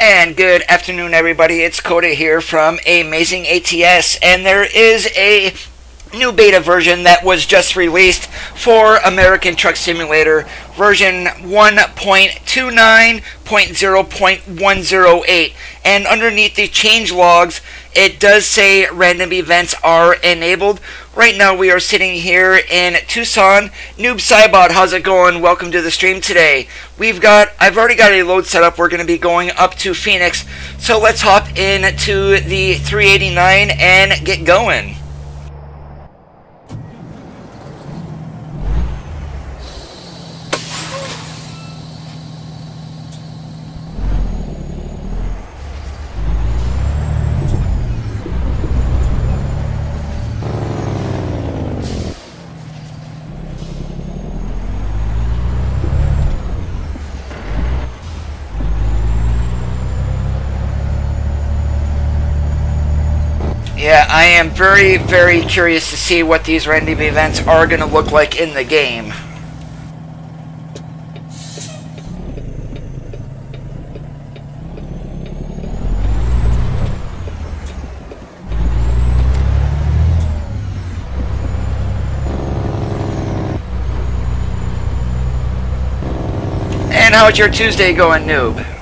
And good afternoon, everybody. It's Coda here from Amazing ATS, and there is a new beta version that was just released for American Truck Simulator, version 1.29.0.108. And underneath the change logs, it does say random events are enabled. Right now we are sitting here in Tucson. Noob Cybot, how's it going? Welcome to the stream today. I've already got a load set up. We're going to be going up to Phoenix. So let's hop into the 389 and get going. Yeah, I am very, very curious to see what these random events are going to look like in the game. And how's your Tuesday going, Noob?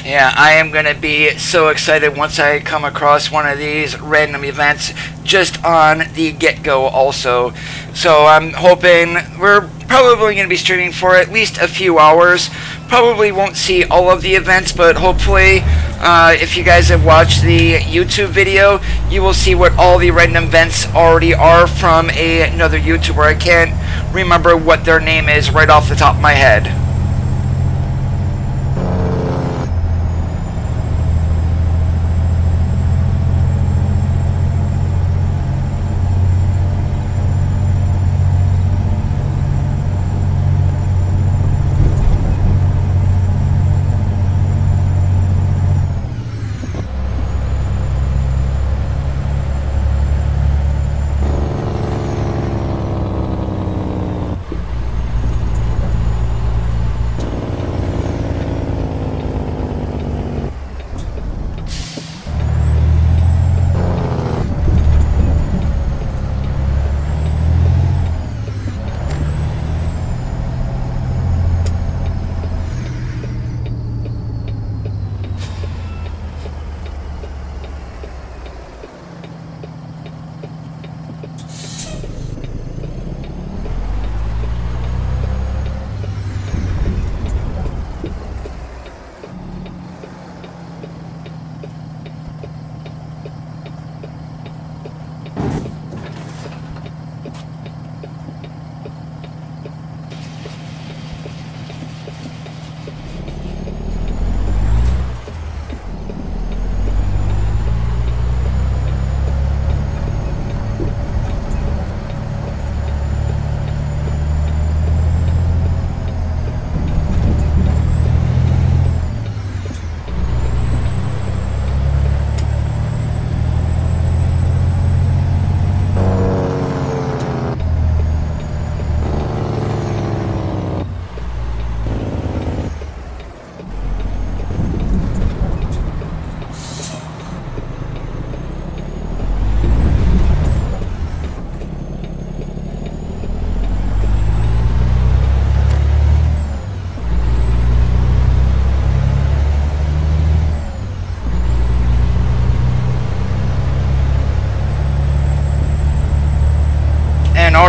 Yeah, I am going to be so excited once I come across one of these random events just on the get-go also. So I'm hoping we're probably going to be streaming for at least a few hours. Probably won't see all of the events, but hopefully if you guys have watched the YouTube video, you will see what all the random events already are from another YouTuber. I can't remember what their name is right off the top of my head.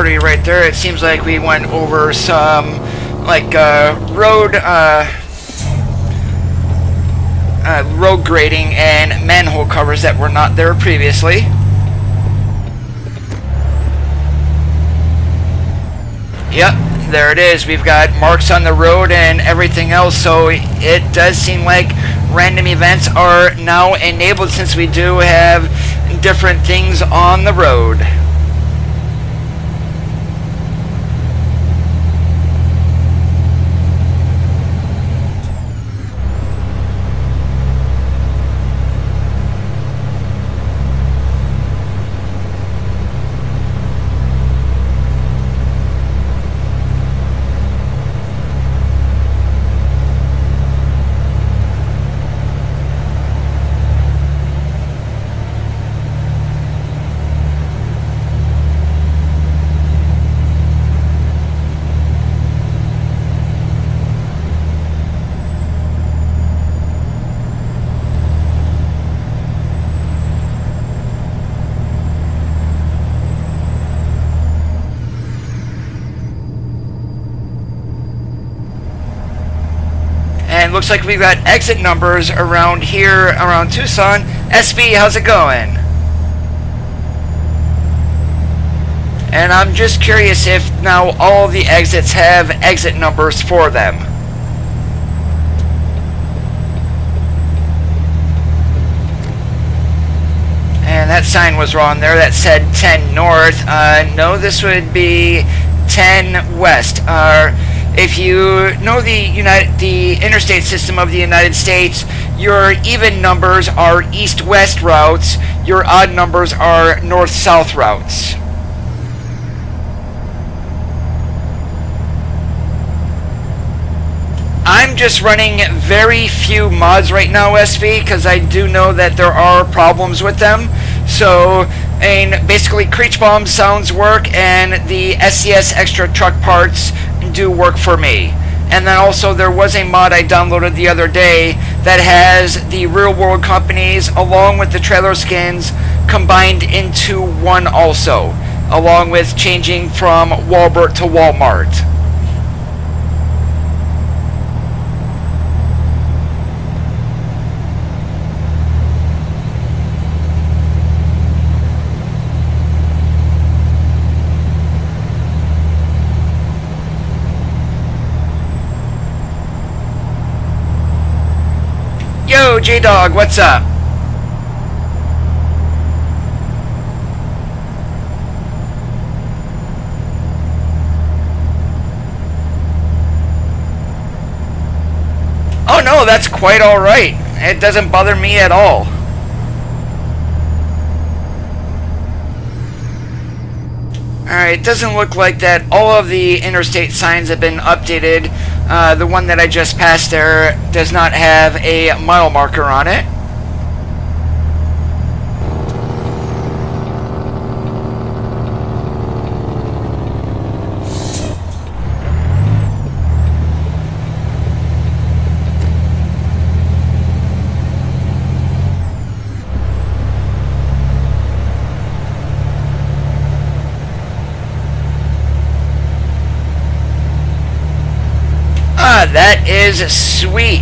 artery right there. It seems like we went over some like road road grading and manhole covers that were not there previously. Yep, there it is. We've got marks on the road and everything else, so it does seem like random events are now enabled since we do have different things on the road. And looks like we've got exit numbers around here, around Tucson. SB, how's it going? And I'm just curious if now all the exits have exit numbers for them. And that sign was wrong there. That said 10 north. No, this would be 10 west. If you know the interstate system of the United States, your even numbers are east-west routes, your odd numbers are north-south routes. I'm just running very few mods right now, SB, because I do know that there are problems with them. So, and basically Creech Bomb sounds work, and the SCS extra truck parts do work for me. And then also there was a mod I downloaded the other day that has the real world companies along with the trailer skins combined into one also, along with changing from Walmart to Walmart. Yo, J-Dog, what's up? Oh no, that's quite alright. It doesn't bother me at all. Alright, it doesn't look like that all of the interstate signs have been updated. The one that I just passed there does not have a mile marker on it. That is sweet.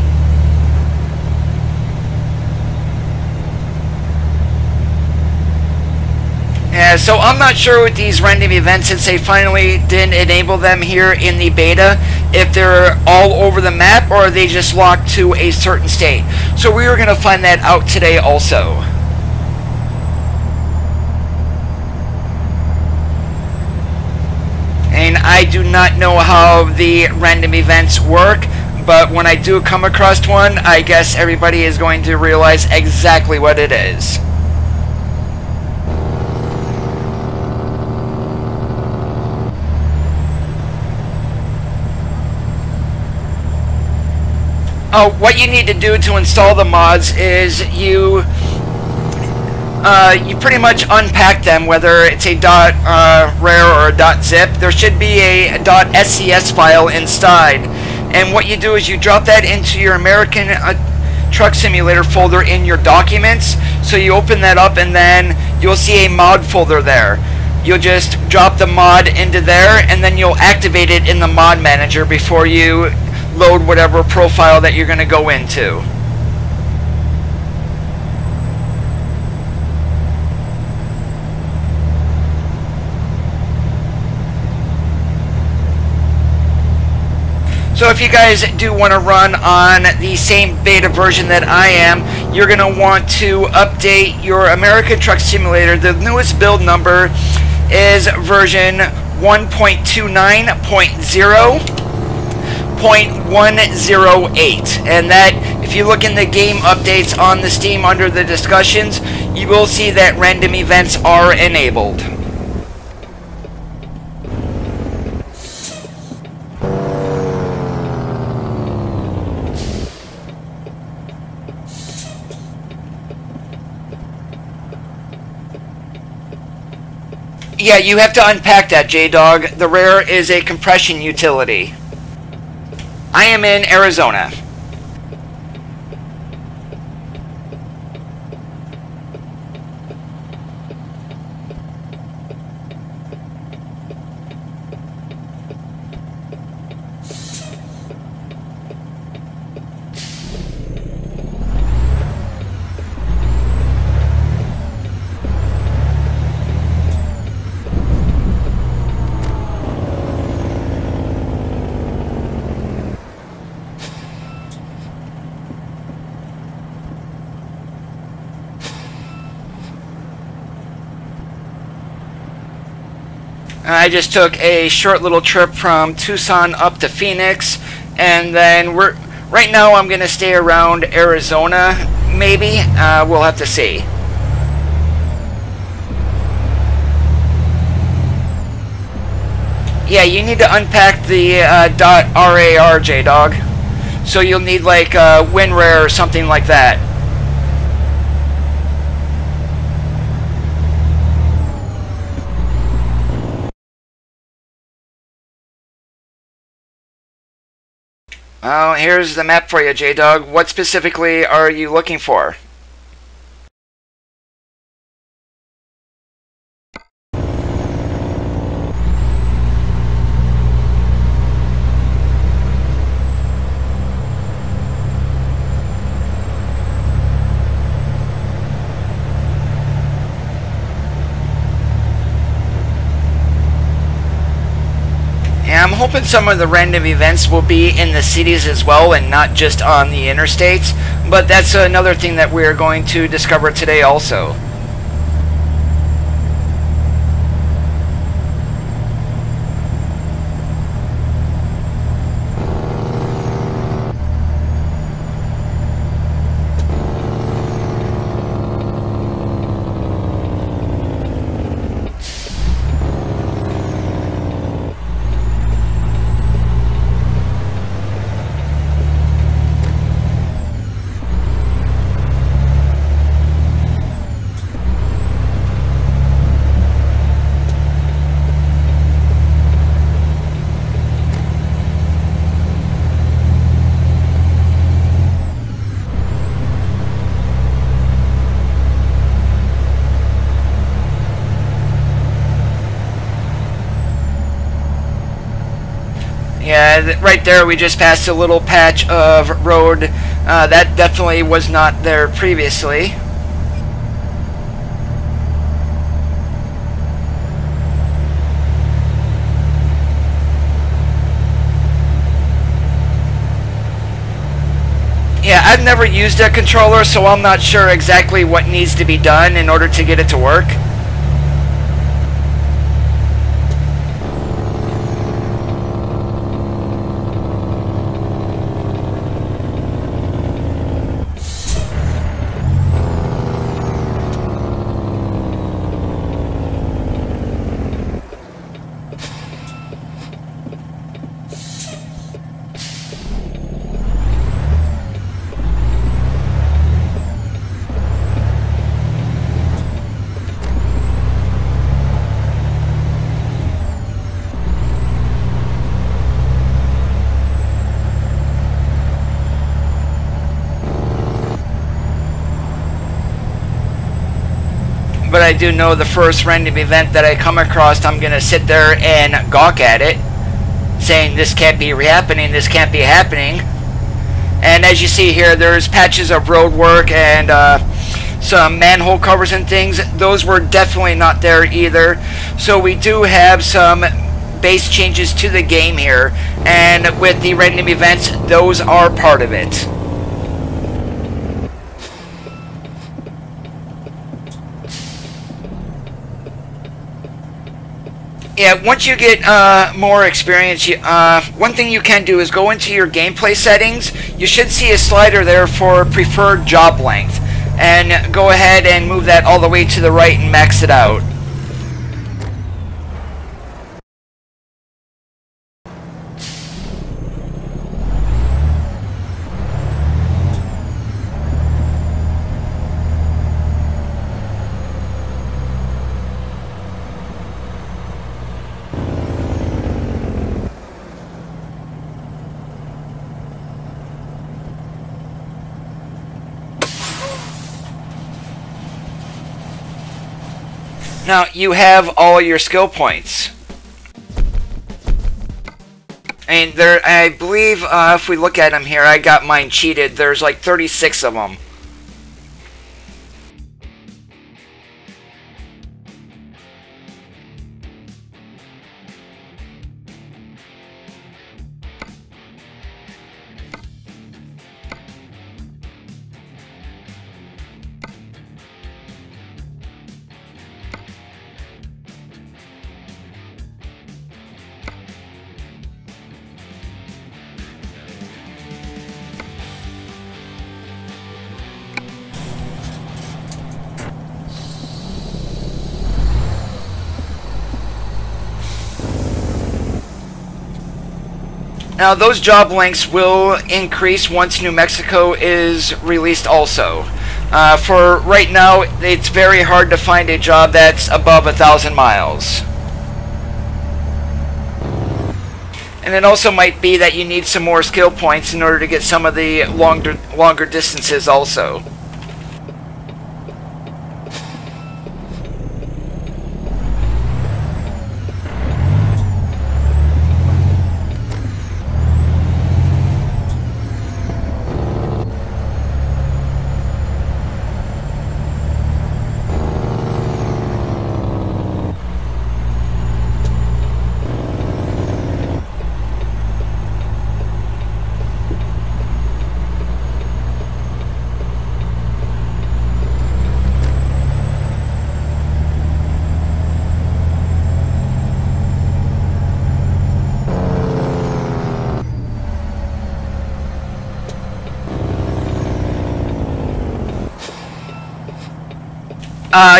Yeah, so I'm not sure with these random events, since they finally didn't enable them here in the beta, if they're all over the map or are they just locked to a certain state. So we were going to find that out today also. And I do not know how the random events work, but when I do come across one, I guess everybody is going to realize exactly what it is. Oh, what you need to do to install the mods is you pretty much unpack them, whether it's a .rar or a .zip. There should be a .scs file inside, and what you do is you drop that into your American Truck Simulator folder in your documents. So you open that up and then you'll see a mod folder there. you'll just drop the mod into there, and then you'll activate it in the mod manager before you load whatever profile that you're going to go into. So if you guys do want to run on the same beta version that I am, you're going to want to update your American Truck Simulator. The newest build number is version 1.29.0.108. And that, if you look in the game updates on the Steam under the discussions, you will see that random events are enabled. Yeah, you have to unpack that, J-Dog. The rare is a compression utility. I am in Arizona. I just took a short little trip from Tucson up to Phoenix, and then right now I'm going to stay around Arizona, maybe. We'll have to see. Yeah, you need to unpack the .rar, J-Dog. So you'll need like WinRare or something like that. Well, here's the map for you, J-Dog. What specifically are you looking for? I'm hoping some of the random events will be in the cities as well and not just on the interstates, but that's another thing that we're going to discover today also. Yeah, right there we just passed a little patch of road that definitely was not there previously. Yeah, I've never used a controller, so I'm not sure exactly what needs to be done in order to get it to work. but I do know the first random event that I come across, I'm going to sit there and gawk at it, saying this can't be happening, this can't be happening. And as you see here, there's patches of road work and some manhole covers and things. Those were definitely not there either. So we do have some base changes to the game here, and with the random events, those are part of it. Yeah, once you get more experience, one thing you can do is go into your gameplay settings. You should see a slider there for preferred job length, and go ahead and move that all the way to the right and max it out. Now, you have all your skill points. And there, I believe, if we look at them here, I got mine cheated. There's like 36 of them. Now, those job lengths will increase once New Mexico is released also. For right now, it's very hard to find a job that's above 1,000 miles. And it also might be that you need some more skill points in order to get some of the longer distances also.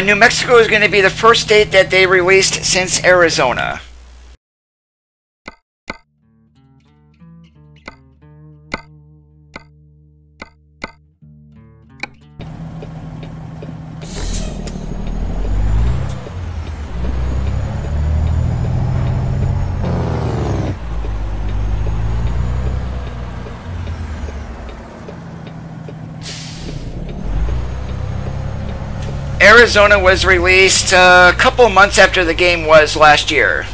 New Mexico is going to be the first state that they released since Arizona. Arizona was released a couple months after the game was last year.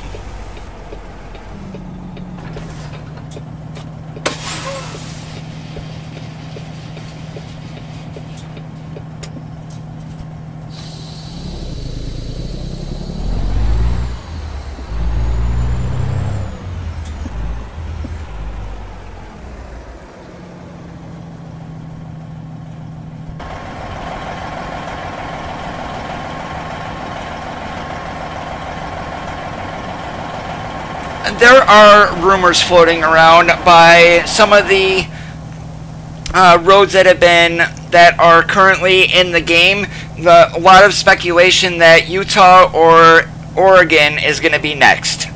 There are rumors floating around by some of the roads that are currently in the game. A lot of speculation that Utah or Oregon is going to be next.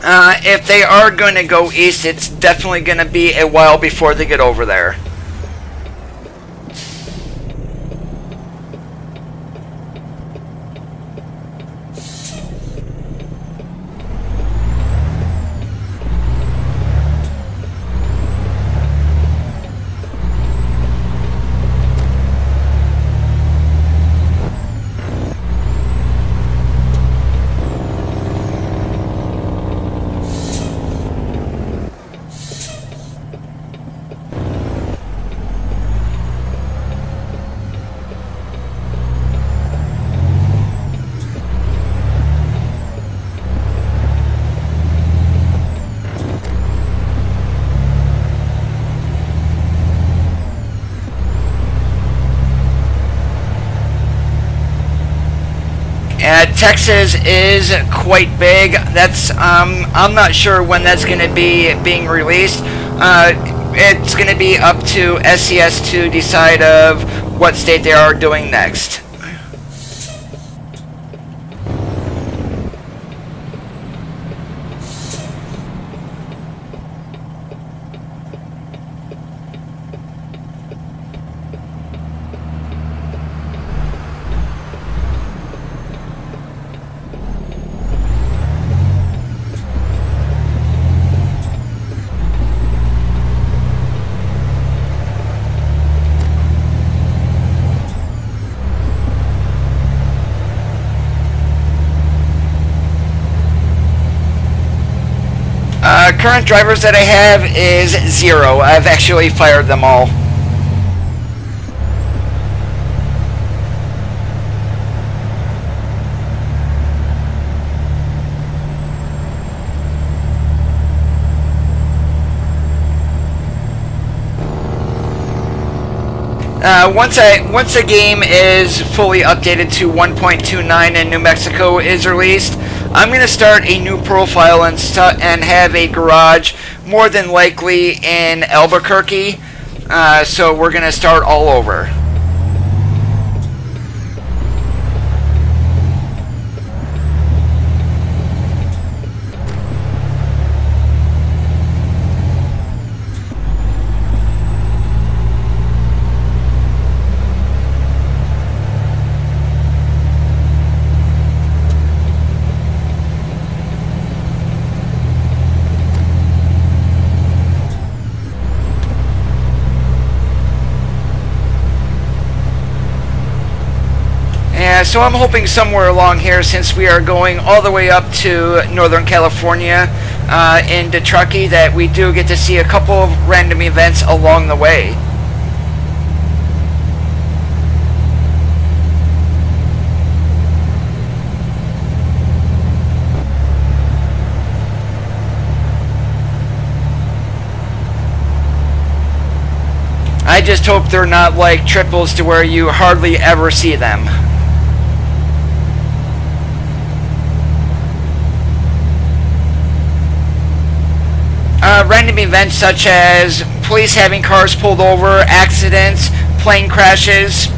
If they are going to go east, it's definitely going to be a while before they get over there. Texas is quite big. That's I'm not sure when that's going to be being released. It's going to be up to SCS to decide of what state they are doing next. Current drivers that I have is 0. I've actually fired them all. Once the game is fully updated to 1.29 and New Mexico is released, I'm going to start a new profile and have a garage, more than likely in Albuquerque. So we're going to start all over. So I'm hoping somewhere along here, since we are going all the way up to Northern California into Truckee, that we do get to see a couple of random events along the way. I just hope they're not like triples to where you hardly ever see them. Random events such as police having cars pulled over, accidents, plane crashes.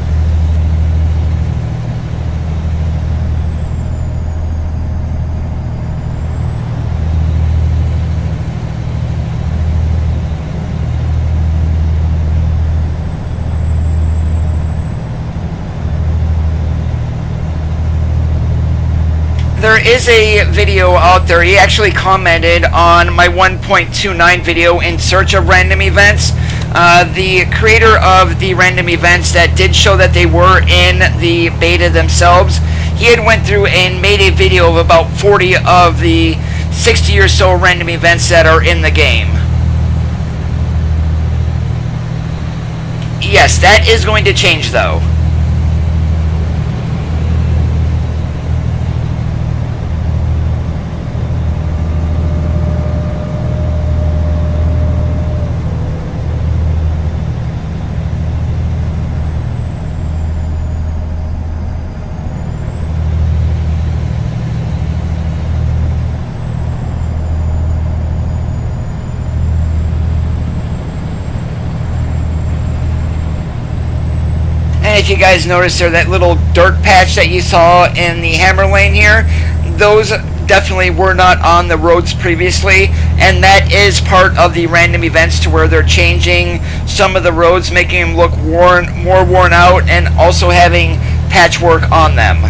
There is a video out there. He actually commented on my 1.29 video in search of random events. The creator of the random events that did show that they were in the beta themselves, he had went through and made a video of about 40 of the 60 or so random events that are in the game. Yes, that is going to change though. If you guys notice there, that little dirt patch that you saw in the hammer lane here, those definitely were not on the roads previously, and that is part of the random events, to where they're changing some of the roads, making them look more worn out, and also having patchwork on them.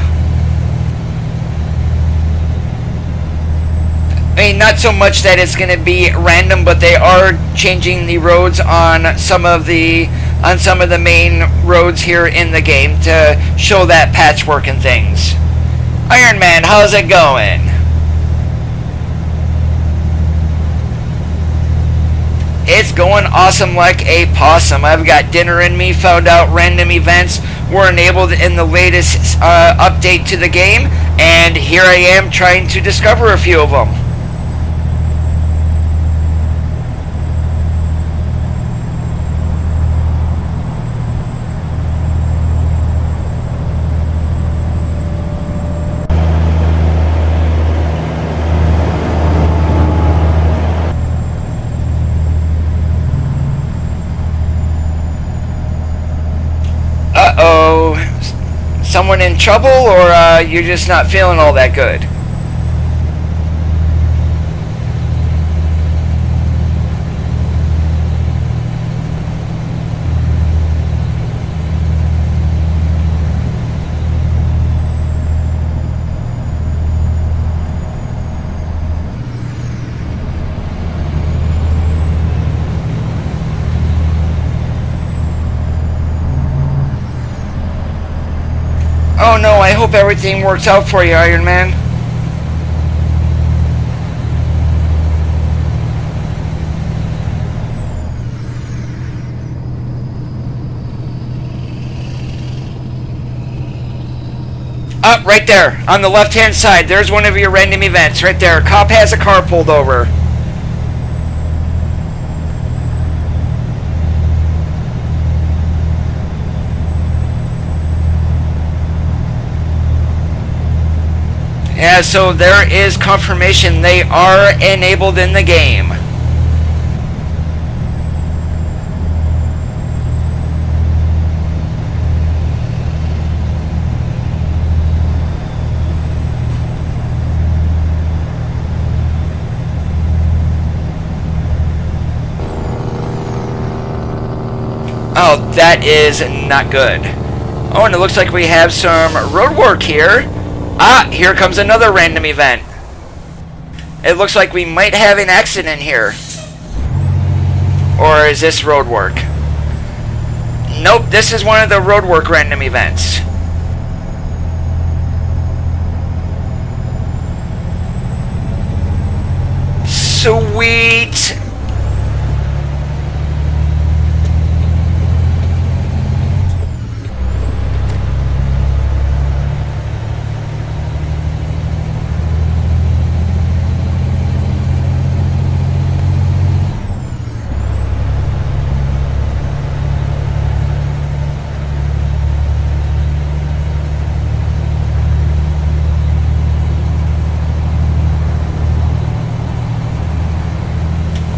I mean, not so much that it's going to be random, but they are changing the roads on some of the main roads here in the game to show that patchwork and things. Iron Man, how's it going? It's going awesome like a possum. I've got dinner in me, found out random events were enabled in the latest update to the game, and here I am trying to discover a few of them. Uh-oh. Someone in trouble, or you're just not feeling all that good? Oh no, I hope everything works out for you, Iron Man. Up, right there, on the left-hand side, there's one of your random events, right there. Cop has a car pulled over. Yeah, so there is confirmation they are enabled in the game. Oh, that is not good. Oh, and it looks like we have some road work here. Ah, here comes another random event. It looks like we might have an accident here. Or is this road work? Nope, this is one of the road work random events. Sweet.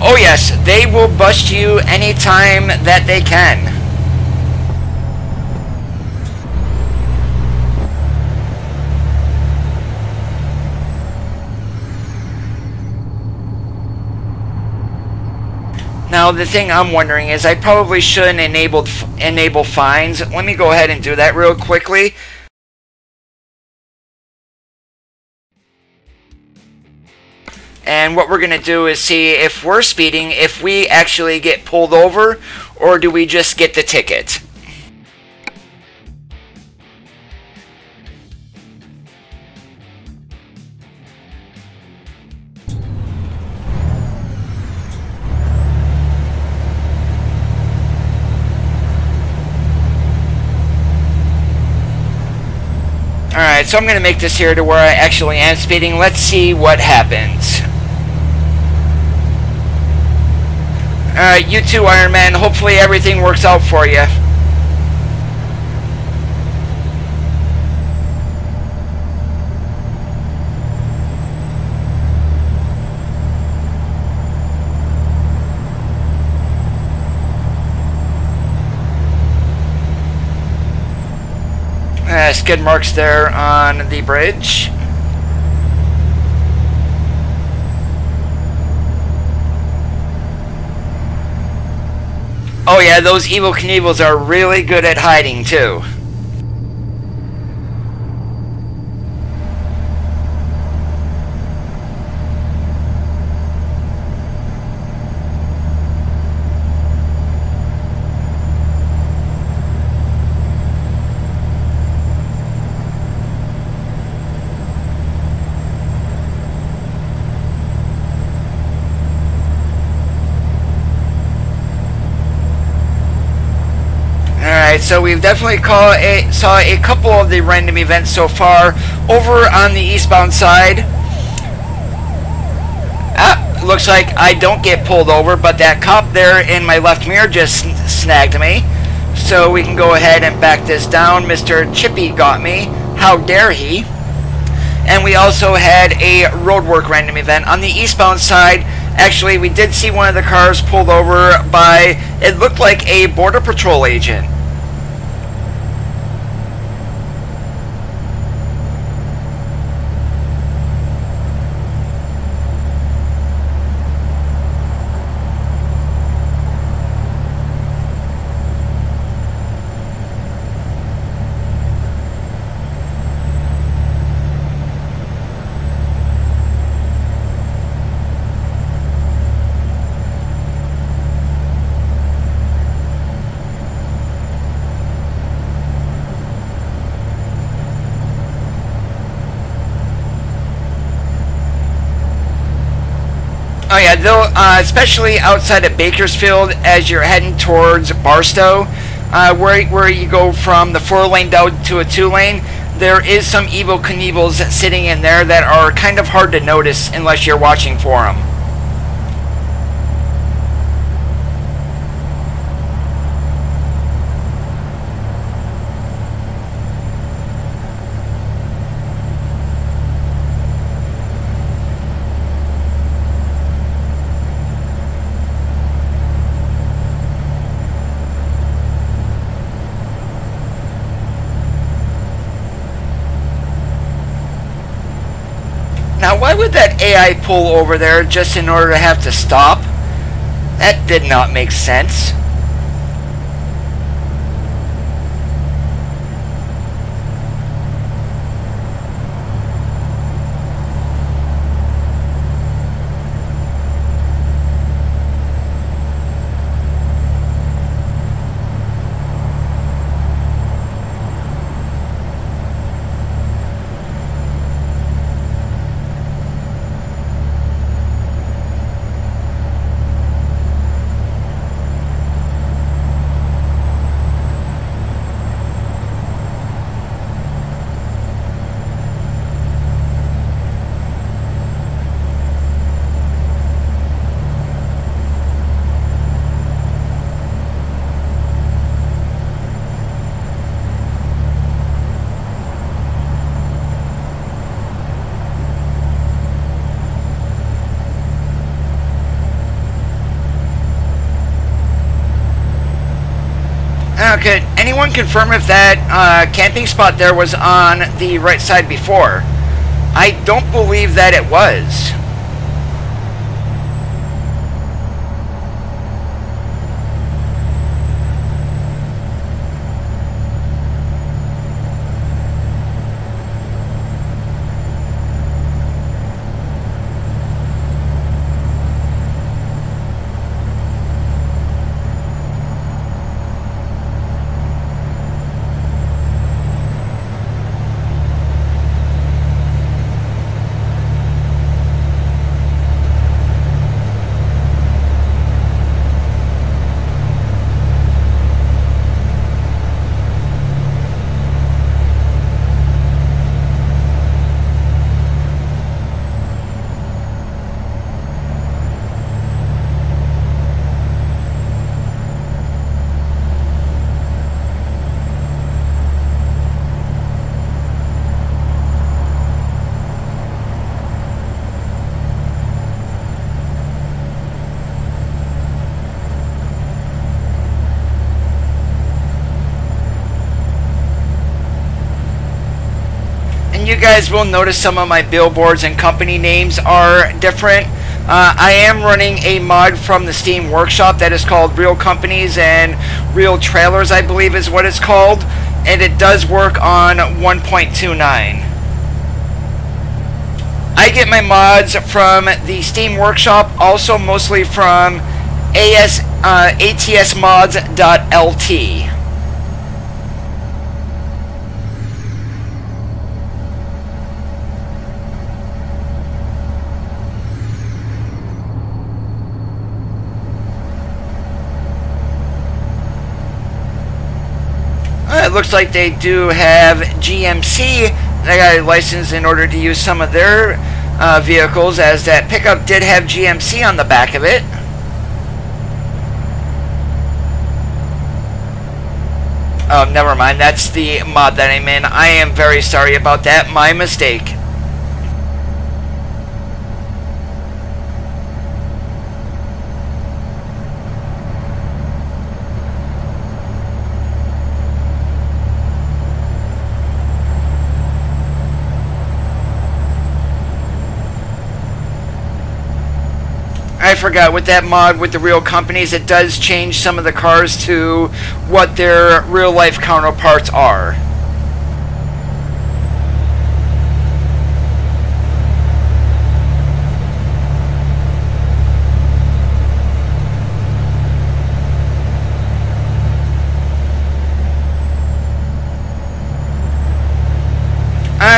Oh yes, they will bust you anytime that they can. Now the thing I'm wondering is I probably shouldn't enable fines. Let me go ahead and do that real quickly. And what we're going to do is see if we're speeding, if we actually get pulled over, or do we just get the ticket. Alright, so I'm going to make this here to where I actually am speeding. Let's see what happens. Alright, you too, Iron Man. Hopefully everything works out for you. Skid marks there on the bridge. Oh yeah, those Evel Knievels are really good at hiding too. Alright, so we've definitely saw a couple of the random events so far over on the eastbound side. Looks like I don't get pulled over, but that cop there in my left mirror just snagged me. So we can go ahead and back this down. Mr. Chippy got me. How dare he? And we also had a roadwork random event on the eastbound side. Actually, we did see one of the cars pulled over by, it looked like a Border Patrol agent. Oh yeah, though, especially outside of Bakersfield as you're heading towards Barstow, where you go from the 4-lane down to a 2-lane, there is some Evel Knievels sitting in there that are kind of hard to notice unless you're watching for them. Now, why would that AI pull over there just in order to have to stop? That did not make sense. Could anyone confirm if that camping spot there was on the right side before? I don't believe that it was. You guys will notice some of my billboards and company names are different. I am running a mod from the Steam Workshop that is called Real Companies and Real Trailers, I believe is what it's called, and it does work on 1.29. I get my mods from the Steam Workshop, also mostly from atsmods.lt. It looks like they do have GMC. They got a license in order to use some of their vehicles, as that pickup did have GMC on the back of it. Oh, never mind. That's the mod that I'm in. I am very sorry about that. My mistake. I forgot, with that mod with the real companies, it does change some of the cars to what their real life counterparts are.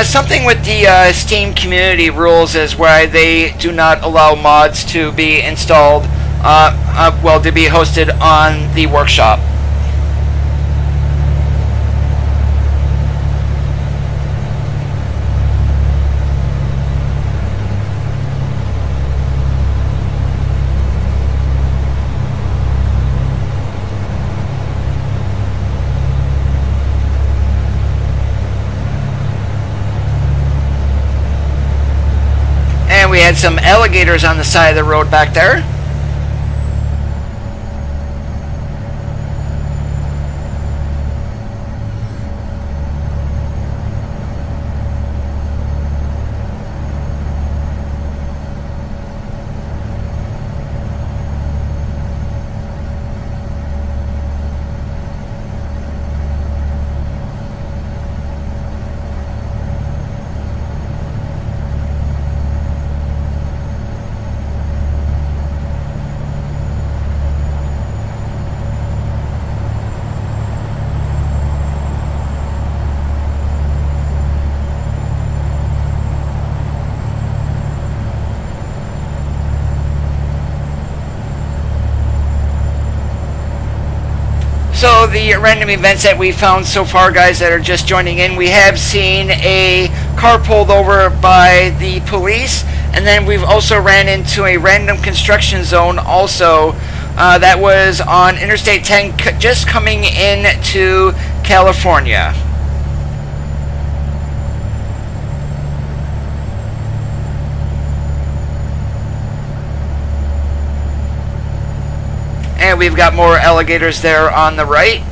Something with the Steam community rules is why they do not allow mods to be installed, well, to be hosted on the workshop. We had some alligators on the side of the road back there. So the random events that we found so far, guys, that are just joining in, we have seen a car pulled over by the police, and then we've also ran into a random construction zone also that was on Interstate 10 just coming into California. And we've got more alligators there on the right.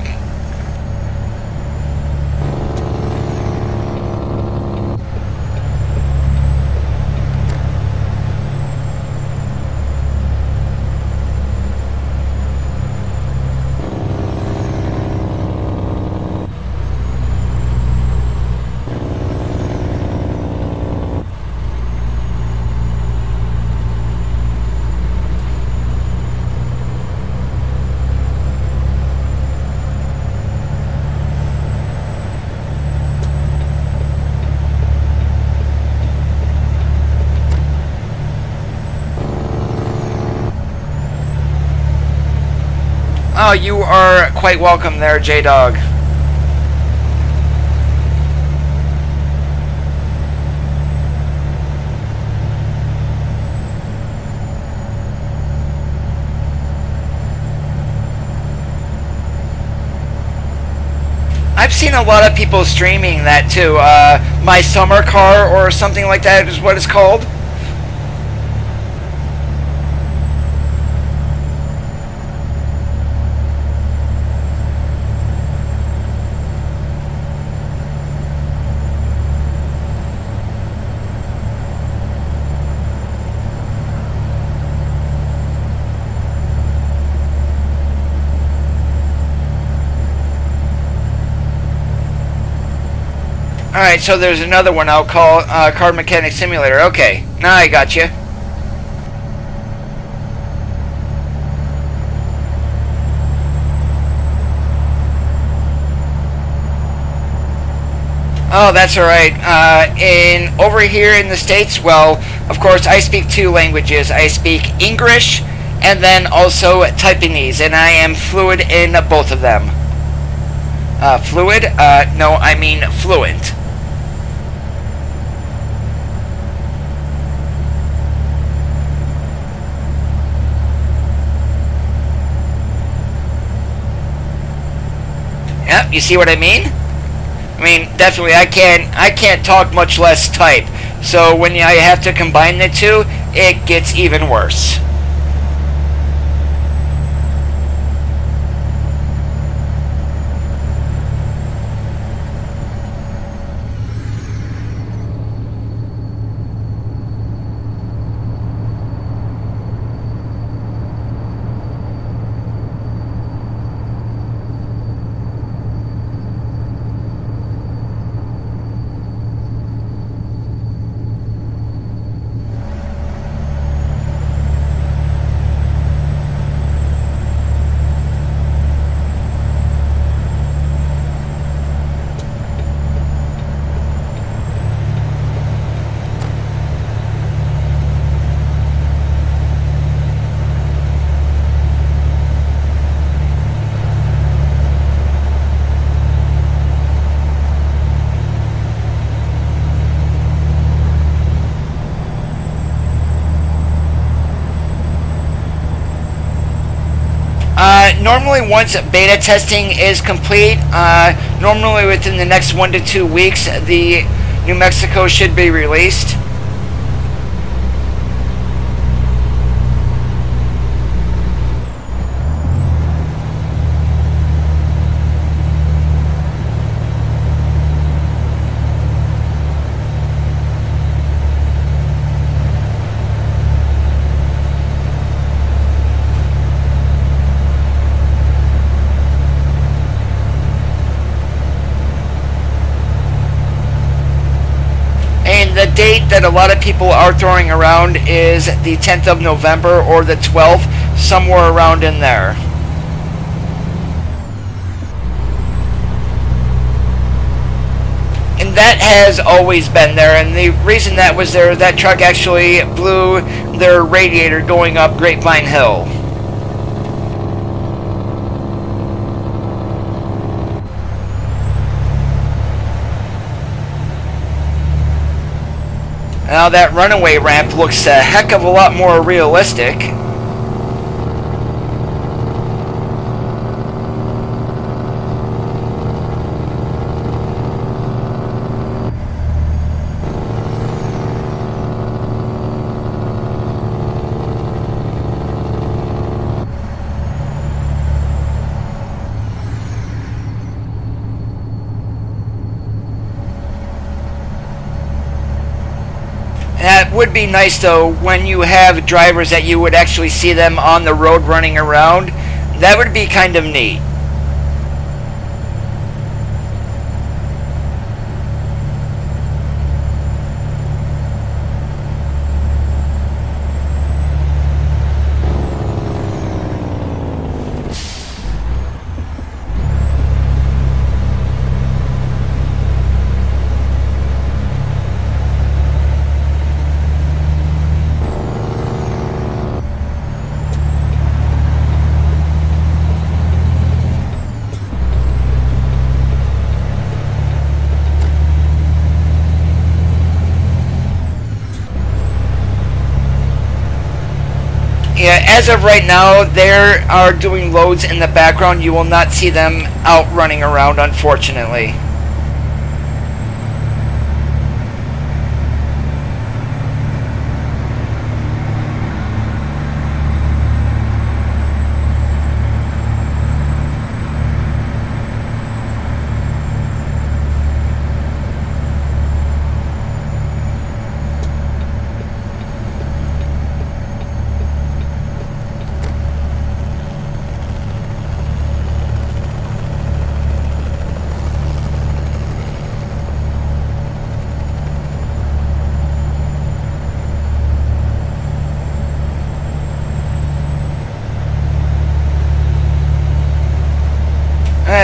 Oh, you are quite welcome there, J-Dog. I've seen a lot of people streaming that too. My Summer Car or something like that is what it's called. Alright, so there's another one I'll call Car Mechanic Simulator. Okay, now I got you. Oh, that's alright. Over here in the States, well, of course, I speak two languages. I speak English and then also Taiwanese, and I am fluid in both of them. Fluid? No, I mean fluent. Yep, you see what I mean? I mean, definitely, I can't talk, much less type. So when I have to combine the two, it gets even worse. Normally once beta testing is complete, normally within the next 1 to 2 weeks, the New Mexico should be released. The date that a lot of people are throwing around is the 10th of November or the 12th, somewhere around in there. And that has always been there, and the reason that was there, that truck actually blew their radiator going up Grapevine Hill. Now that runaway ramp looks a heck of a lot more realistic. That would be nice though when you have drivers that you would actually see them on the road running around. That would be kind of neat. Yeah, as of right now, they are doing loads in the background. You will not see them out running around, unfortunately.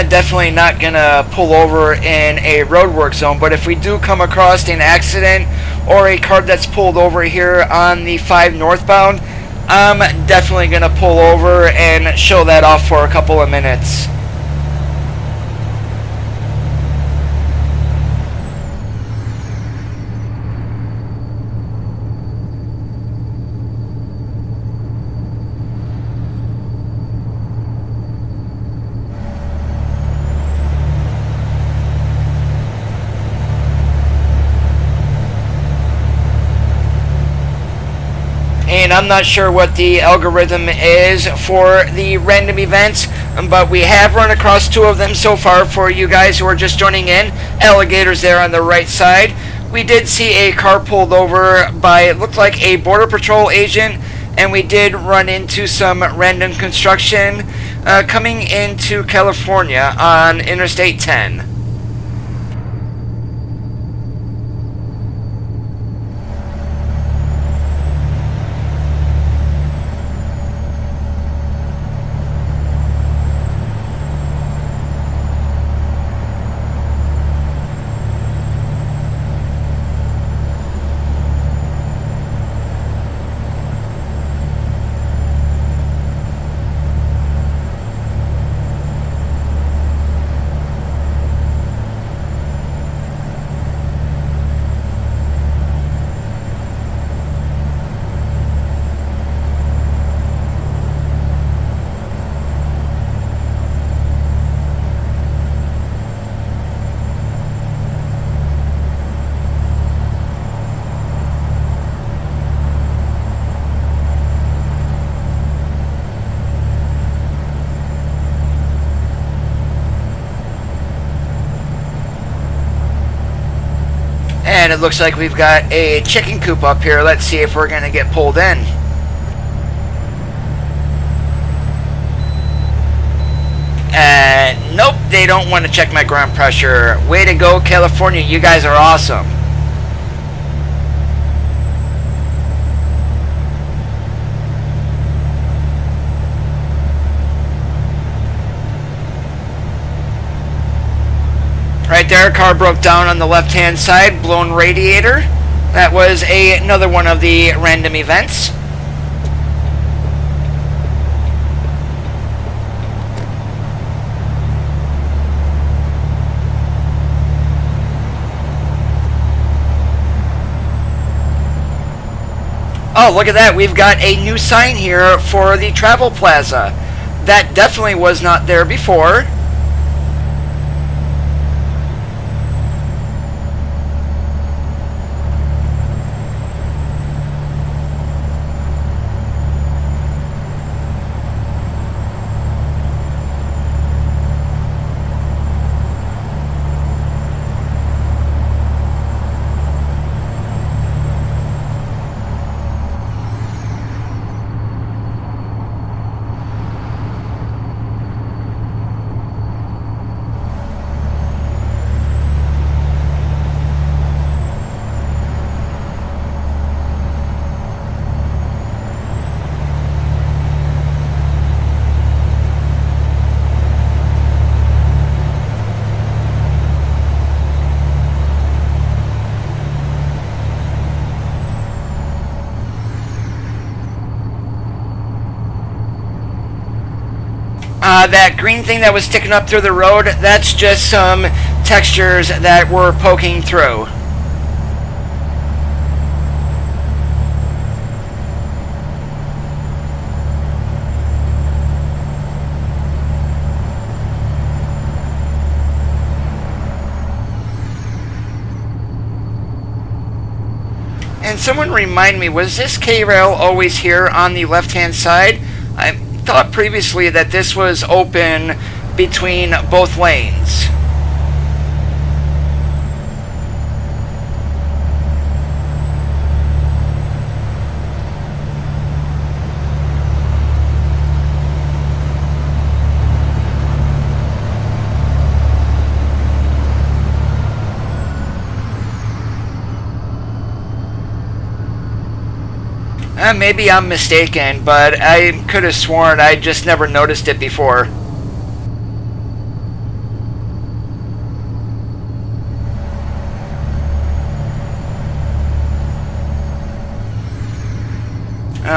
definitely not gonna pull over in a roadwork zone, but if we do come across an accident or a car that's pulled over here on the 5 northbound, I'm definitely gonna pull over and show that off for a couple of minutes. And I'm not sure what the algorithm is for the random events, but we have run across 2 of them so far for you guys who are just joining in. Alligators there on the right side. We did see a car pulled over by, it looked like a Border Patrol agent, and we did run into some random construction coming into California on Interstate 10. And it looks like we've got a chicken coop up here. Let's see if we're going to get pulled in. Nope, they don't want to check my ground pressure. Way to go, California. You guys are awesome. Right there, a car broke down on the left-hand side, blown radiator. That was another one of the random events. Oh, look at that. We've got a new sign here for the Travel Plaza. That definitely was not there before. That green thing that was sticking up through the road, that's just some textures that were poking through. And someone remind me, was this K-rail always here on the left-hand side? I thought previously that this was open between both lanes. Maybe I'm mistaken, but I could have sworn I just never noticed it before.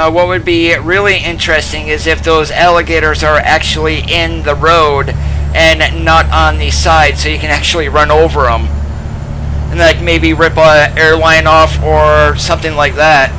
What would be really interesting is if those alligators are actually in the road and not on the side, so you can actually run over them and like maybe rip a airline off or something like that.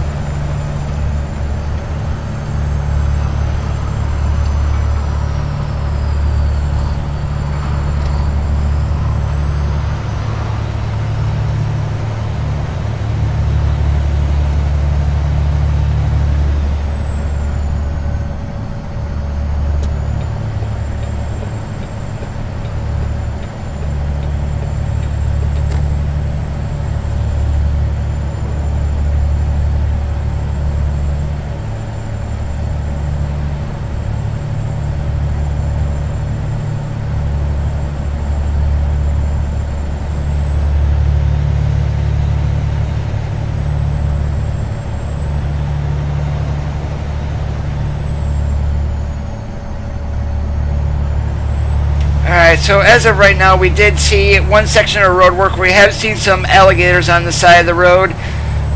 Alright, so as of right now, we did see one section of road work. We have seen some alligators on the side of the road.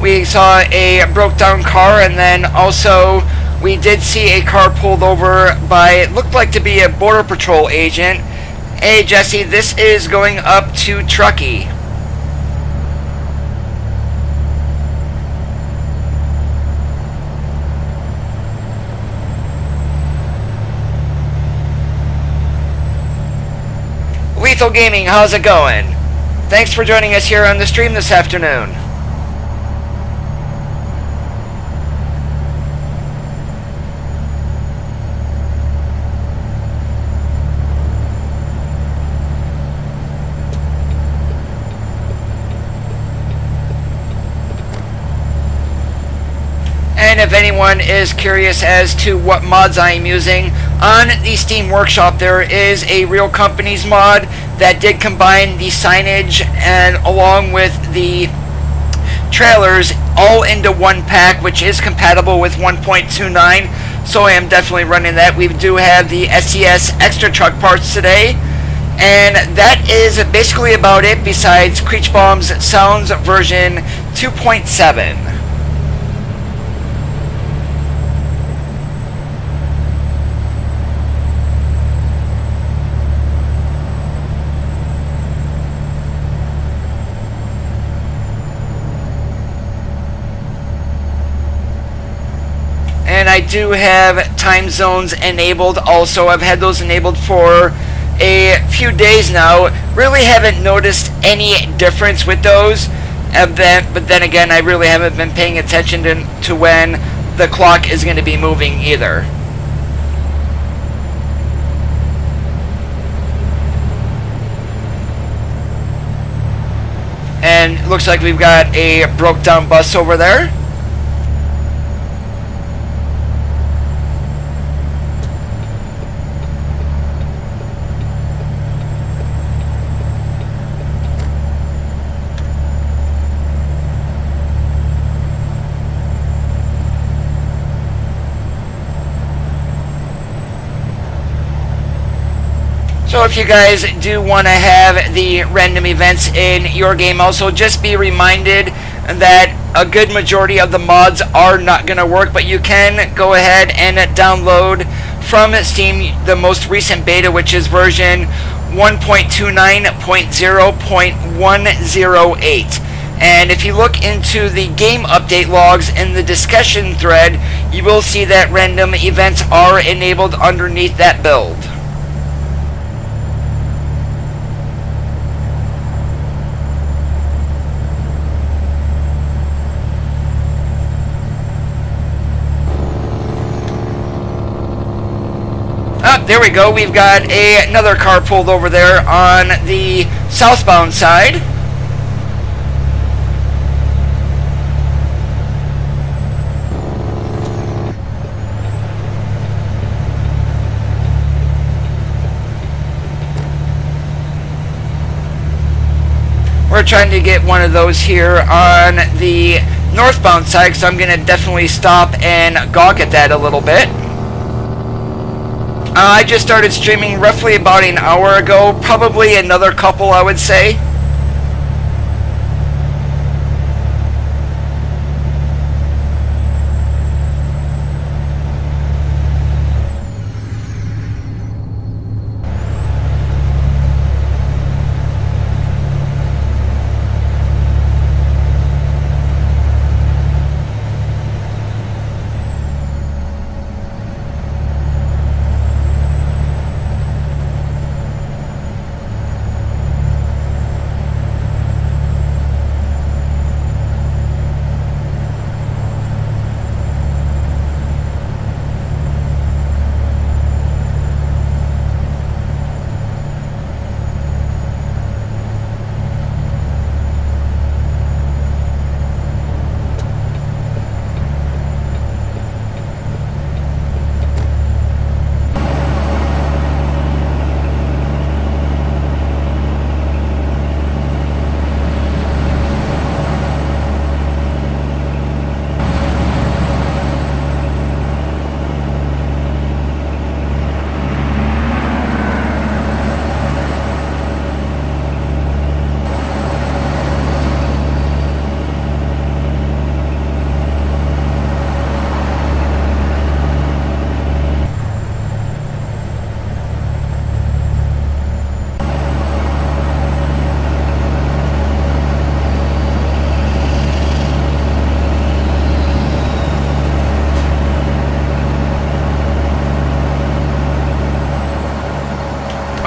We saw a broke down car, and then also we did see a car pulled over by, it looked like to be a Border Patrol agent. Hey Jesse, this is going up to Truckee. Lethal Gaming, how's it going? Thanks for joining us here on the stream this afternoon. And if anyone is curious as to what mods I am using, on the Steam Workshop there is a Real Companies mod that did combine the signage and along with the trailers all into one pack, which is compatible with 1.29, so I am definitely running that. We do have the SCS extra truck parts today, and that is basically about it besides Creechbomb's Sounds version 2.7. And I do have time zones enabled also. I've had those enabled for a few days now. Really haven't noticed any difference with those. But then again, I really haven't been paying attention to when the clock is going to be moving either. And looks like we've got a broke down bus over there. So if you guys do want to have the random events in your game also, just be reminded that a good majority of the mods are not going to work, but you can go ahead and download from Steam the most recent beta, which is version 1.29.0.108. And if you look into the game update logs in the discussion thread, you will see that random events are enabled underneath that build. There we go. We've got another car pulled over there on the southbound side. We're trying to get one of those here on the northbound side, so I'm going to definitely stop and gawk at that a little bit. I just started streaming roughly about an hour ago, probably another couple, I would say.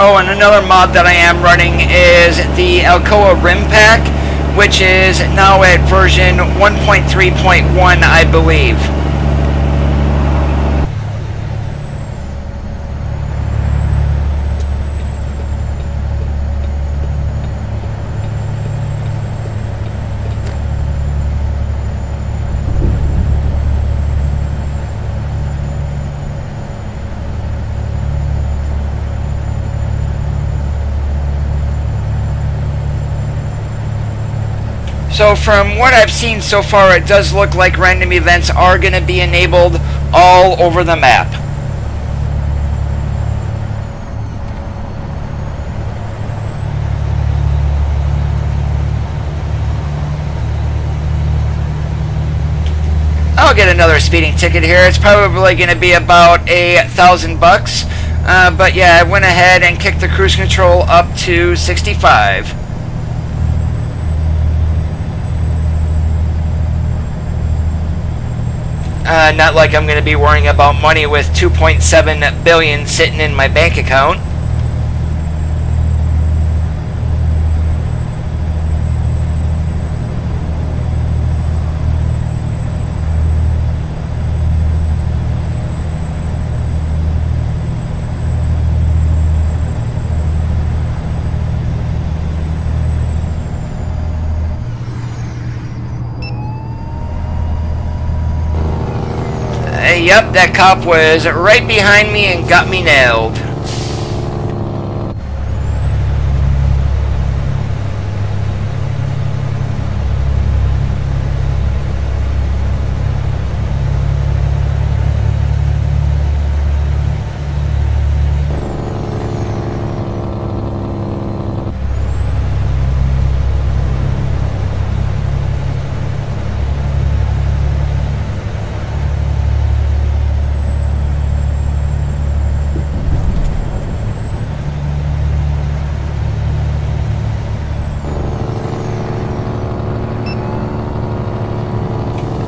Oh, and another mod that I am running is the Alcoa Rim Pack, which is now at version 1.3.1, I believe. So from what I've seen so far, it does look like random events are going to be enabled all over the map. I'll get another speeding ticket here. It's probably going to be about $1,000 bucks. But yeah, I went ahead and kicked the cruise control up to 65. Not like I'm going to be worrying about money with $2.7 billion sitting in my bank account. Yep, that cop was right behind me and got me nailed.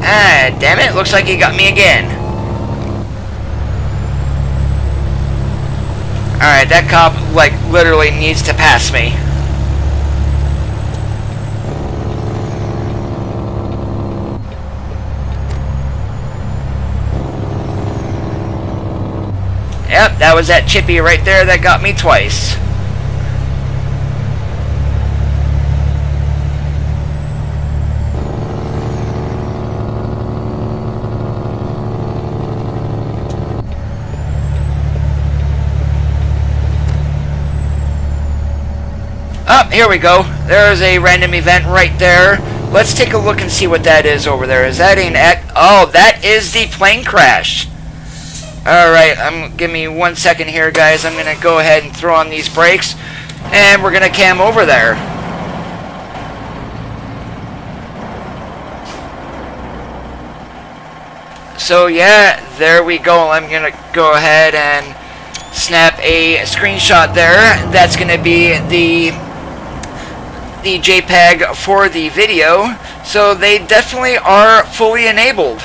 Ah, damn it, looks like he got me again. Alright, that cop, like, literally needs to pass me. Yep, that was that chippy right there that got me twice. Oh, here we go. There's a random event right there. Let's take a look and see what that is over there. Is that an... Oh, that is the plane crash. Alright, give me 1 second here, guys. I'm going to go ahead and throw on these brakes. And we're going to cam over there. So, yeah, there we go. I'm going to go ahead and snap a screenshot there. That's going to be the JPEG for the video, so they definitely are fully enabled.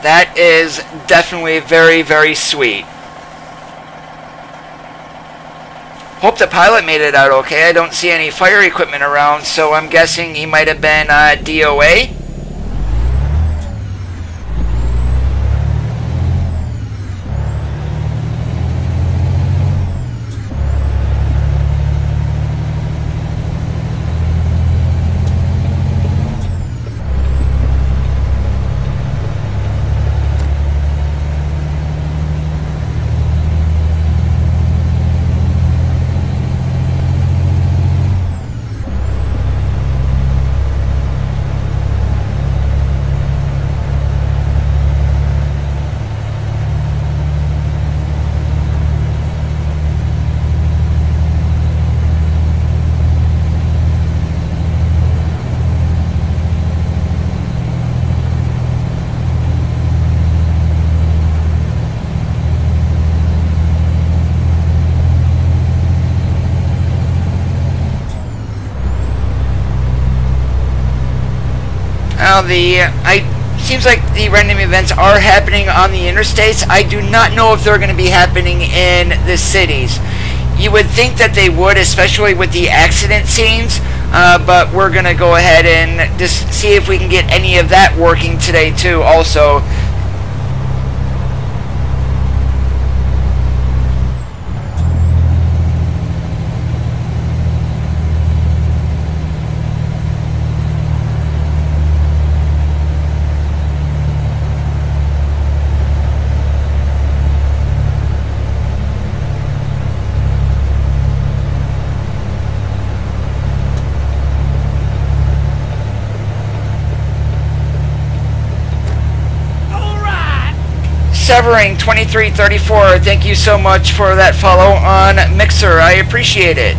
That is definitely very, very sweet. Hope the pilot made it out okay. I don't see any fire equipment around, so I'm guessing he might have been DOA. Now seems like the random events are happening on the interstates. I do not know if they're going to be happening in the cities. You would think that they would, especially with the accident scenes, but we're going to go ahead and just see if we can get any of that working today too also. Severing 2334, thank you so much for that follow on Mixer. I appreciate it.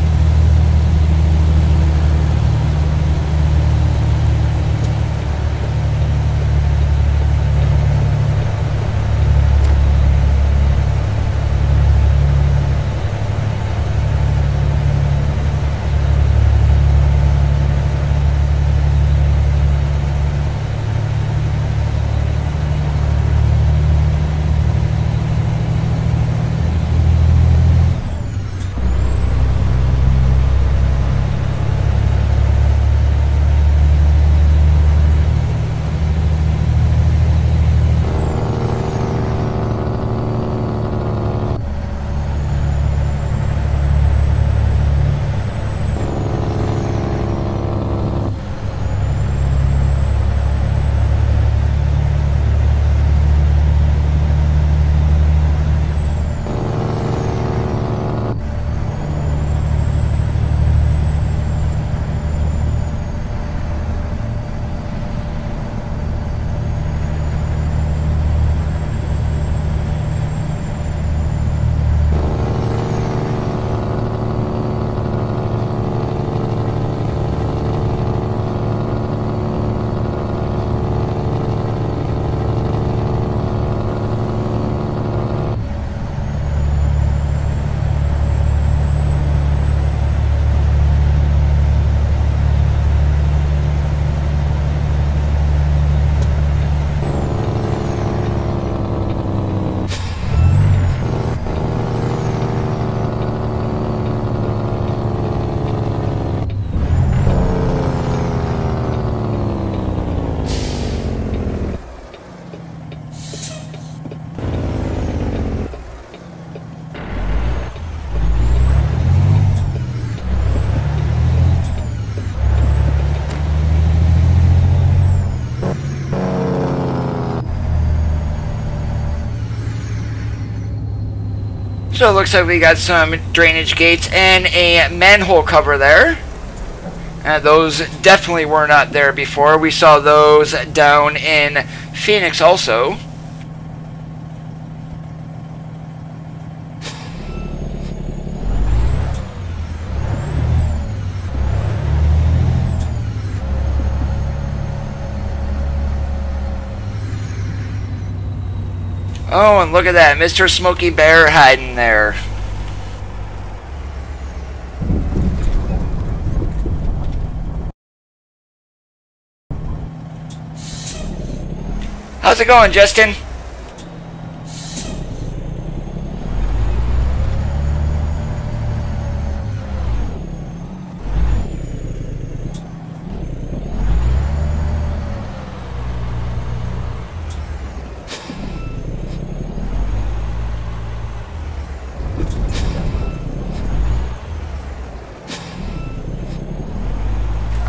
So it looks like we got some drainage gates and a manhole cover there. Those definitely were not there before. We saw those down in Phoenix also. Oh, and look at that, Mr. Smokey Bear hiding there. How's it going, Justin?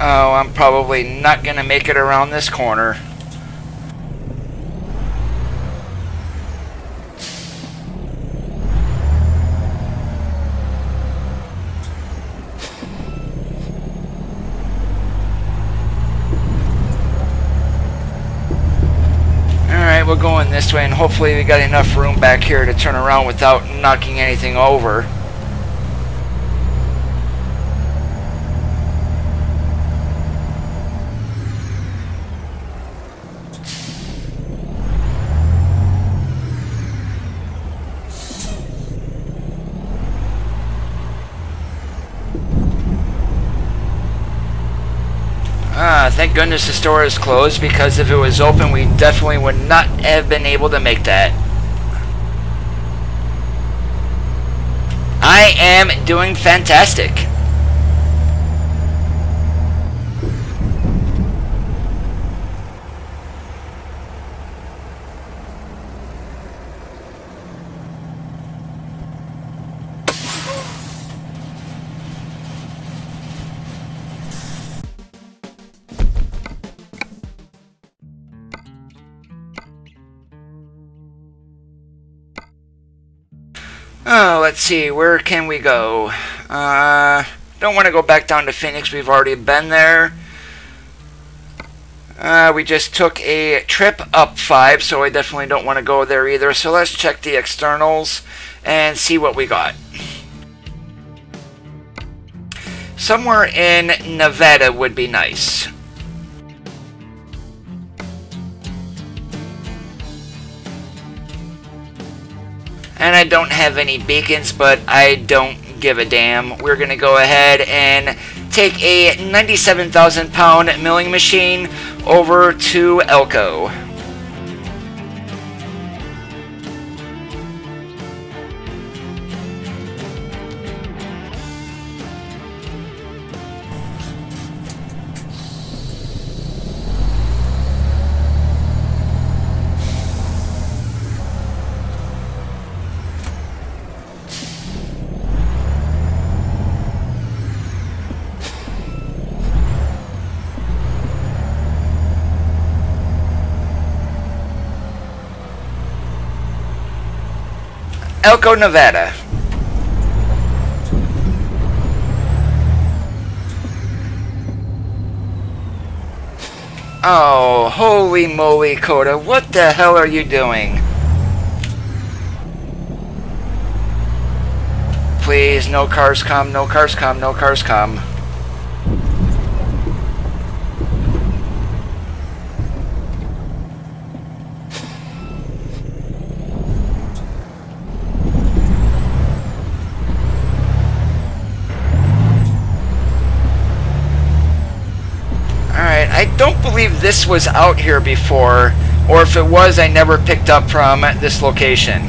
Oh, I'm probably not going to make it around this corner. Alright, we're going this way, and hopefully we got enough room back here to turn around without knocking anything over. Thank thank goodness the store is closed, because if it was open, we definitely would not have been able to make that. I am doing fantastic. Oh, let's see, where can we go? Don't want to go back down to Phoenix, we've already been there. We just took a trip up 5, so I definitely don't want to go there either. So let's check the externals and see what we got. Somewhere in Nevada would be nice. And I don't have any beacons, but I don't give a damn. We're going to go ahead and take a 97,000 pound milling machine over to Elko. Elko, Nevada. Oh, holy moly, Coda. What the hell are you doing? Please, no cars come, no cars come, no cars come. I don't believe this was out here before, or if it was, I never picked up from this location.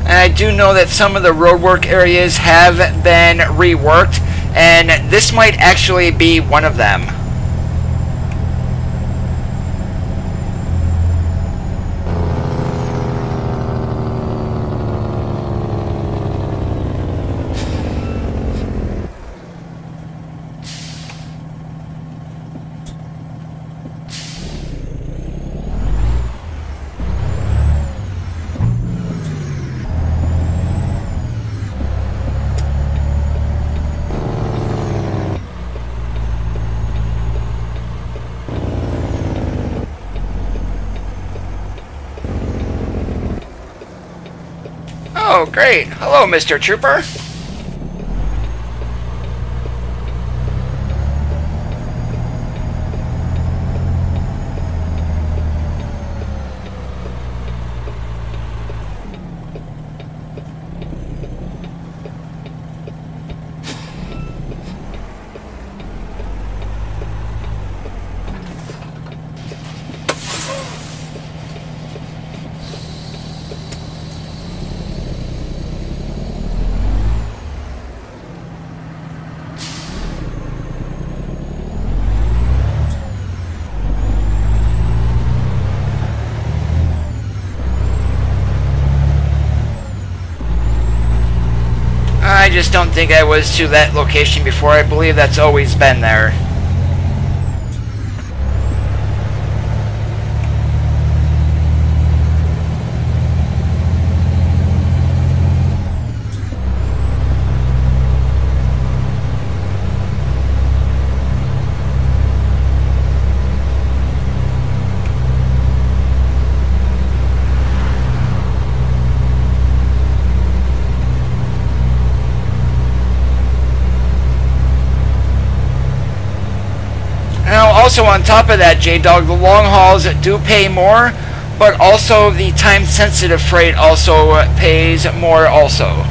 And I do know that some of the roadwork areas have been reworked, and this might actually be one of them. Oh, great. Hello, Mr. Trooper. I just don't think I was to that location before. I believe that's always been there. Also, on top of that, J-Dog, the long hauls do pay more, but also the time-sensitive freight also pays more also.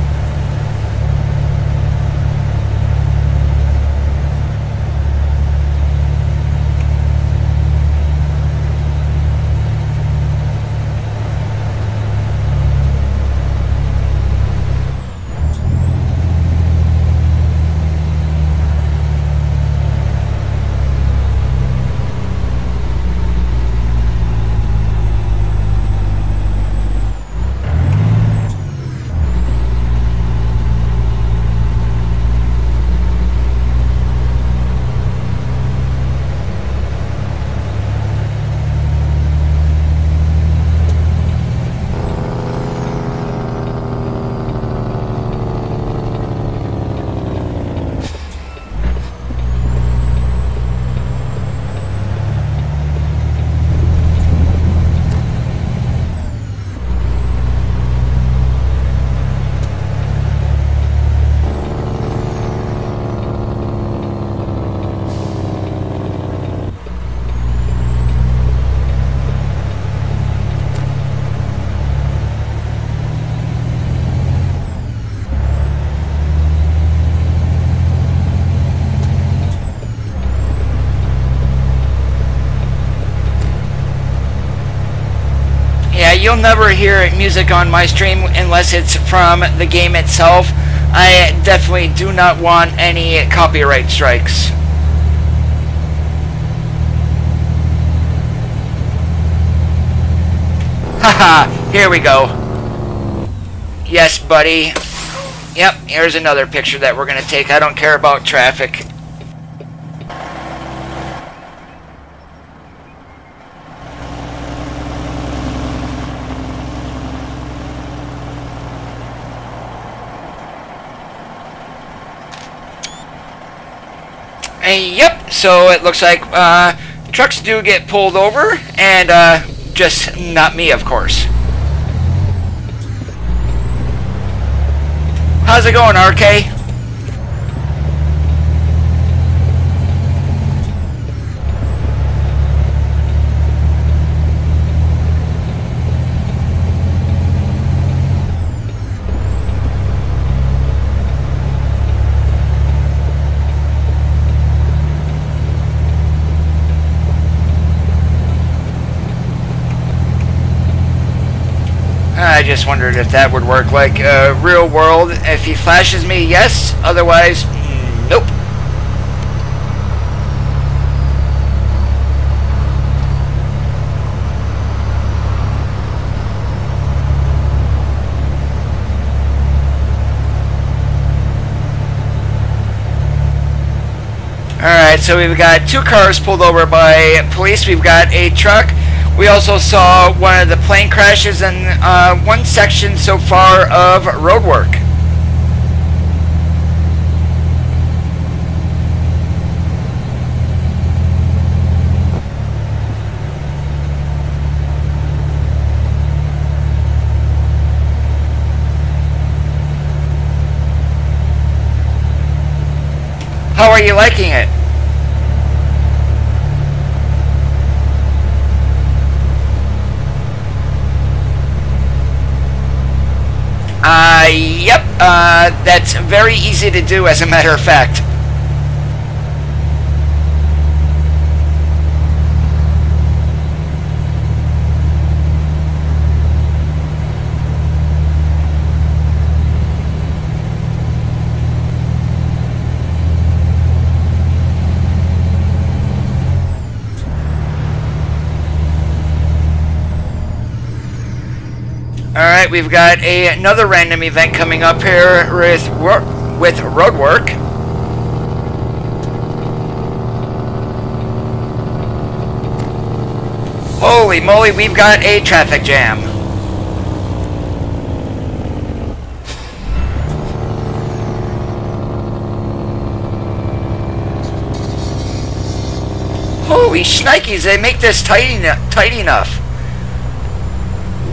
Yeah, you'll never hear music on my stream unless it's from the game itself. I definitely do not want any copyright strikes. Haha, here we go. Yes, buddy. Yep, here's another picture that we're going to take. I don't care about traffic. Yep, so it looks like trucks do get pulled over, and just not me, of course. How's it going, RK? I just wondered if that would work like real world. If he flashes me, yes. Otherwise, nope. Alright, so we've got 2 cars pulled over by police. We've got a truck. We also saw one of the plane crashes and one section so far of road work. How are you liking it? Yep, that's very easy to do, as a matter of fact. Alright, we've got another random event coming up here with road work. Holy moly, we've got a traffic jam. Holy shnikes, they make this tight enough.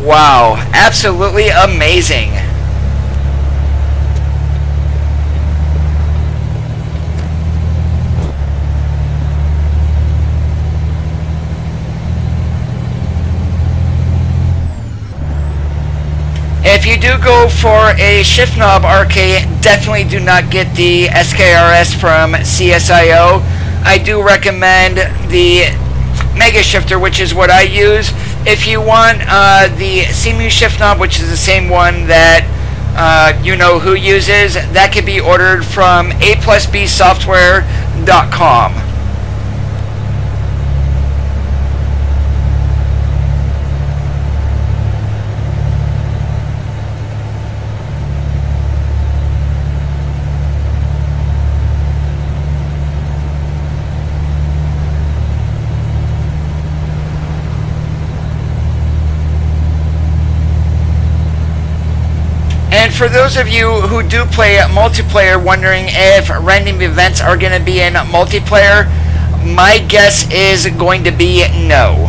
Wow, absolutely amazing. do go for a shift knob RK, definitely do not get the SKRS from CSIO. I do recommend the Mega Shifter, which is what I use. If you want the CMU shift knob, which is the same one that you know who uses, that can be ordered from aplusbsoftware.com. And for those of you who do play multiplayer, wondering if random events are going to be in multiplayer, my guess is going to be no.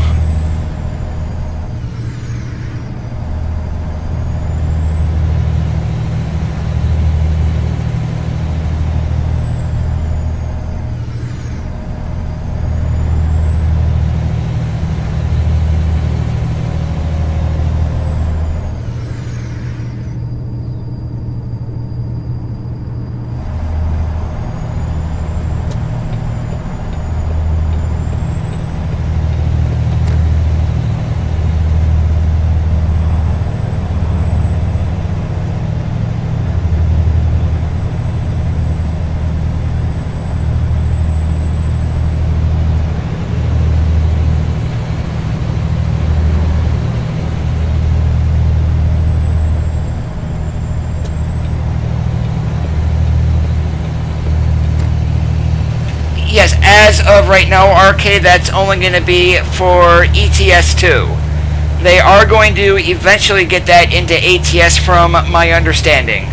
Yes, as of right now, RK, that's only going to be for ETS2. They are going to eventually get that into ATS from my understanding.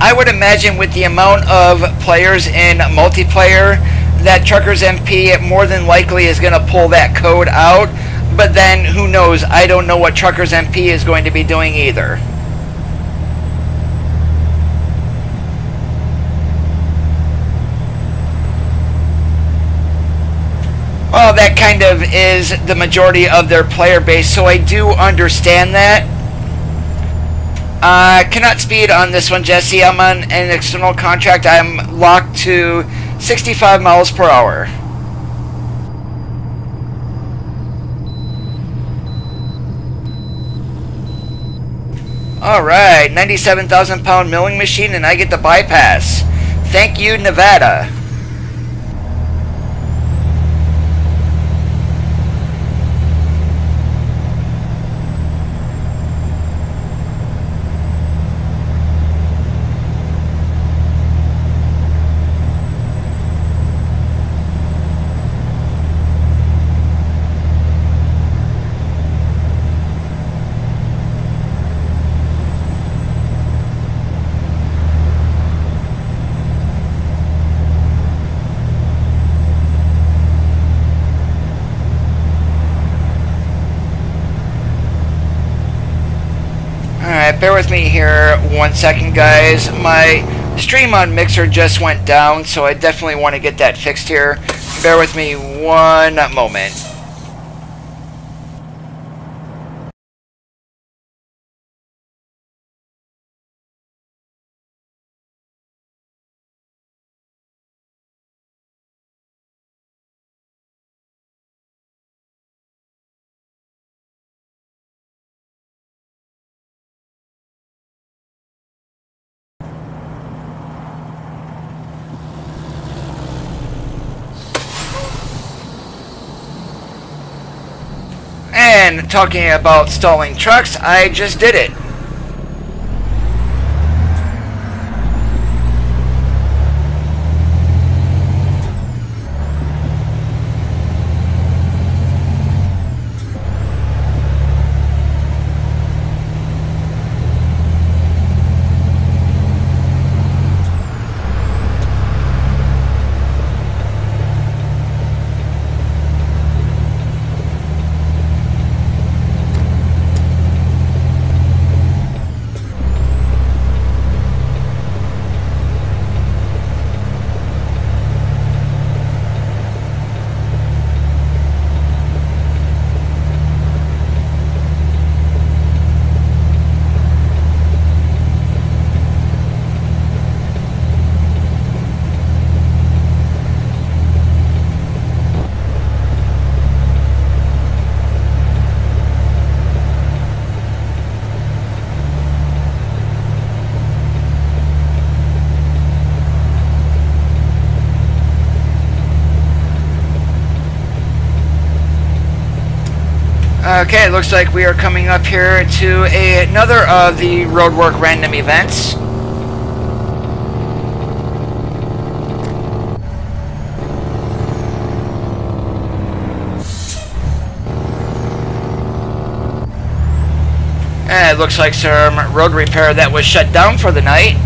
I would imagine with the amount of players in multiplayer that Truckers MP more than likely is going to pull that code out, but then who knows, I don't know what Truckers MP is going to be doing either. Well, that kind of is the majority of their player base, so I do understand that. Cannot speed on this one, Jesse. I'm on an external contract. I'm locked to 65 miles per hour. Alright, 97,000 pound milling machine, and I get the bypass. Thank you, Nevada. Alright, bear with me here 1 second, guys. My stream on Mixer just went down, so I definitely want to get that fixed here. Bear with me 1 moment. And talking about stalling trucks, I just did it. Okay, it looks like we are coming up here to another of the roadwork random events. And it looks like some road repair that was shut down for the night.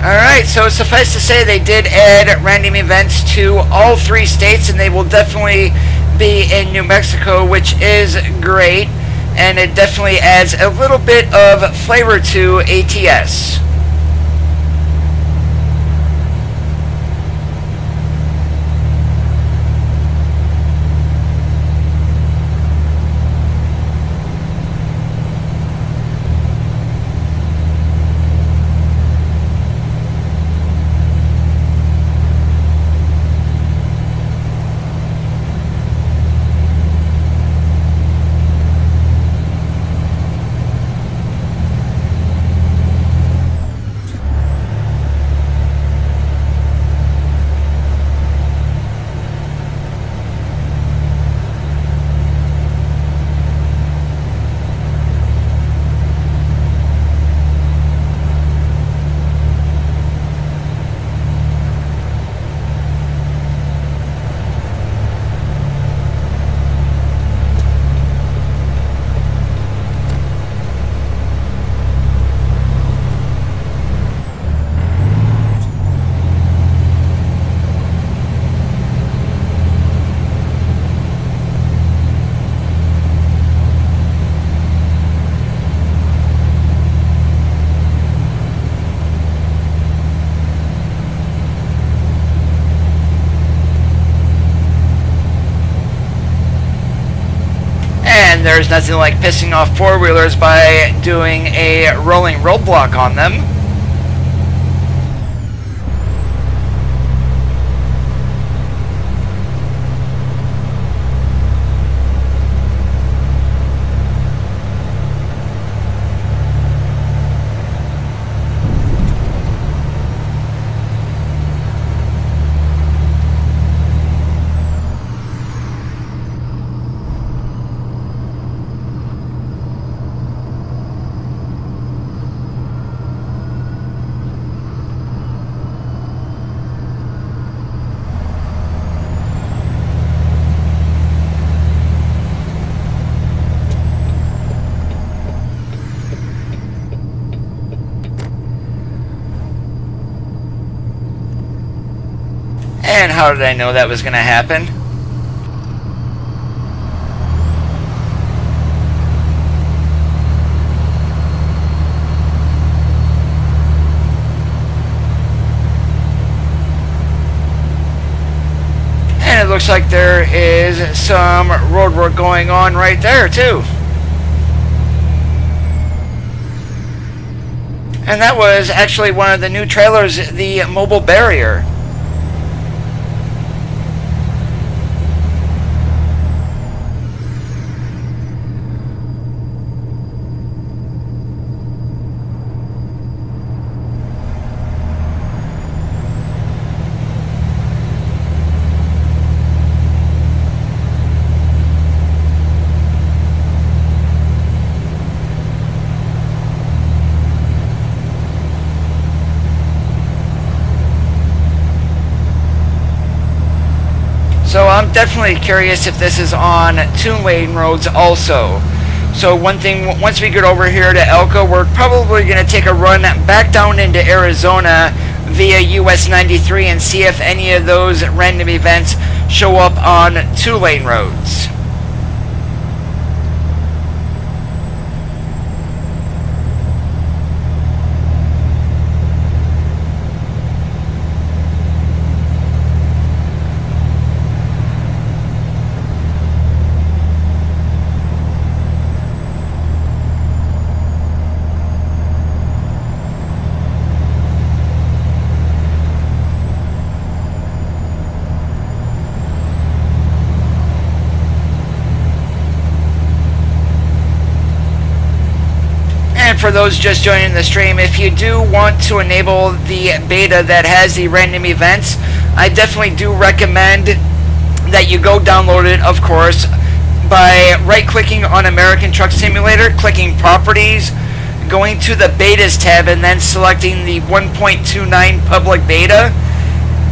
Alright, so suffice to say they did add random events to all 3 states, and they will definitely be in New Mexico, which is great, and it definitely adds a little bit of flavor to ATS. And there's nothing like pissing off four-wheelers by doing a rolling roadblock on them. And how did I know that was going to happen? And it looks like there is some road work going on right there too. And that was actually one of the new trailers, the mobile barrier. So I'm definitely curious if this is on 2-lane roads also. So one thing, once we get over here to Elko, we're probably going to take a run back down into Arizona via US 93 and see if any of those random events show up on 2-lane roads. For those just joining the stream, if you do want to enable the beta that has the random events, I definitely do recommend that you go download it, of course, by right-clicking on American Truck Simulator, clicking Properties, going to the Betas tab, and then selecting the 1.29 public beta.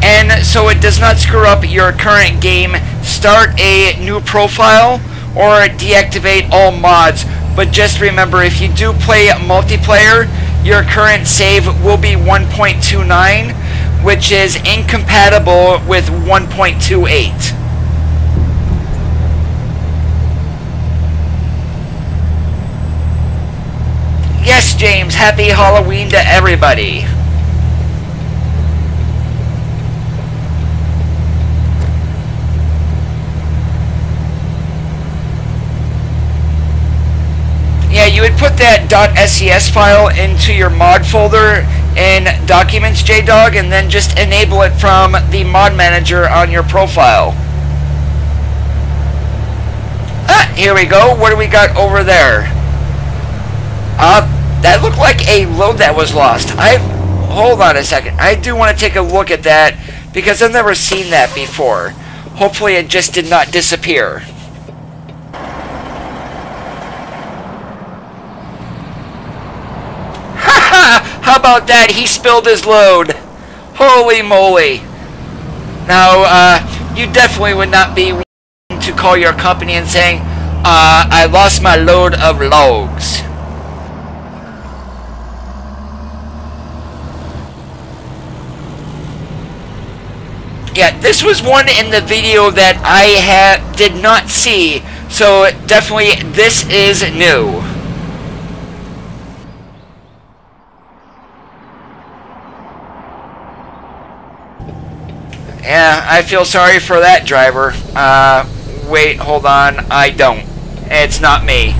And so it does not screw up your current game, start a new profile or deactivate all mods. But just remember, if you do play multiplayer, your current save will be 1.29, which is incompatible with 1.28. Yes, James, happy Halloween to everybody. Yeah, you would put that .ses file into your mod folder in Documents, JDog, and then just enable it from the mod manager on your profile. Ah, here we go. What do we got over there? That looked like a load that was lost. Hold on a second. I do want to take a look at that because I've never seen that before. Hopefully it just did not disappear. How about that? He spilled his load. Holy moly. Now, you definitely would not be willing to call your company and saying, I lost my load of logs. Yeah, this was one in the video that I did not see, so definitely this is new. Yeah, I feel sorry for that driver. Wait, hold on. I don't. It's not me.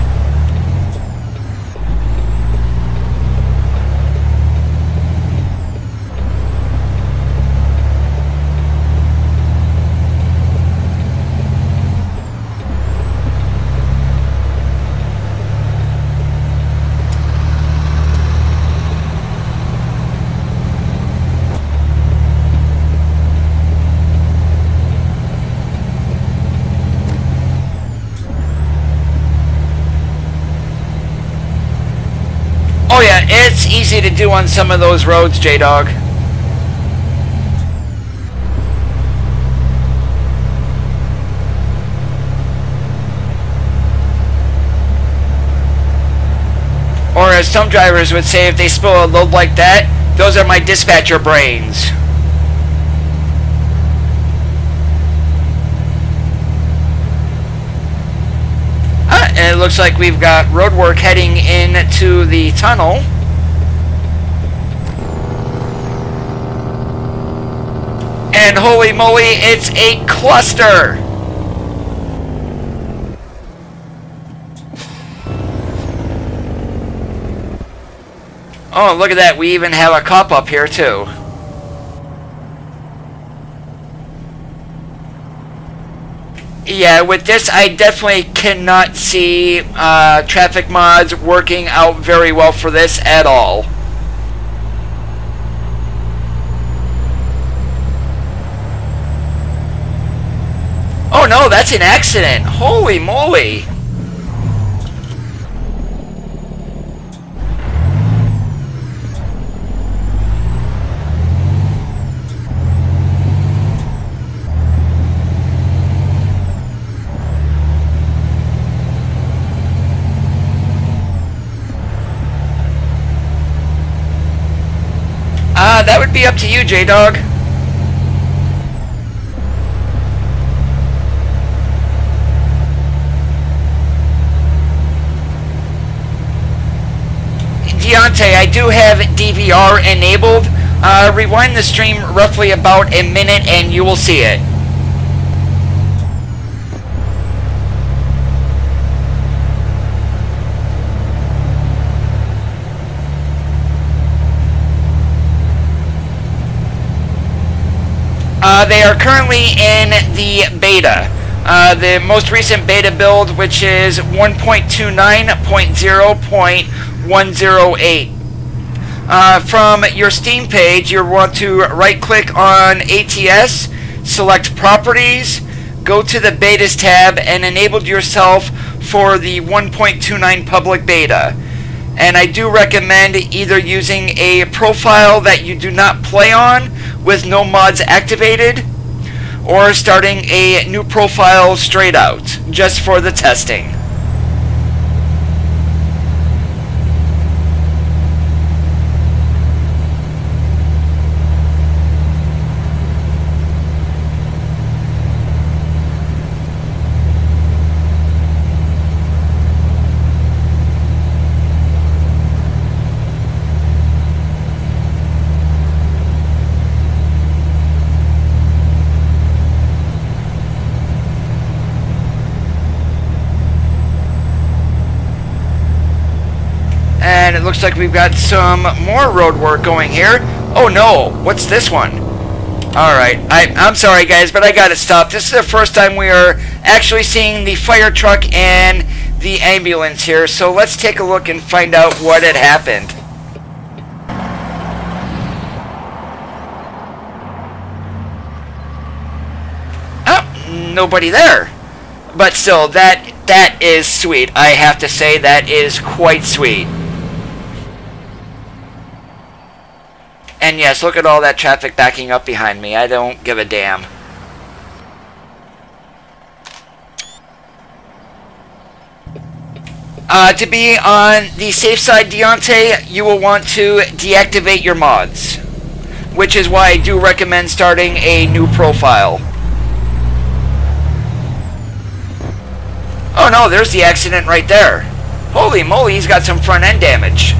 Oh yeah, it's easy to do on some of those roads, J-Dog. Or as some drivers would say, if they spill a load like that, those are my dispatcher brains. And it looks like we've got road work heading into the tunnel. And holy moly, it's a cluster! Oh, look at that, we even have a cop up here too. Yeah, with this, I definitely cannot see traffic mods working out very well for this at all. Oh no, that's an accident. Holy moly. That would be up to you, J-Dog. Deontay, I do have DVR enabled. Rewind the stream roughly about a minute and you will see it. They are currently in the beta. The most recent beta build, which is 1.29.0.108. From your Steam page, you want to right-click on ATS, select Properties, go to the Betas tab, and enable yourself for the 1.29 public beta. And I do recommend either using a profile that you do not play on with no mods activated, or starting a new profile straight out, just for the testing. And it looks like we've got some more road work going here. Oh no, what's this one? Alright, I'm sorry guys, but I gotta stop. This is the first time we are actually seeing the fire truck and the ambulance here. So let's take a look and find out what had happened. Oh, nobody there. But still, that is sweet. I have to say that is quite sweet. And yes, look at all that traffic backing up behind me. I don't give a damn. To be on the safe side, Deontay, you will want to deactivate your mods. Which is why I do recommend starting a new profile. Oh no, there's the accident right there. Holy moly, he's got some front end damage.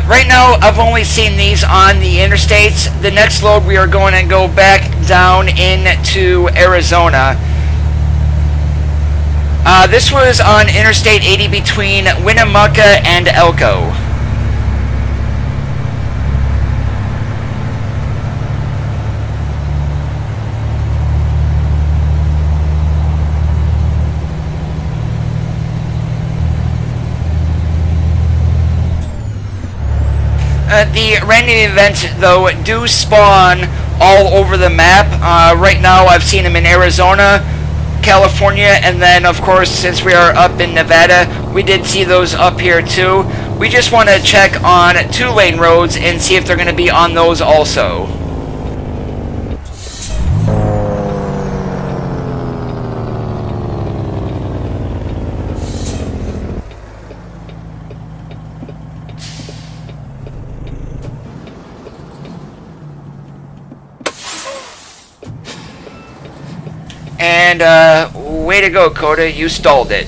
Right now, I've only seen these on the interstates. The next load, we are going to go back down into Arizona. This was on Interstate 80 between Winnemucca and Elko. The random events, though, do spawn all over the map. Right now, I've seen them in Arizona, California, and then, of course, since we are up in Nevada, we did see those up here, too. We just want to check on 2-lane roads and see if they're going to be on those also. And way to go, Coda, you stalled it.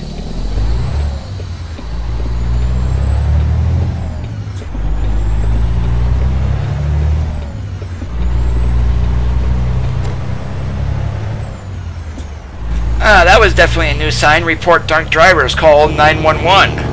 That was definitely a new sign. Report drunk drivers, call 911.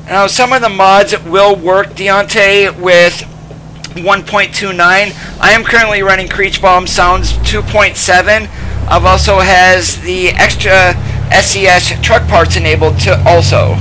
Now, some of the mods will work, Deontay, with 1.29. I am currently running Creech Bomb Sounds 2.7. I've also has the extra SES truck parts enabled to also.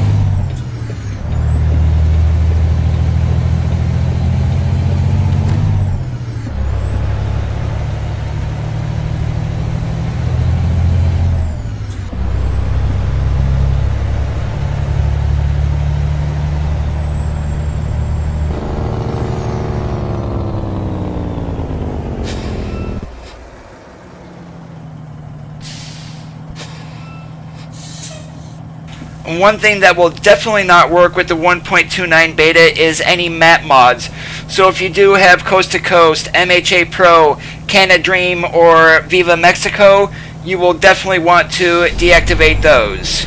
One thing that will definitely not work with the 1.29 beta is any map mods. So if you do have Coast to Coast, MHA Pro, Canada Dream, or Viva Mexico, you will definitely want to deactivate those.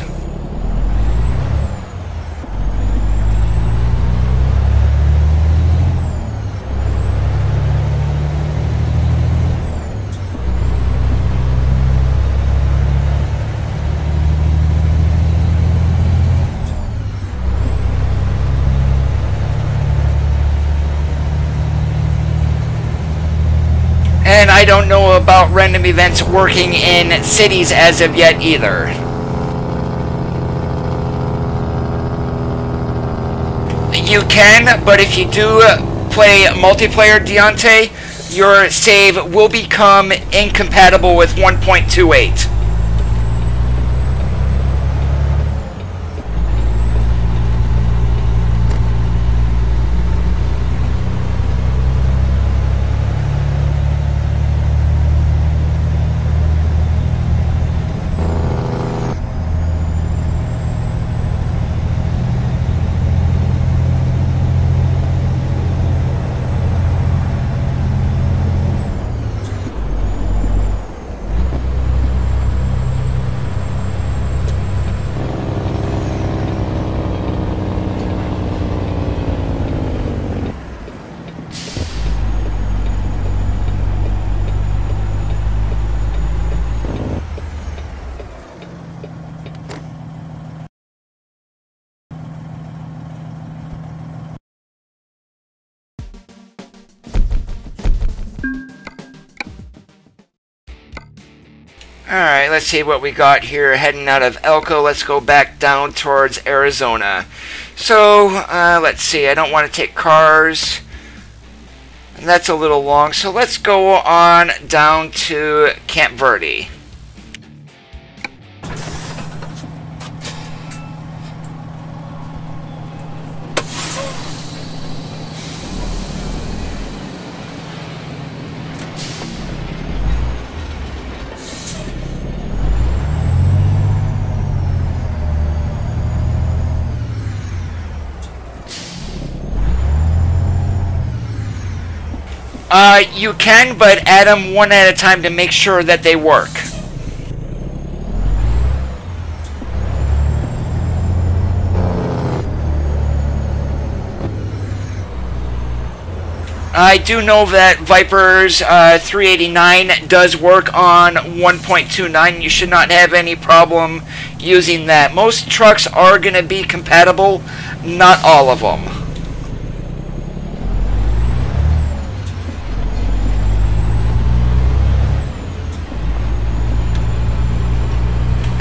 And I don't know about random events working in cities as of yet either. You can, but if you do play multiplayer, Deontay, your save will become incompatible with 1.28. Alright, let's see what we got here heading out of Elko. Let's go back down towards Arizona. So, let's see. I don't want to take cars. That's a little long. So let's go on down to Camp Verde. You can, but add them one at a time to make sure that they work. I do know that Viper's 389 does work on 1.29. You should not have any problem using that. Most trucks are going to be compatible, not all of them.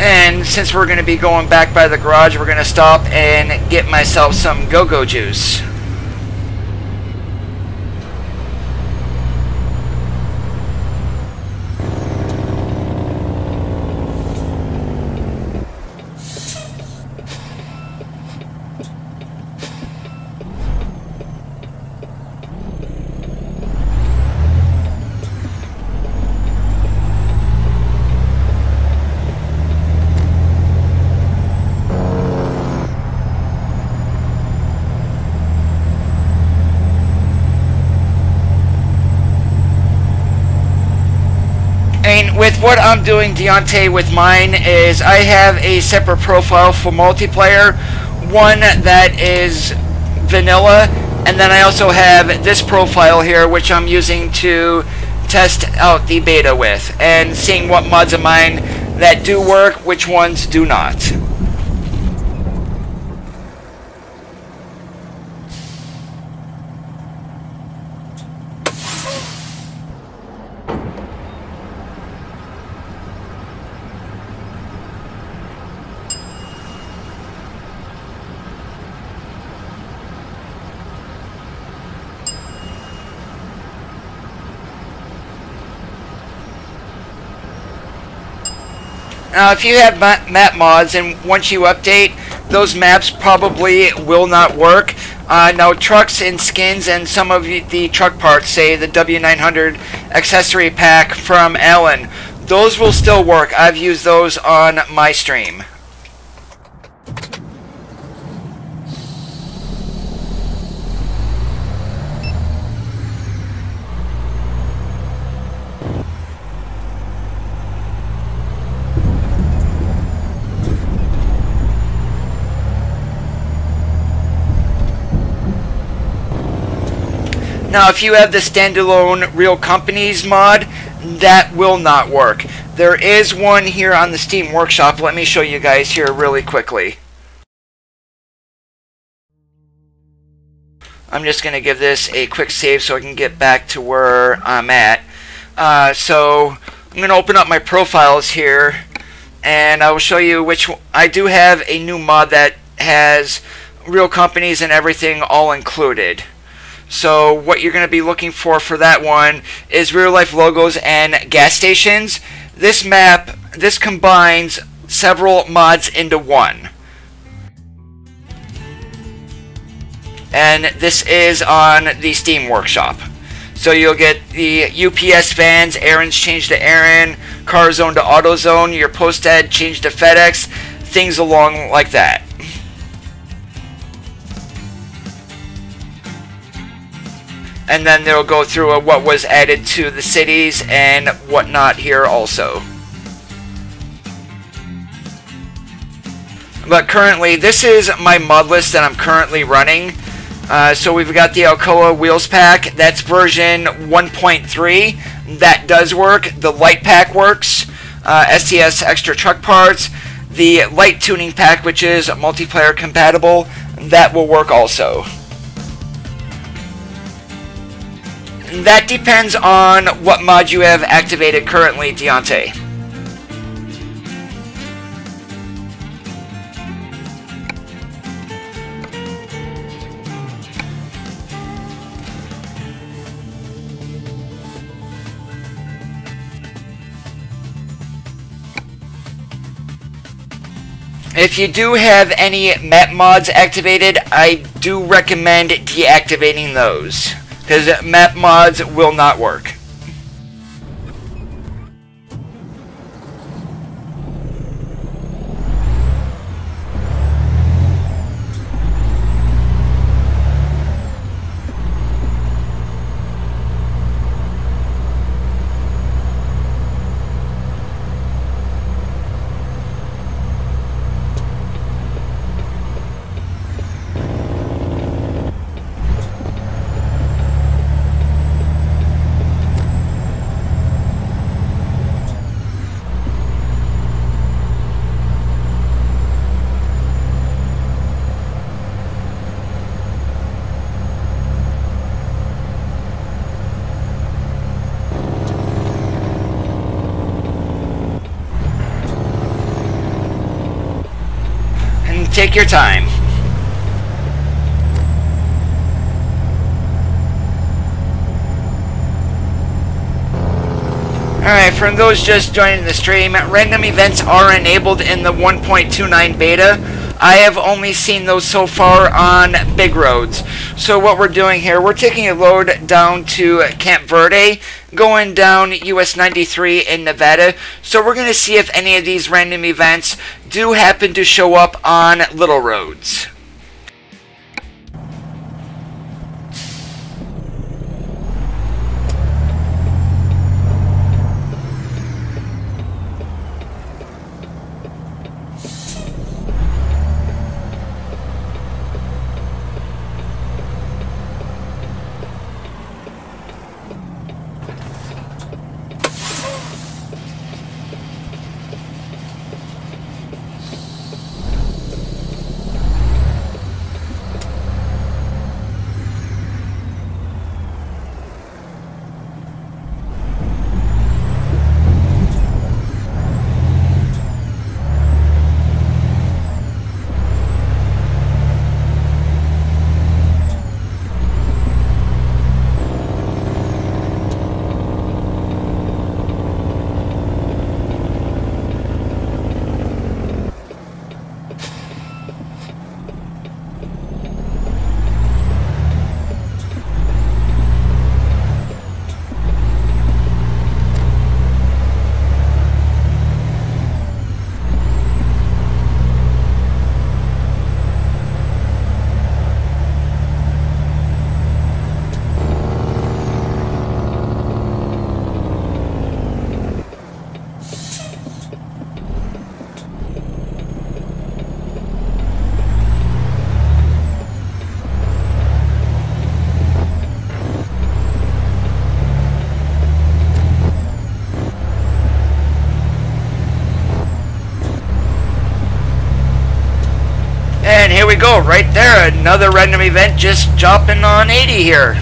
And since we're going to be going back by the garage, we're going to stop and get myself some go-go juice. with what I'm doing, Deontay, with mine is I have a separate profile for multiplayer, one that is vanilla, and then I also have this profile here which I'm using to test out the beta with and seeing what mods of mine that do work, which ones do not. Now, if you have map mods and once you update, those maps probably will not work. Now, trucks and skins and some of the truck parts, say the W900 accessory pack from Allen, those will still work. I've used those on my stream. Now, if you have the standalone Real Companies mod, that will not work. There is one here on the Steam Workshop. Let me show you guys here really quickly. I'm just going to give this a quick save so I can get back to where I'm at. So I'm going to open up my profiles here, and I will show you which one. I do have a new mod that has Real Companies and everything all included. So what you're going to be looking for that one is real life logos and gas stations. This map, this combines several mods into one. And this is on the Steam Workshop. So you'll get the UPS vans, errands changed to Aaron, car zone to AutoZone, your post ad changed to FedEx, things along like that. And then they'll go through what was added to the cities and whatnot here also. But currently, this is my mod list that I'm currently running. So we've got the Alcoa Wheels Pack. That's version 1.3. That does work. The Light Pack works. STS Extra Truck Parts. The Light Tuning Pack, which is multiplayer compatible, that will work also. That depends on what mod you have activated currently, Deontay. If you do have any map mods activated, I do recommend deactivating those, because map mods will not work. Take your time. Alright, for those just joining the stream, random events are enabled in the 1.29 beta. I have only seen those so far on big roads. So what we're doing here, we're taking a load down to Camp Verde, going down US 93 in Nevada. So we're going to see if any of these random events do happen to show up on little roads. go, right there. Another random event just dropping on 80 here.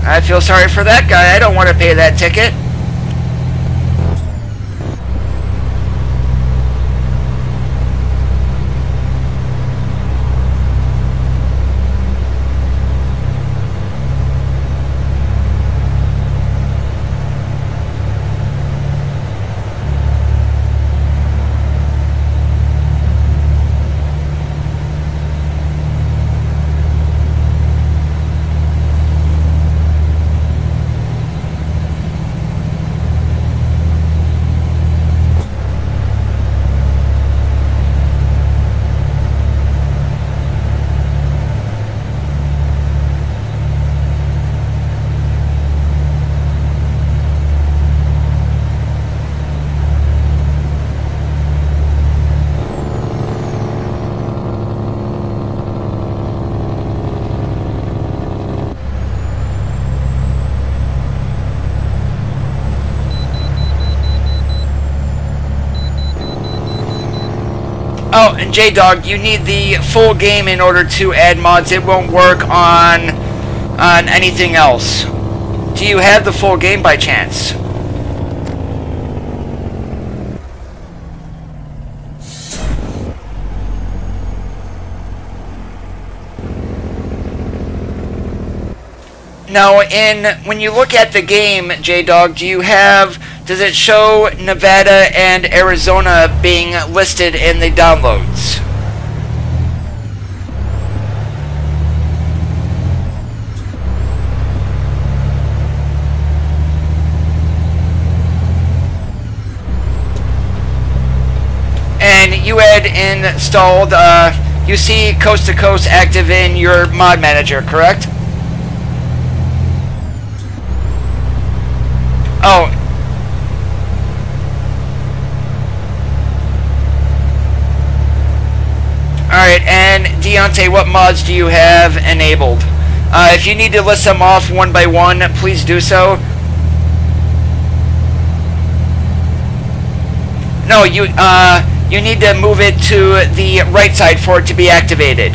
I feel sorry for that guy. I don't want to pay that ticket. Oh, and J-Dog, you need the full game in order to add mods. It won't work on anything else. Do you have the full game by chance? Now, when you look at the game, J-Dog, does it show Nevada and Arizona being listed in the downloads? And you had installed, you see Coast to Coast active in your mod manager, correct? Oh. Alright, and Deontay, what mods do you have enabled? If you need to list them off one by one, please do so. No, you need to move it to the right side for it to be activated.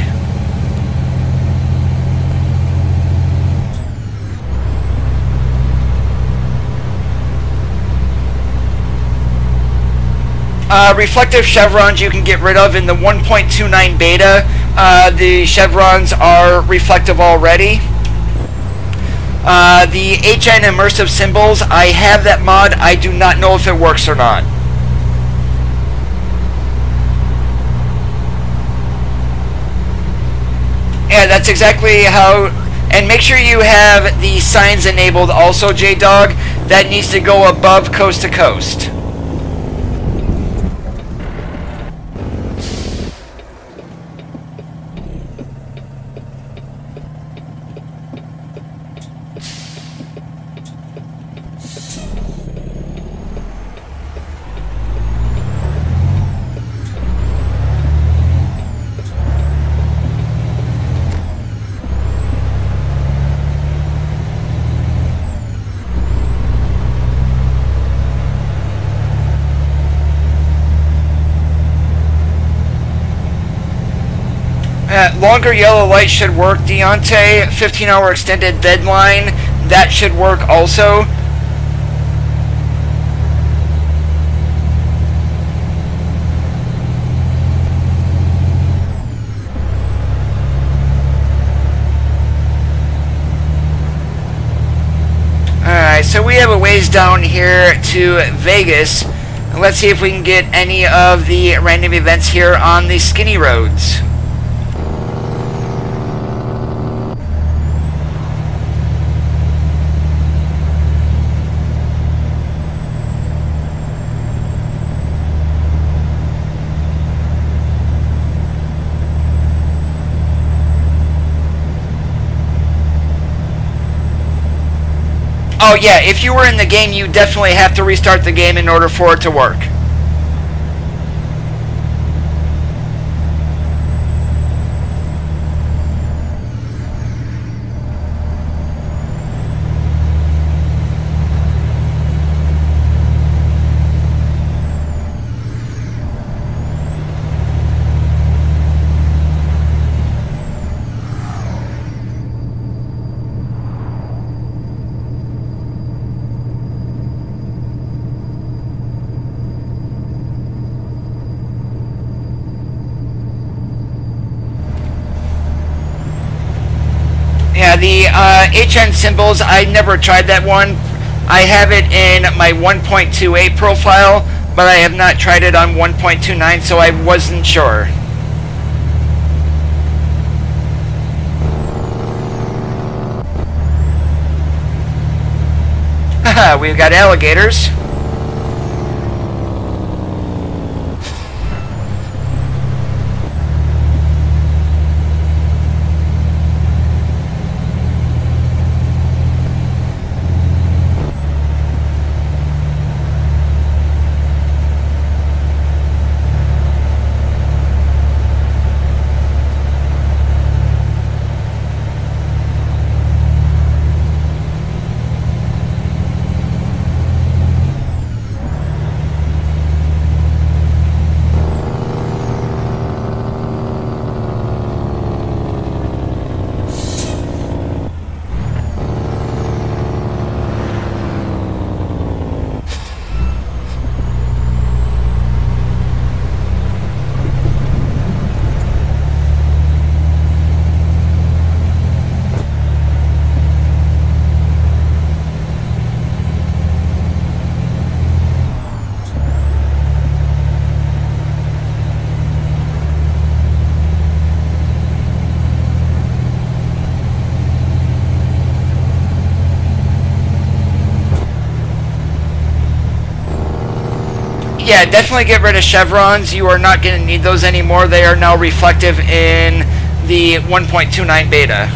Reflective chevrons you can get rid of in the 1.29 beta. The chevrons are reflective already. The HN immersive symbols, I have that mod. I do not know if it works or not. Yeah, that's exactly how. And make sure you have the signs enabled also, J-Dog. That needs to go above Coast to Coast. Longer yellow light should work, Deontay. 15-hour extended deadline, that should work also. Alright, so we have a ways down here to Vegas. Let's see if we can get any of the random events here on the skinny roads. Oh yeah, if you were in the game, you definitely have to restart the game in order for it to work. Yeah, the HN symbols, I never tried that one. I have it in my 1.28 profile, but I have not tried it on 1.29, so I wasn't sure. Haha, we've got alligators. Yeah, definitely get rid of chevrons. You are not going to need those anymore. They are now reflective in the 1.29 beta.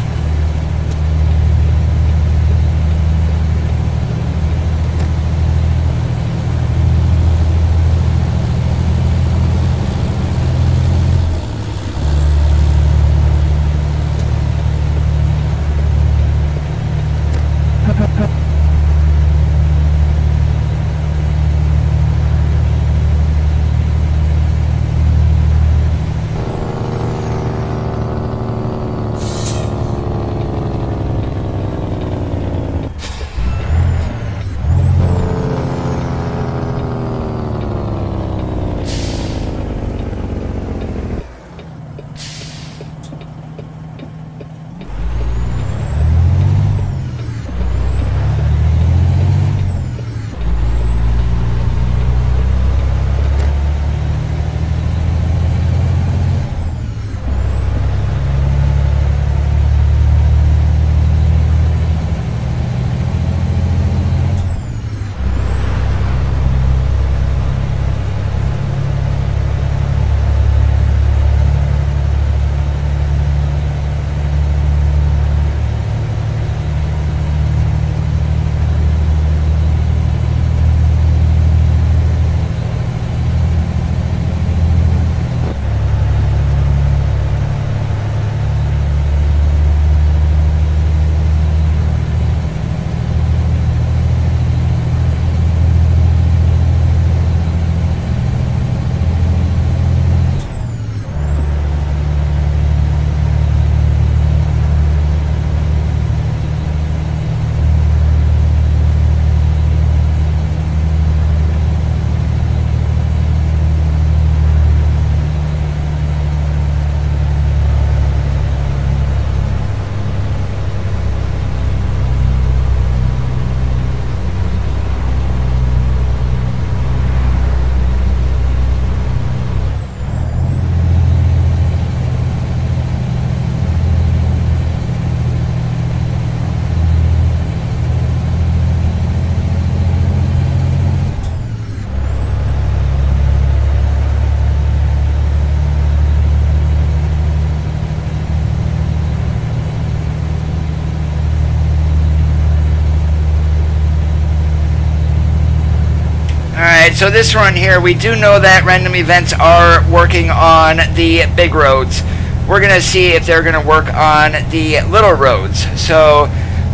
So this run here, we do know that random events are working on the big roads. We're going to see if they're going to work on the little roads. So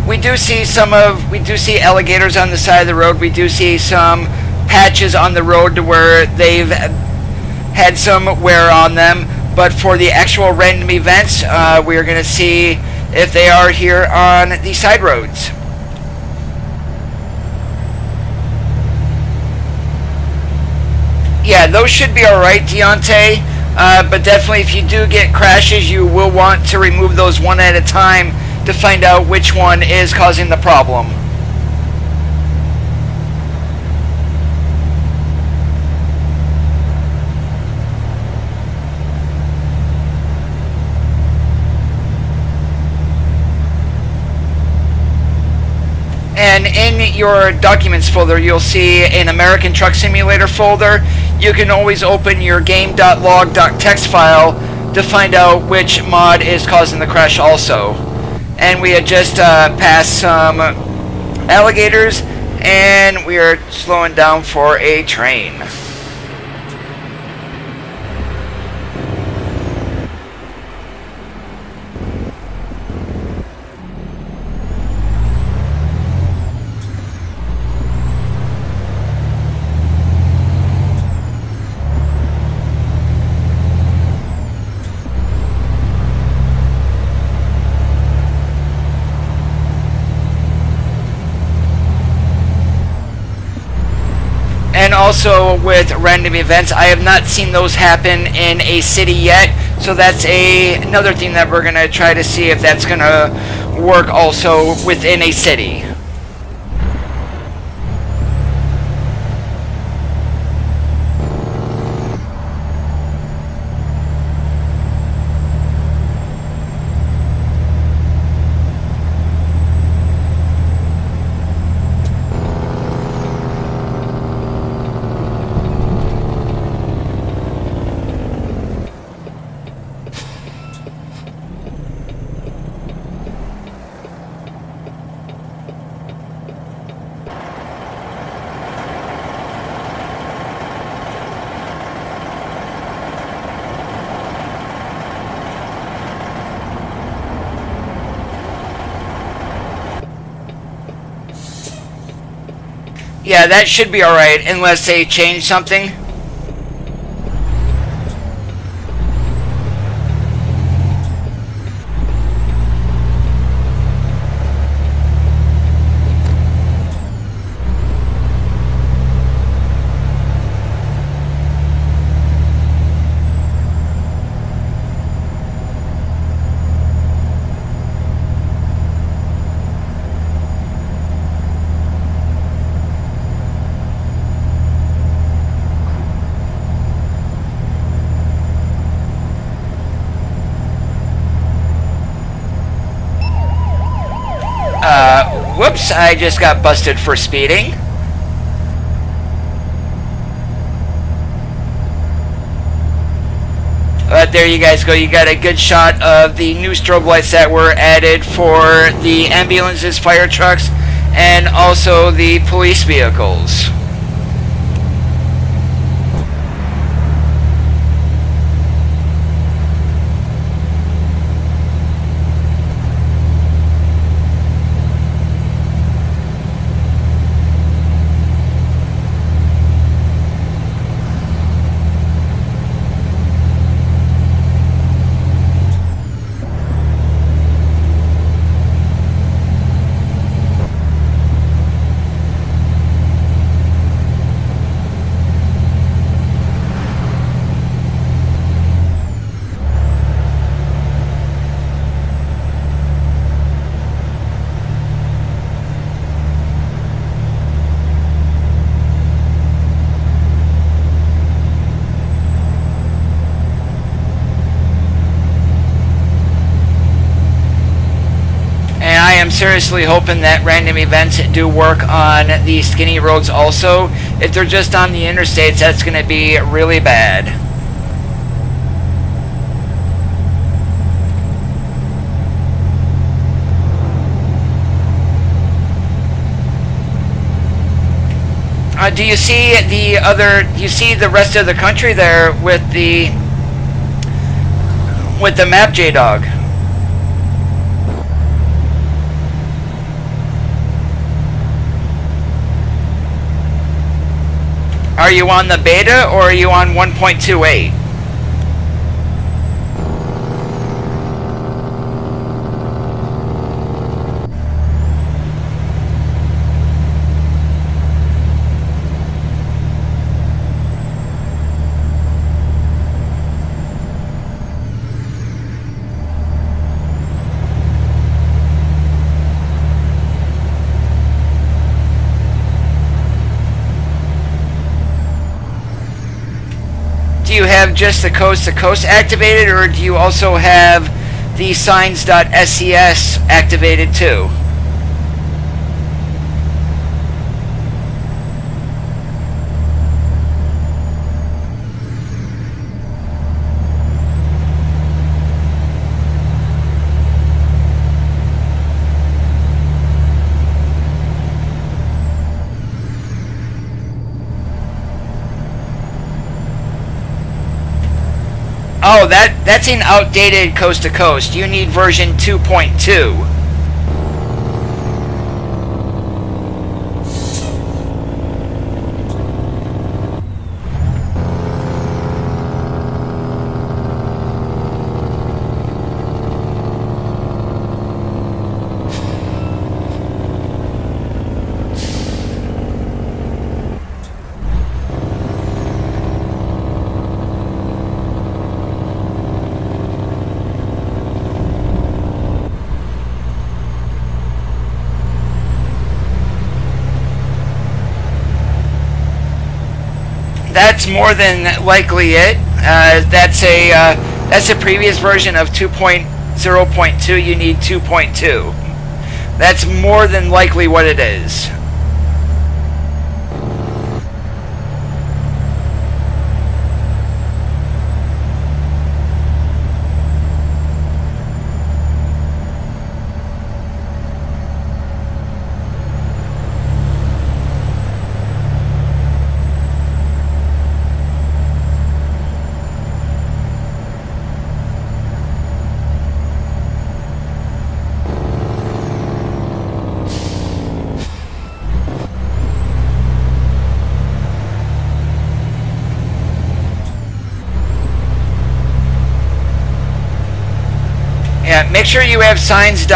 we do see alligators on the side of the road. We do see some patches on the road to where they've had some wear on them. But for the actual random events, we're going to see if they are here on the side roads. Yeah, those should be alright, Deontay. But definitely if you do get crashes, you will want to remove those one at a time to find out which one is causing the problem. And in your documents folder, you'll see an American Truck Simulator folder. You can always open your game.log.txt file to find out which mod is causing the crash also. And we had just passed some alligators, and we are slowing down for a train. And also with random events, I have not seen those happen in a city yet, so that's another thing that we're going to try to see if that's going to work also within a city. Yeah, that should be alright, unless they change something. Whoops, I just got busted for speeding. But there you guys go. You got a good shot of the new strobe lights that were added for the ambulances, fire trucks, and also the police vehicles. I'm seriously hoping that random events do work on the skinny roads also. If they're just on the interstates, that's going to be really bad. Do you see the rest of the country there with the map, J-Dog? Are you on the beta or are you on 1.28? you have just the coast to coast activated, or do you also have the signs.scs activated too? Oh, that's an outdated coast to coast. You need version 2.2. That's more than likely it. That's a previous version of 2.0.2. You need 2.2. That's more than likely what it is. Yeah, make sure you have signs.scs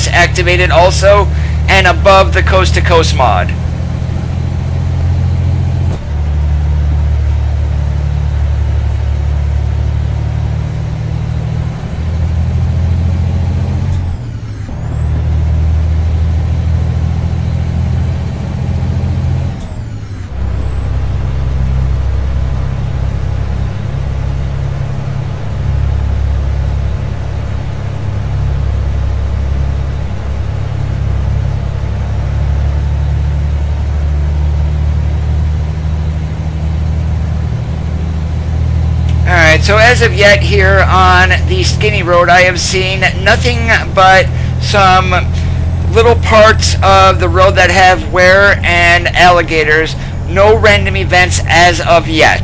activated also, and above the coast to coast mod. So as of yet here on the skinny road, I have seen nothing but some little parts of the road that have wear and alligators. No random events as of yet.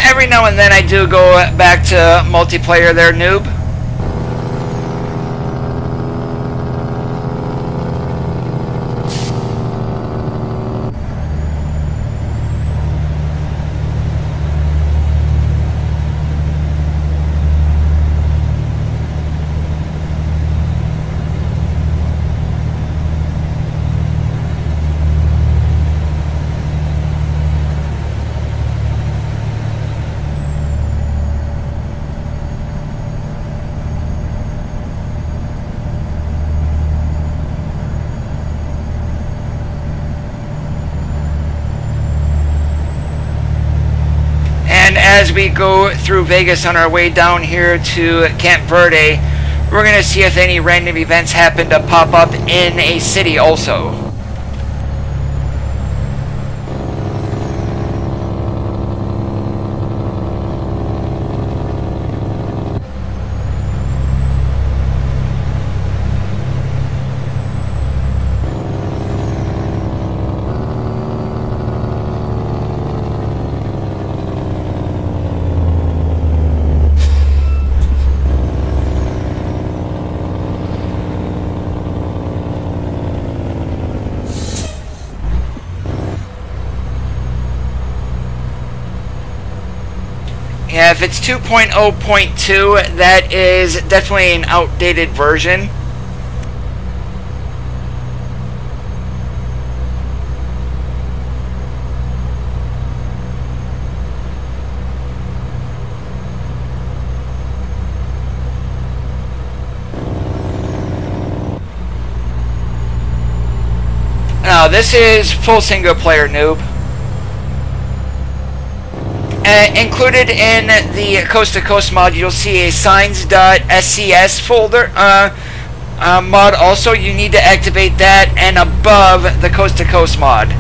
Every now and then I do go back to multiplayer there, noob. As we go through Vegas on our way down here to Camp Verde, we're going to see if any random events happen to pop up in a city also. if it's 2.0.2, that is definitely an outdated version. Now, this is full single player, noob. Included in the Coast to Coast mod, you'll see a signs.scs folder mod. Also, you need to activate that and above the Coast to Coast mod.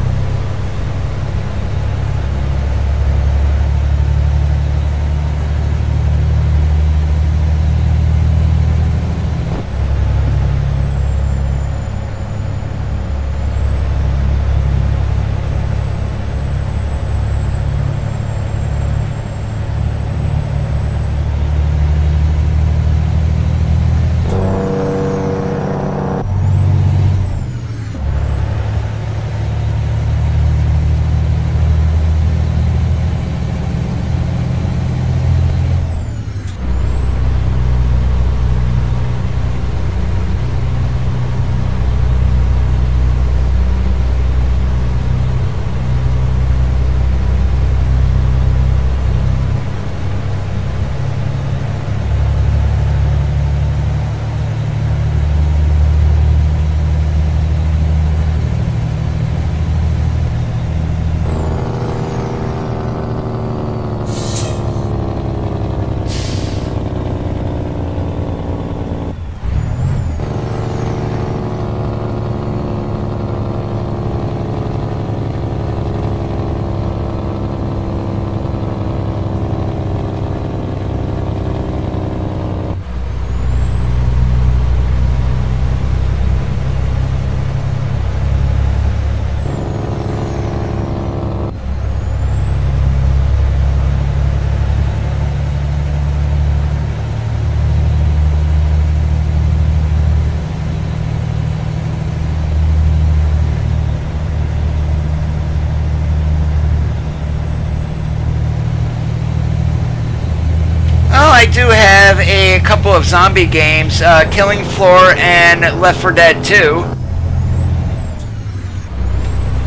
I do have a couple of zombie games, Killing Floor and Left 4 Dead 2.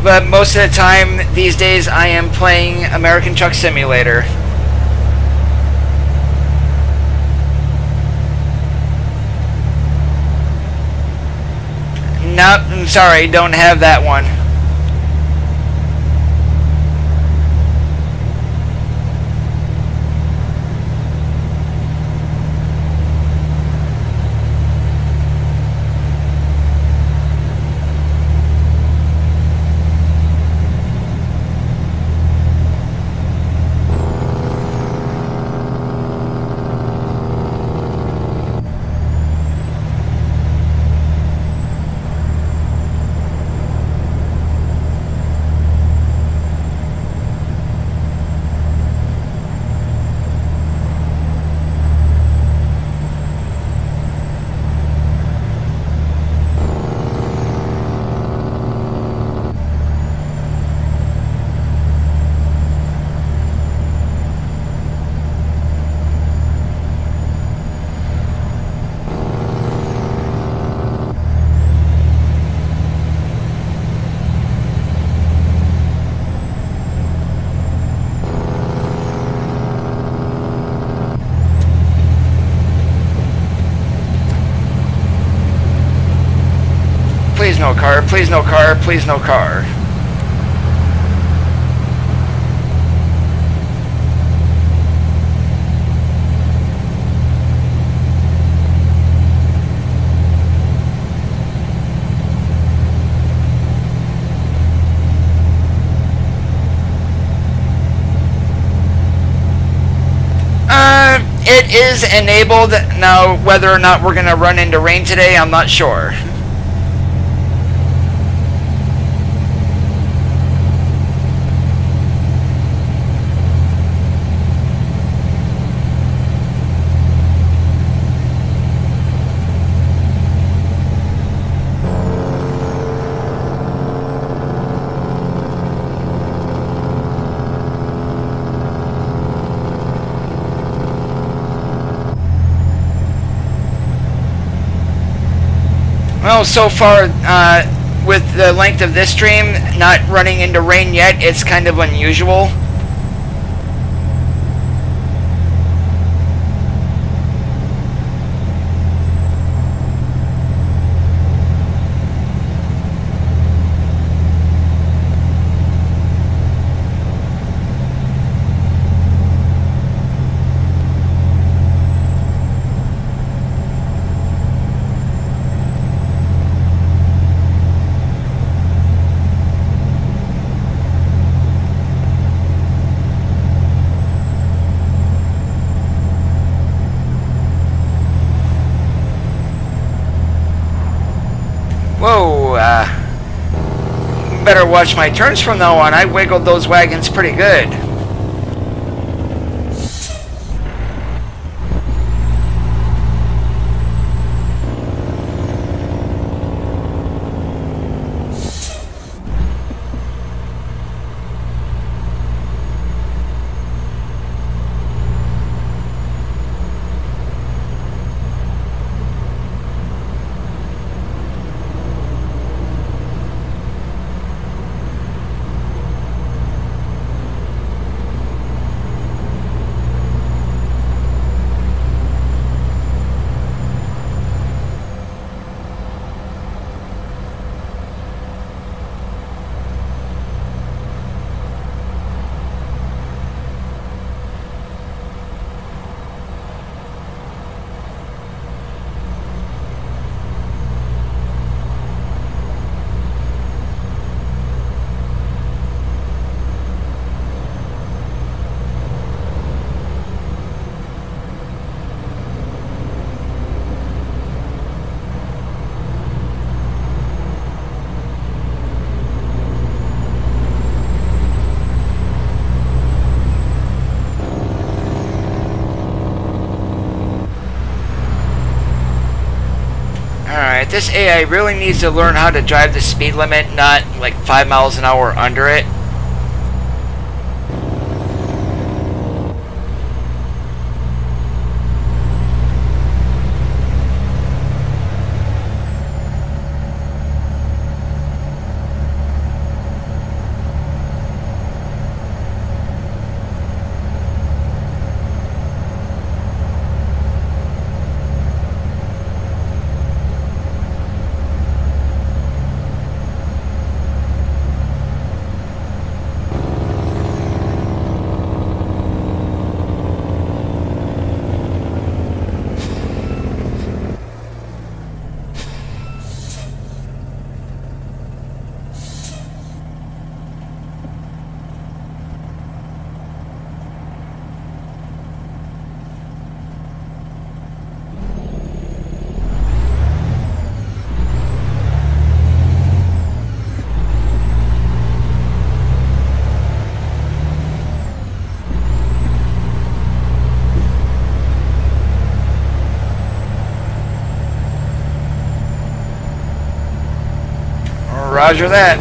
But most of the time these days I am playing American Truck Simulator. Nope, I'm sorry, don't have that one. Please no car, please no car, please no car. It is enabled. Now, whether or not we're going to run into rain today, I'm not sure. Well, so far, with the length of this stream, not running into rain yet, it's kind of unusual. Whoa, better watch my turns from now on. I wiggled those wagons pretty good. Alright, this AI really needs to learn how to drive the speed limit, not like 5 miles an hour under it. Roger that.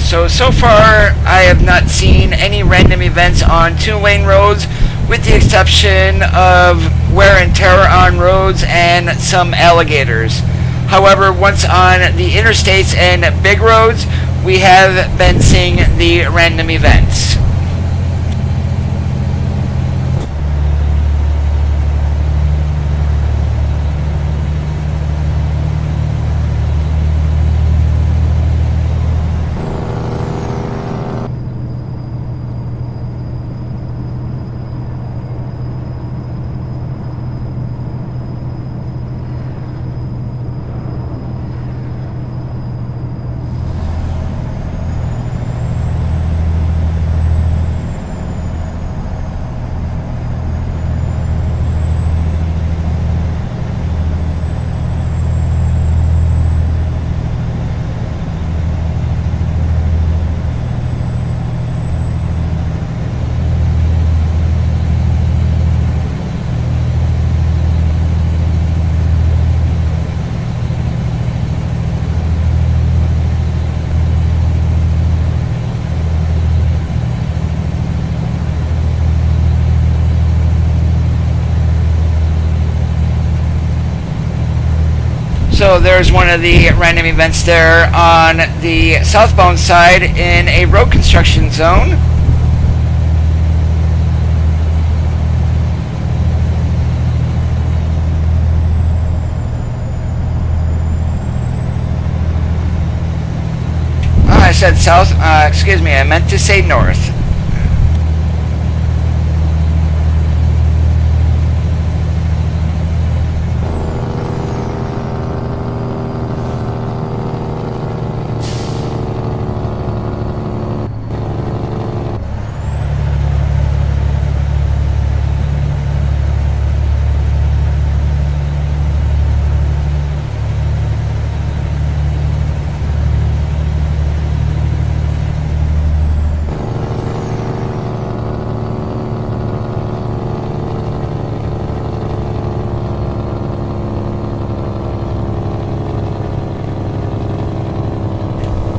So far, I have not seen any random events on 2-lane roads, with the exception of wear and tear on roads and some alligators. However, once on the interstates and big roads, we have been seeing the random events. So there's one of the random events there on the southbound side in a road construction zone. I said south, excuse me, I meant to say north.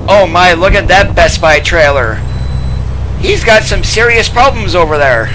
Oh my, look at that Best Buy trailer. He's got some serious problems over there.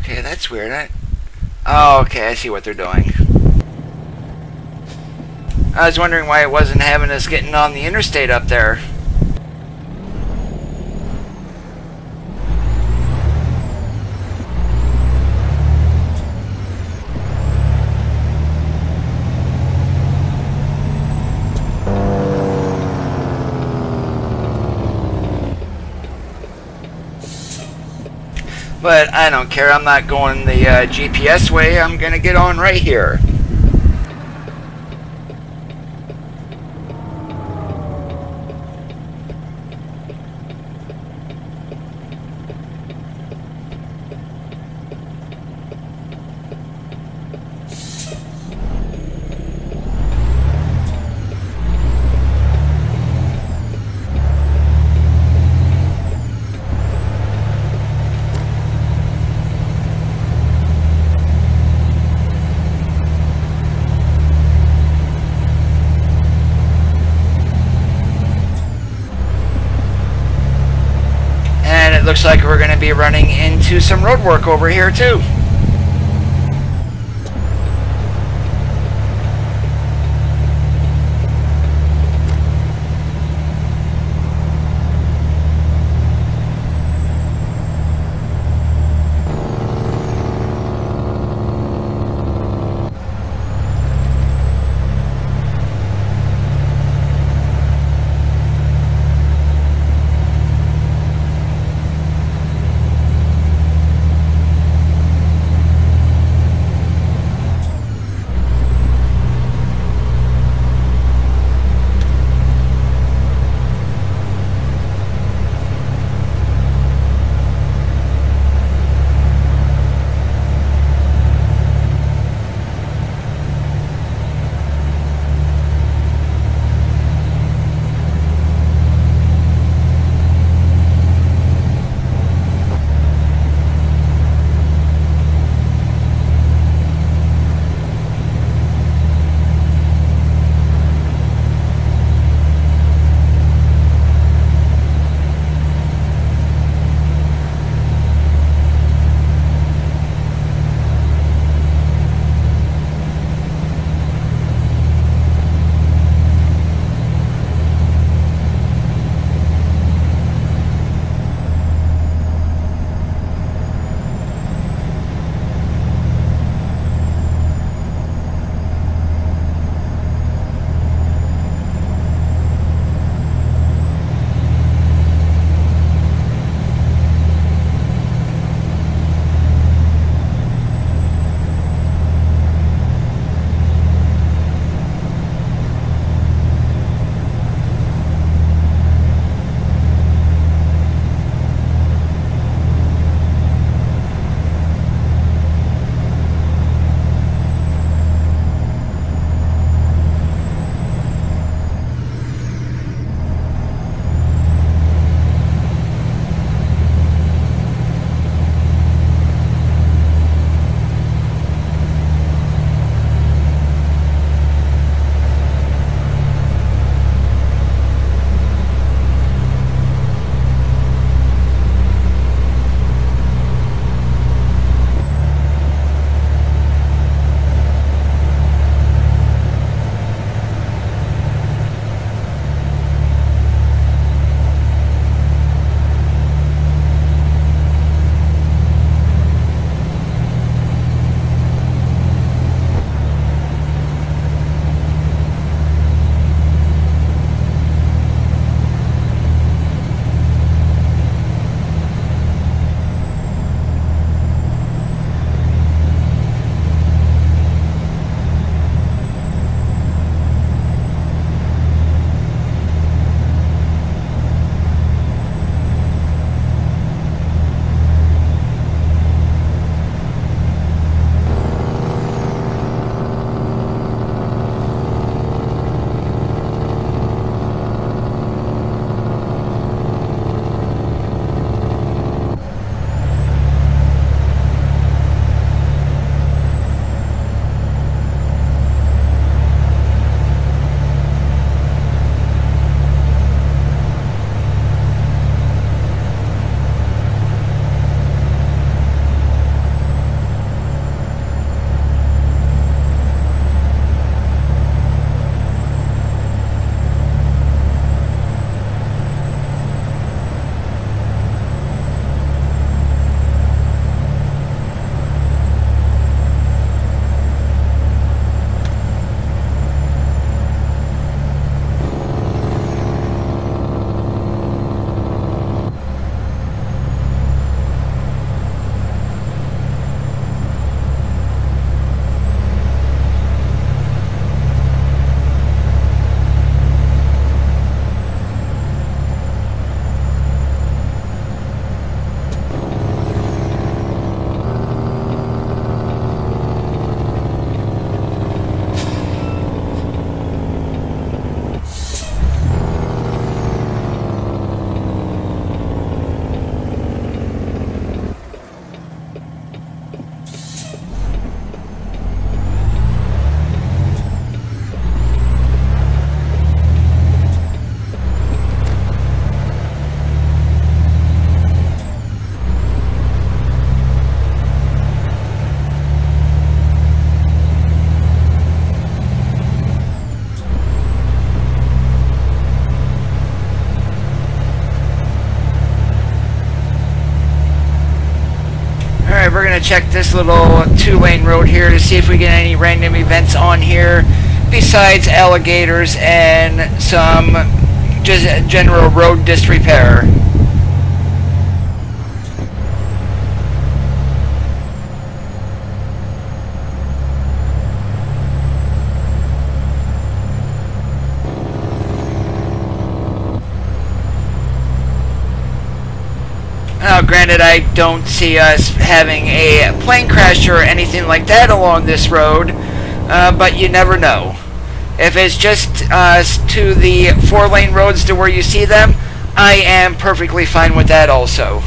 Okay, that's weird. Oh, okay, I see what they're doing. I was wondering why it wasn't having us getting on the interstate up there. But I don't care, I'm not going the GPS way, I'm gonna get on right here. looks like we're going to be running into some road work over here too. we're going to check this little two-lane road here to see if we get any random events on here besides alligators and some just general road disrepair. Now, granted, I don't see us having a plane crash or anything like that along this road, but you never know. If it's just to the 4-lane roads to where you see them, I am perfectly fine with that also.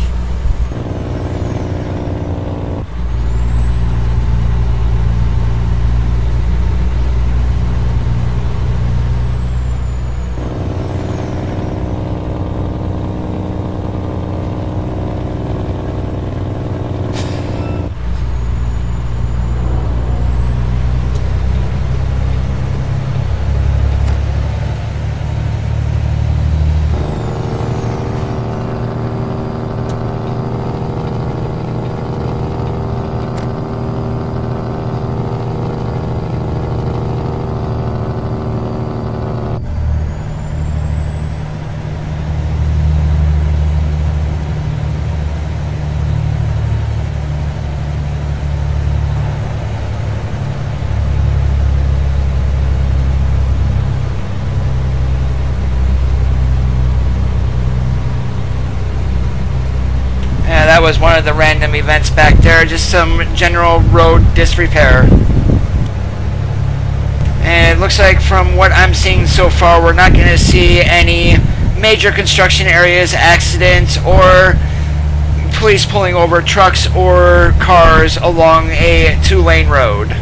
That was one of the random events back there, just some general road disrepair. And it looks like from what I'm seeing so far, we're not going to see any major construction areas, accidents, or police pulling over trucks or cars along a 2-lane road.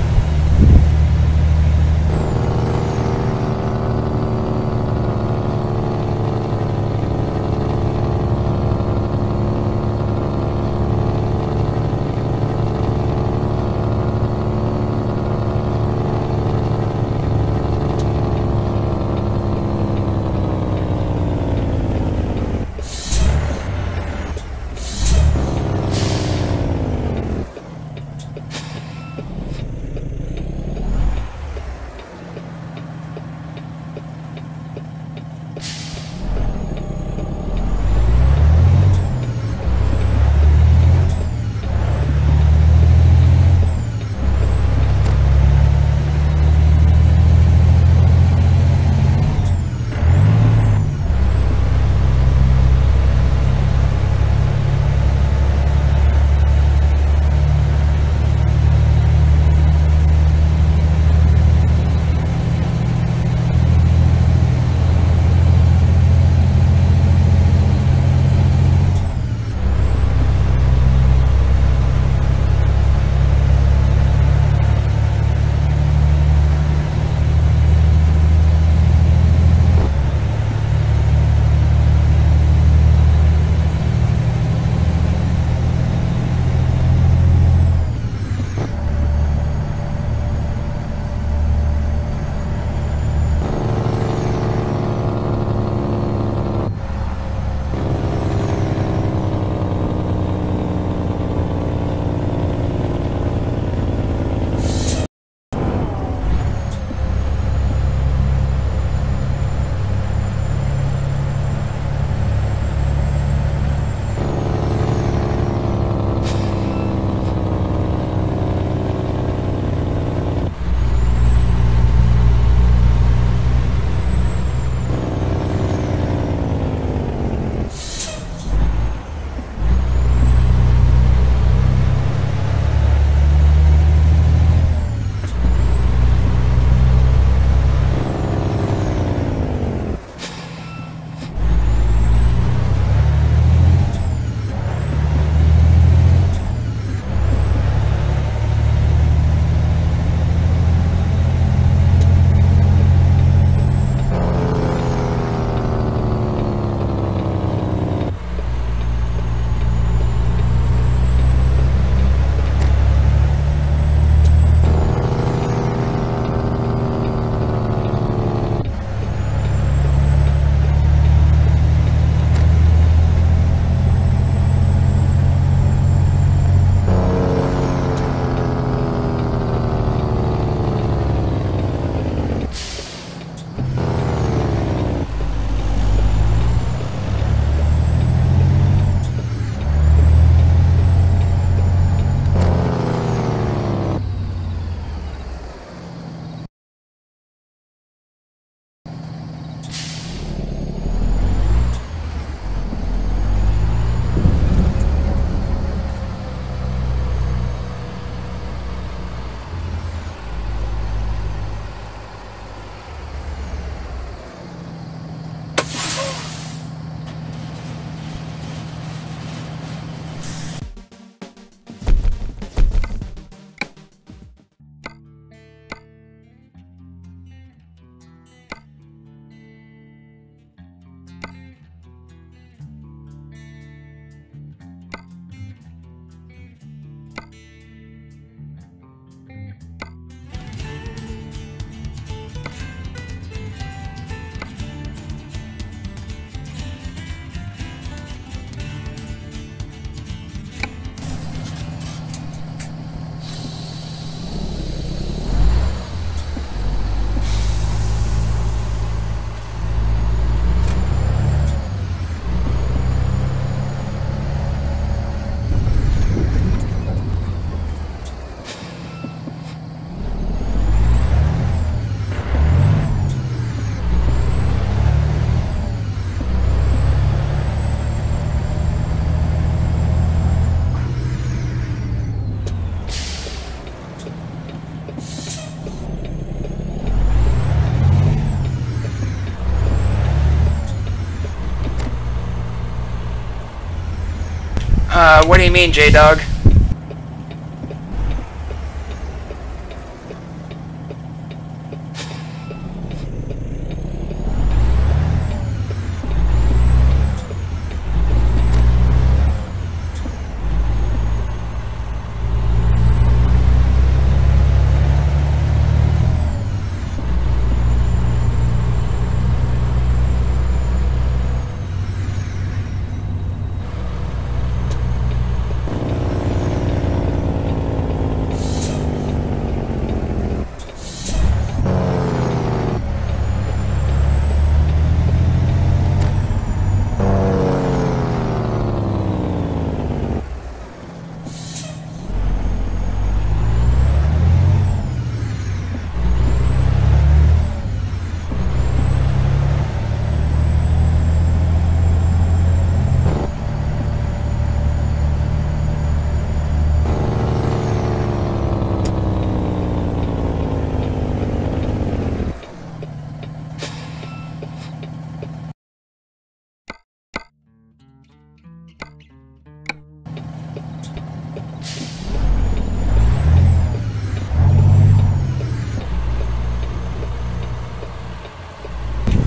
What do you mean, J-Dog?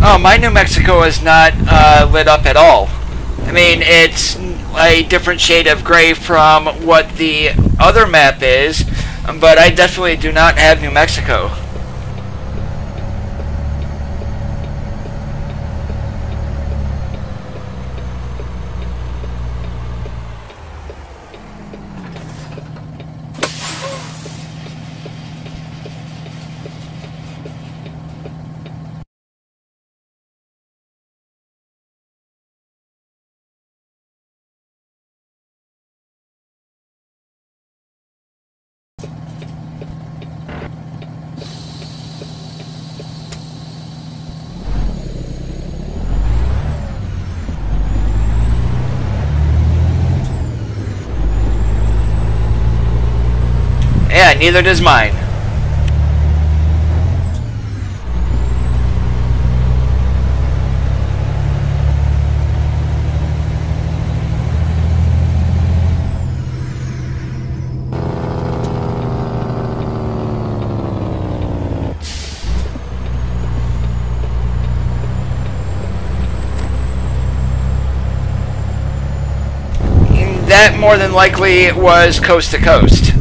Oh, my New Mexico is not lit up at all. I mean, it's a different shade of gray from what the other map is, but I definitely do not have New Mexico. Yeah, neither does mine. That more than likely was coast to coast.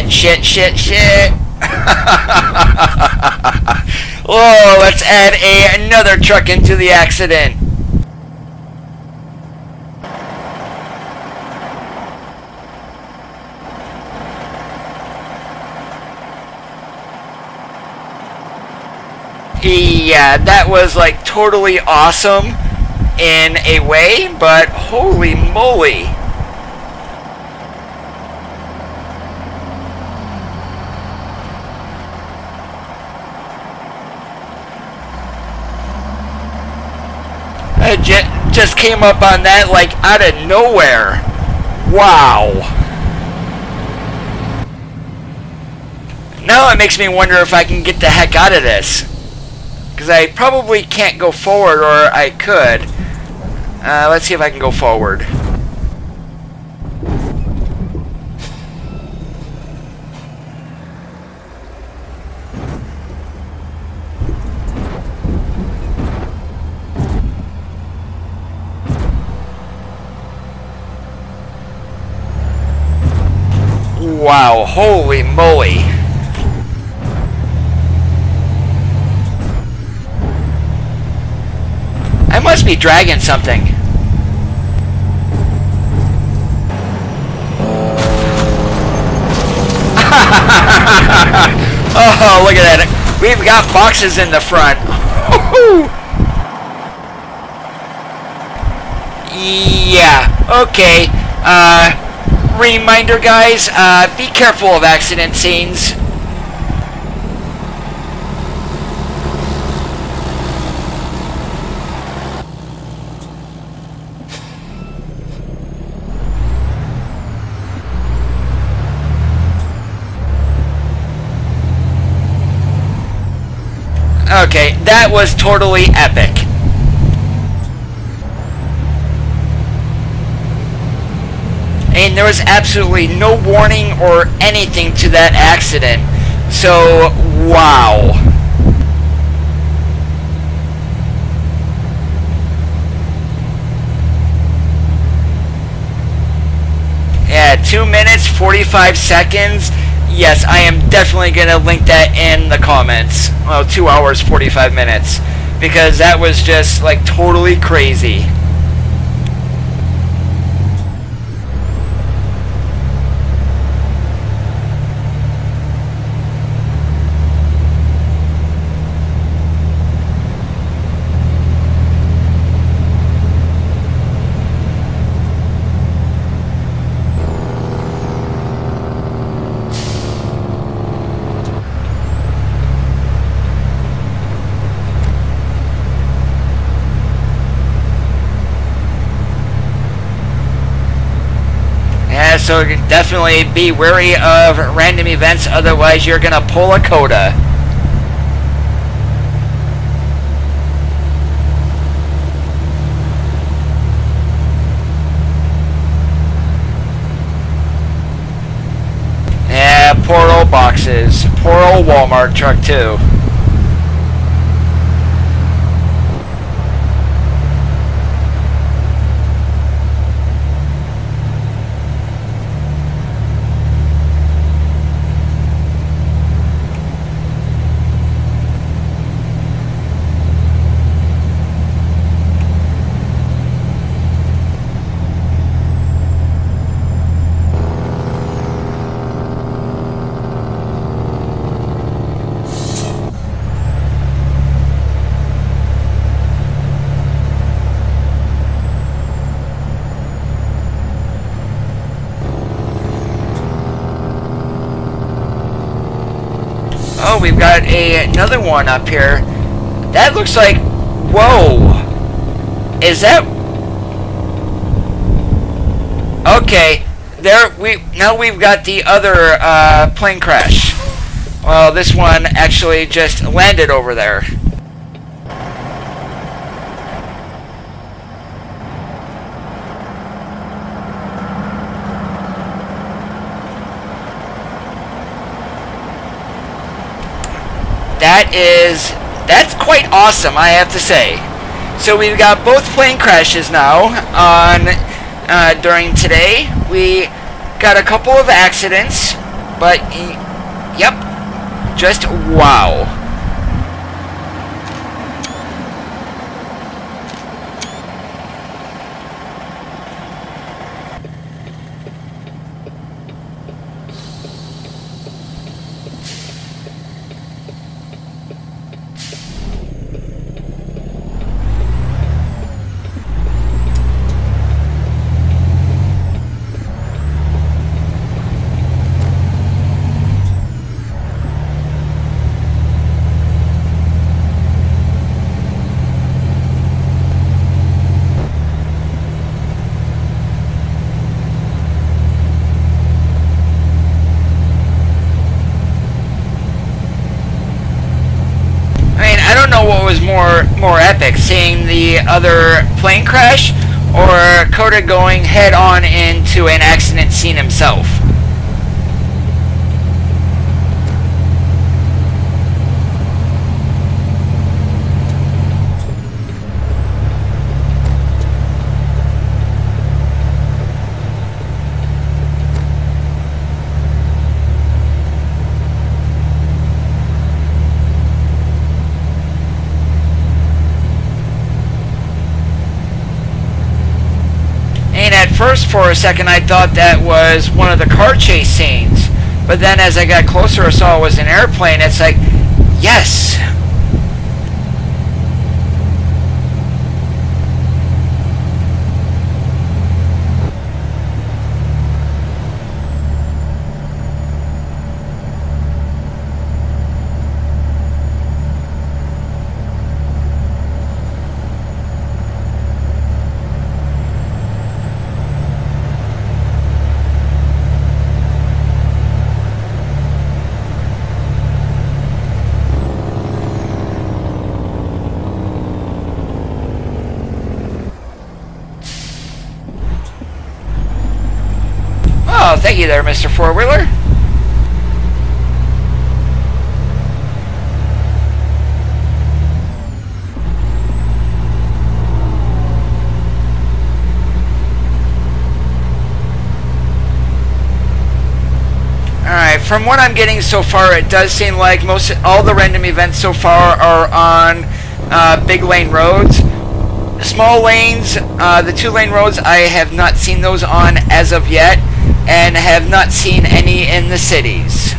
Shit. Oh, let's add another truck into the accident. Yeah, that was like totally awesome in a way, but holy moly. I just came up on that like out of nowhere. Wow. Now it makes me wonder if I can get the heck out of this. Because I probably can't go forward, or I could. Let's see if I can go forward. Wow, holy moly. I must be dragging something. Oh, look at that. We've got boxes in the front. Yeah, okay. Reminder, guys, be careful of accident scenes. Okay, that was totally epic. And there was absolutely no warning or anything to that accident. So, wow. Yeah, 2 minutes, 45 seconds. Yes, I am definitely going to link that in the comments. Well, 2 hours, 45 minutes. Because that was just, like, totally crazy. So definitely be wary of random events, otherwise you're gonna pull a coda. Yeah, poor old boxes. Poor old Walmart truck too. Oh, we've got another one up here. That looks like... Whoa! Is that... Okay. Now we've got the other plane crash. Well, this one actually just landed over there. That's quite awesome, I have to say. So we've got both plane crashes now on during today. We got a couple of accidents, but yep, just wow. the other plane crash, or Coda going head on into an accident scene himself. And at first, for a second, I thought that was one of the car chase scenes. But then as I got closer, I saw it was an airplane. It's like, yes! Oh, thank you there, Mr. Four-Wheeler. Alright, from what I'm getting so far, it does seem like all the random events so far are on big lane roads. Small lanes, the 2-lane roads, I have not seen those on as of yet, and have not seen any in the cities.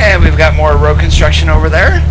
And we've got more road construction over there.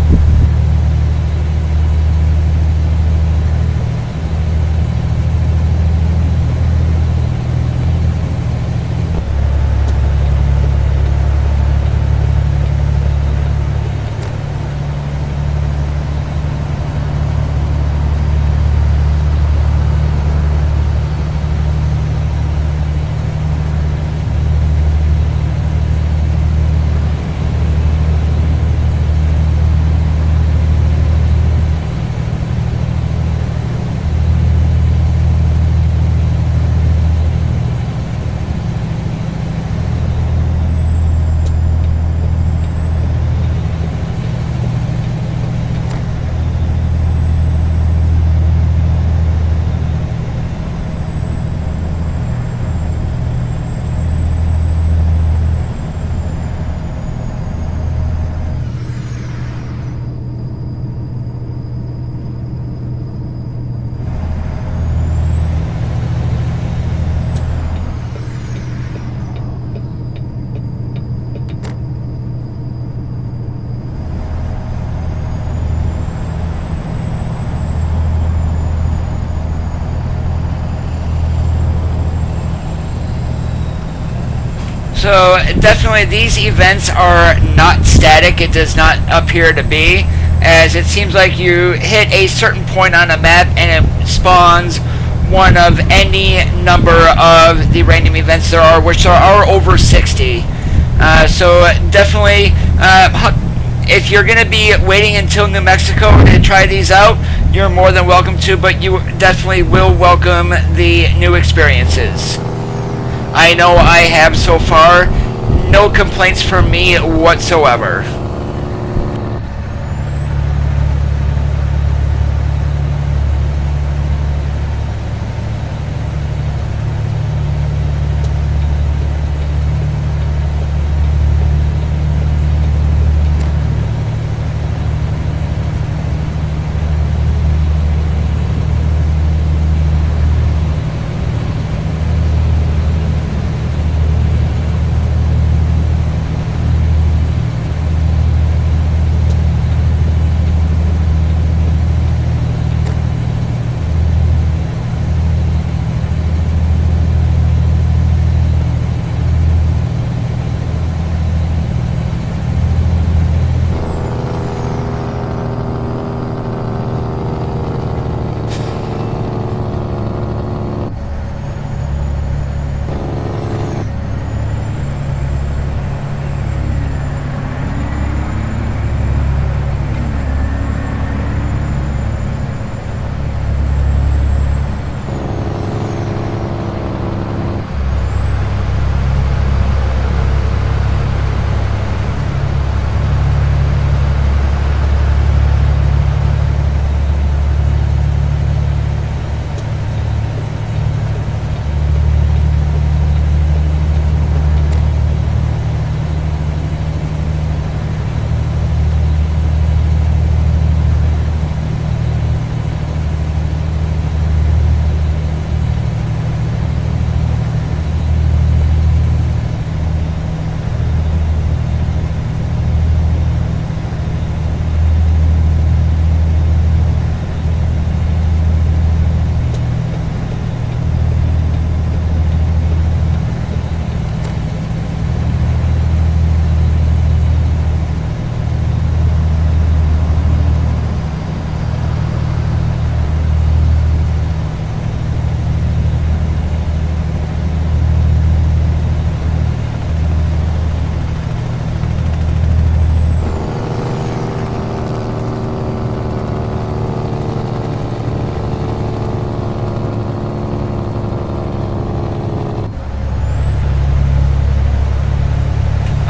So definitely these events are not static. It does not appear to be, as it seems like you hit a certain point on a map and it spawns one of any number of the random events there are, which there are over 60. So definitely, if you're going to be waiting until New Mexico to try these out, you're more than welcome to, but you definitely will welcome the new experiences. I know I have so far. No complaints from me whatsoever.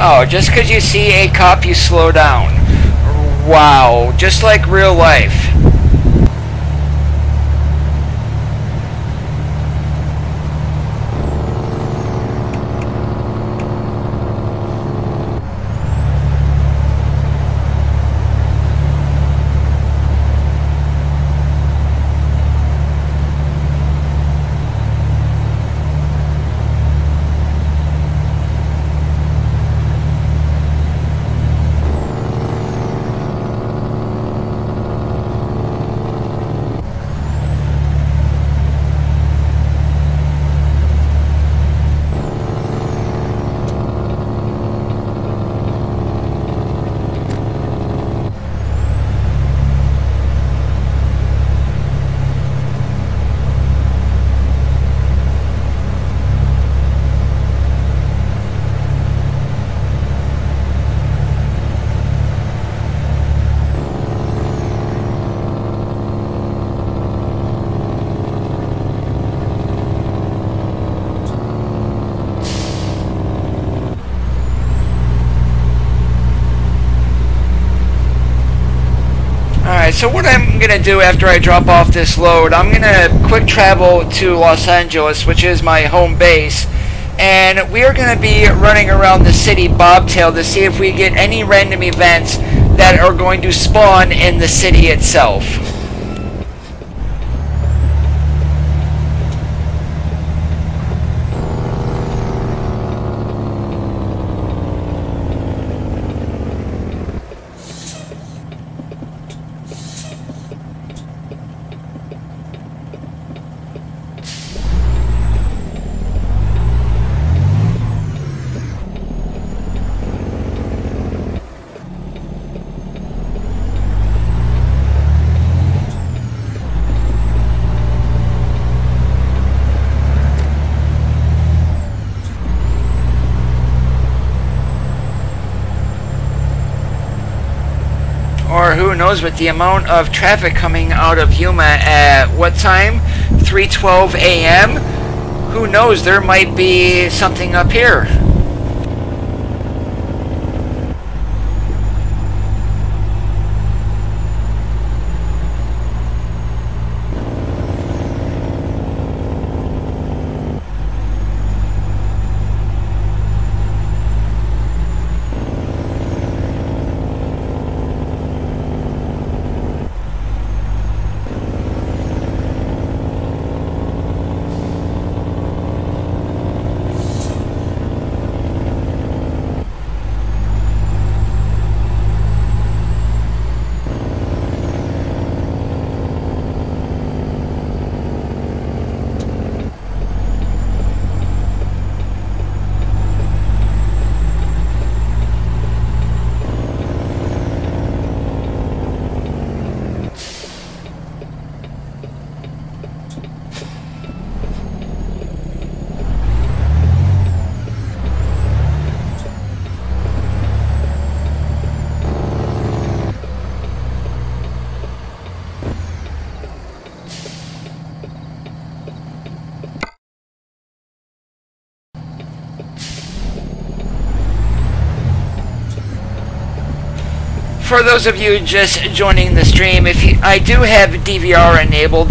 Oh, just because you see a cop, you slow down. Wow, just like real life. Alright, so what I'm going to do after I drop off this load, I'm going to quick travel to Los Angeles, which is my home base, and we are going to be running around the city bobtail to see if we get any random events that are going to spawn in the city itself. knows, with the amount of traffic coming out of Yuma at what time? 3:12 a.m.? Who knows, there might be something up here. For those of you just joining the stream, I do have DVR enabled.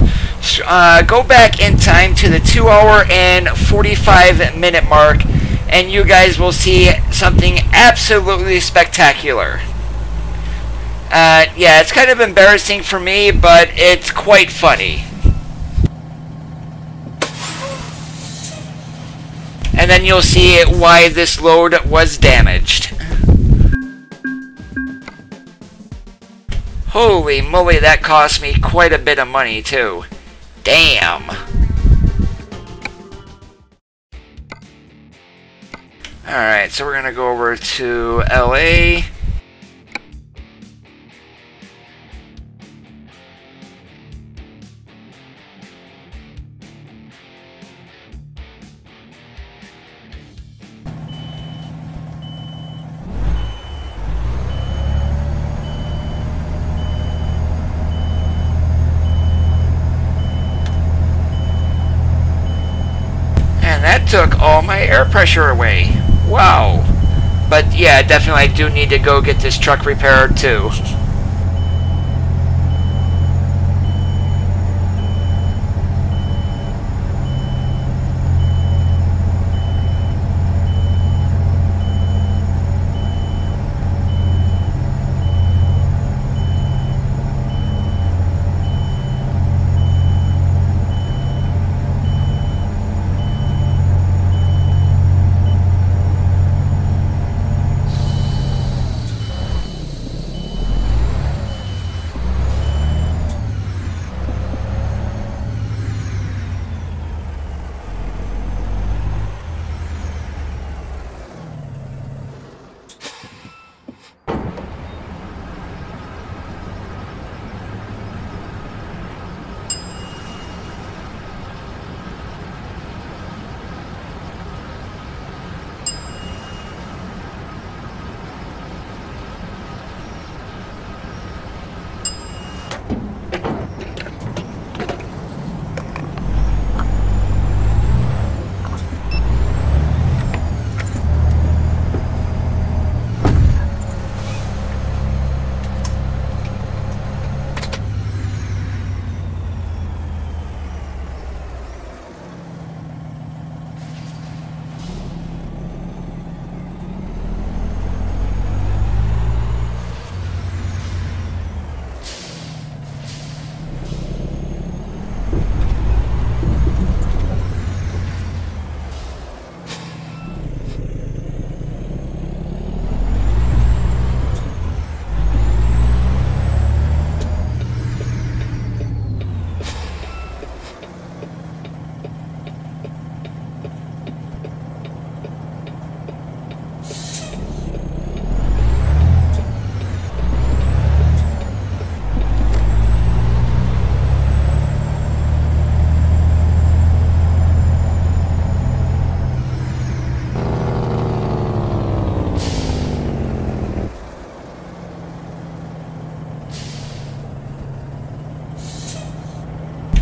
Go back in time to the 2-hour and 45-minute mark, and you guys will see something absolutely spectacular. Yeah, it's kind of embarrassing for me, but it's quite funny. And then you'll see why this load was damaged. Holy moly, that cost me quite a bit of money, too. Damn. Alright, so we're gonna go over to LA. That took all my air pressure away. Wow. But yeah, definitely I do need to go get this truck repaired too.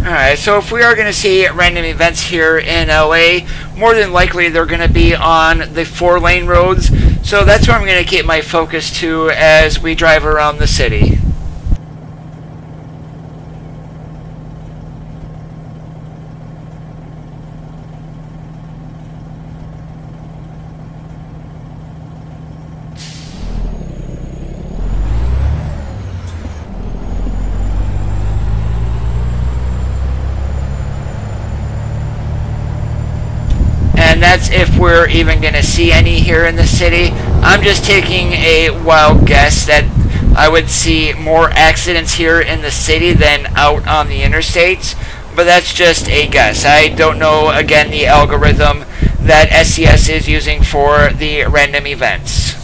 Alright, so if we are going to see random events here in LA, more than likely they're going to be on the 4-lane roads. So that's where I'm going to keep my focus to as we drive around the city. And that's if we're even going to see any here in the city. I'm just taking a wild guess that I would see more accidents here in the city than out on the interstates, but that's just a guess. I don't know, again, the algorithm that SCS is using for the random events.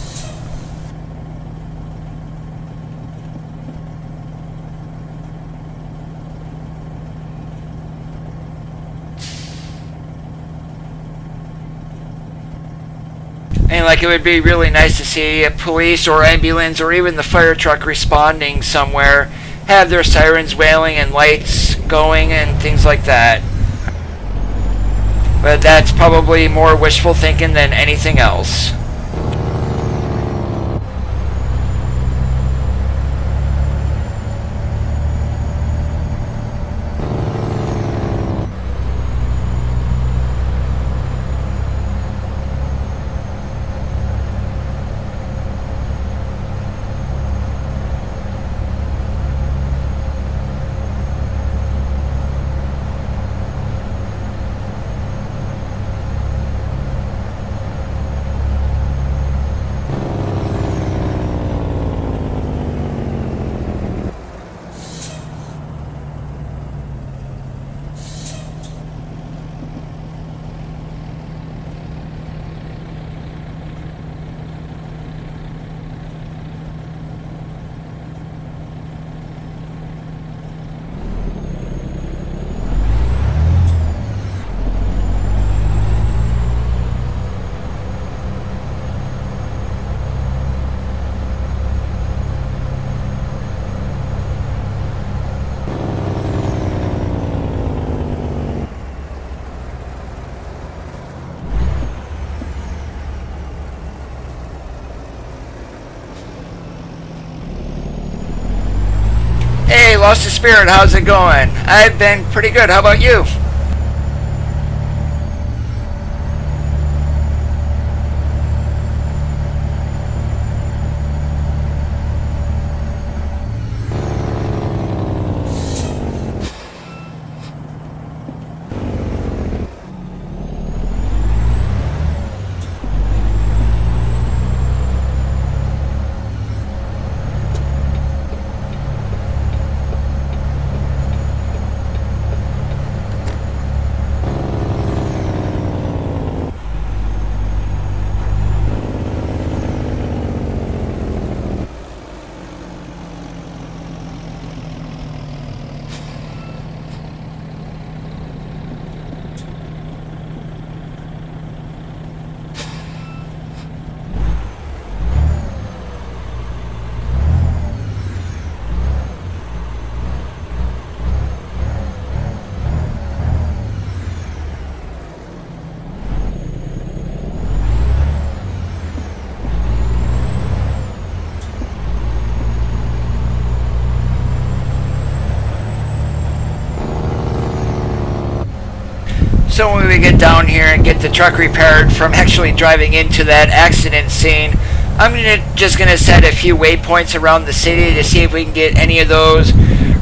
And like, it would be really nice to see a police or ambulance or even the fire truck responding somewhere, have their sirens wailing and lights going and things like that. But that's probably more wishful thinking than anything else. Hey, Lost the Spirit, how's it going? I've been pretty good, how about you? So when we get down here and get the truck repaired from actually driving into that accident scene, I'm just going to set a few waypoints around the city to see if we can get any of those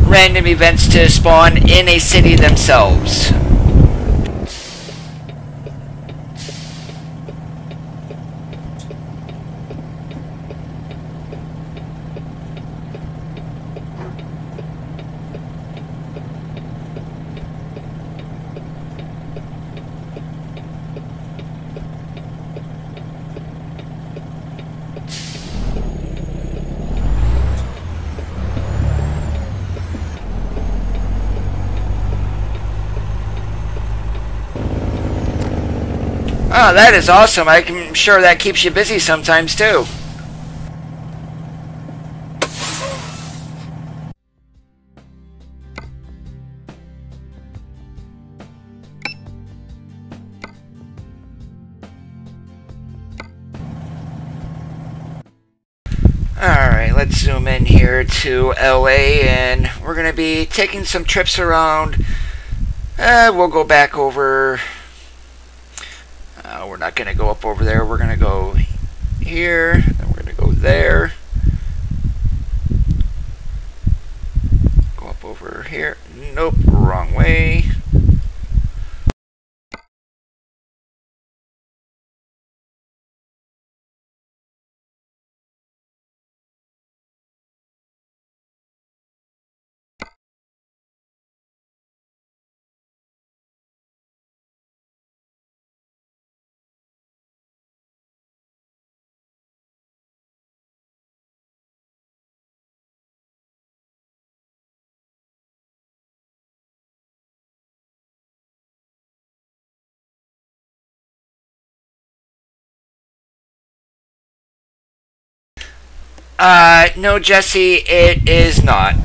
random events to spawn in a city themselves. Oh, that is awesome. I'm sure that keeps you busy sometimes too. let's zoom in here to LA, and we're going to be taking some trips around. We'll go back over. We're not going to go up over there. We're going to go here, then we're going to go there. Go up over here. Nope, wrong way. No, Jesse, it is not.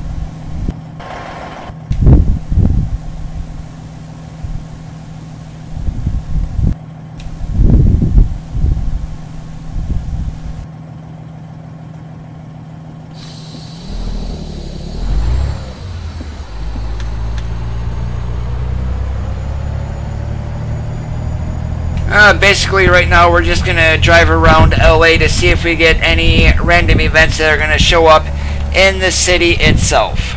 Basically, right now we're just going to drive around LA to see if we get any random events that are going to show up in the city itself.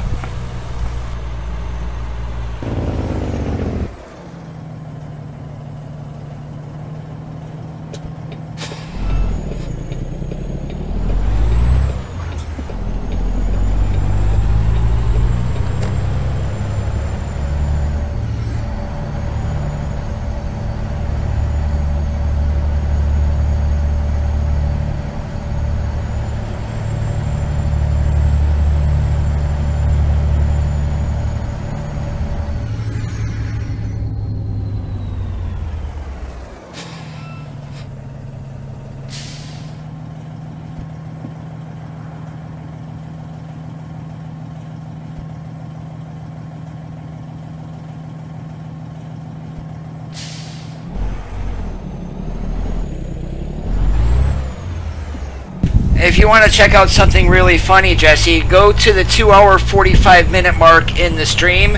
If you want to check out something really funny, Jesse, go to the 2-hour 45-minute mark in the stream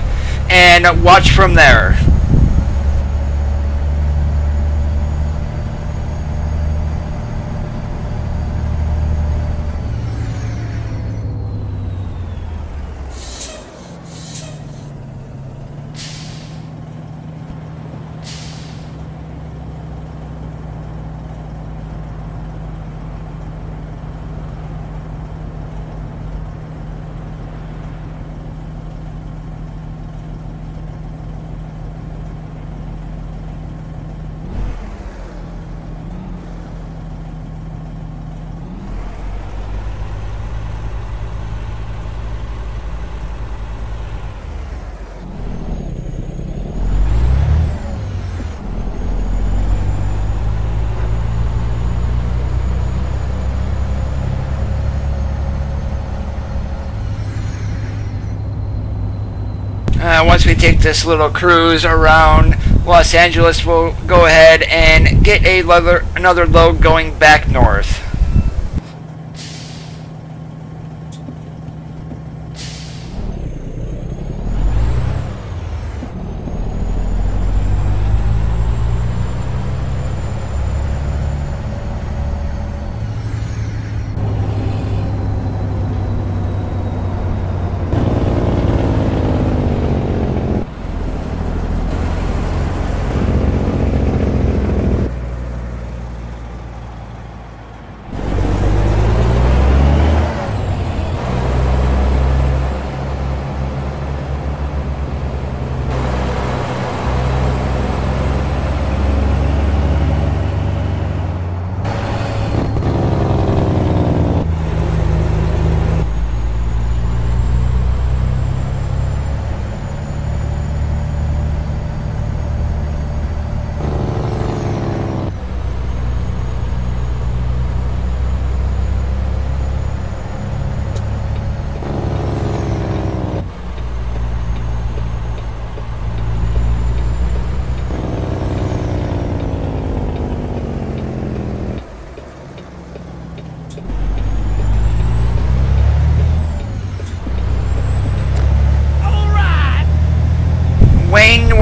and watch from there. Once we take this little cruise around Los Angeles, we'll go ahead and get another load going back north.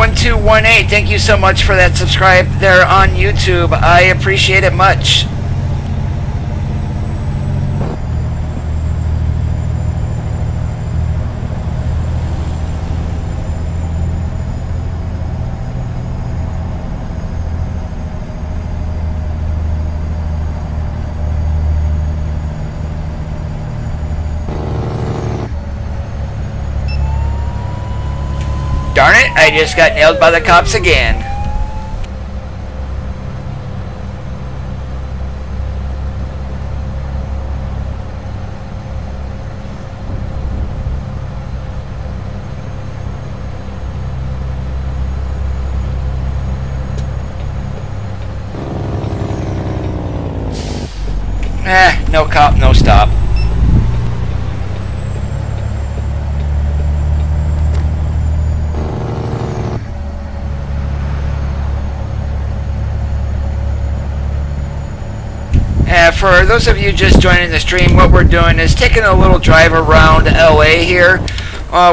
1218, thank you so much for that subscribe there on YouTube. I appreciate it much. Darn it, I just got nailed by the cops again. No cop, no stop. For those of you just joining the stream, what we're doing is taking a little drive around LA here.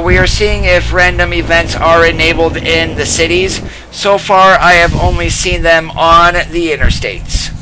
We are seeing if random events are enabled in the cities. So far, I have only seen them on the interstates.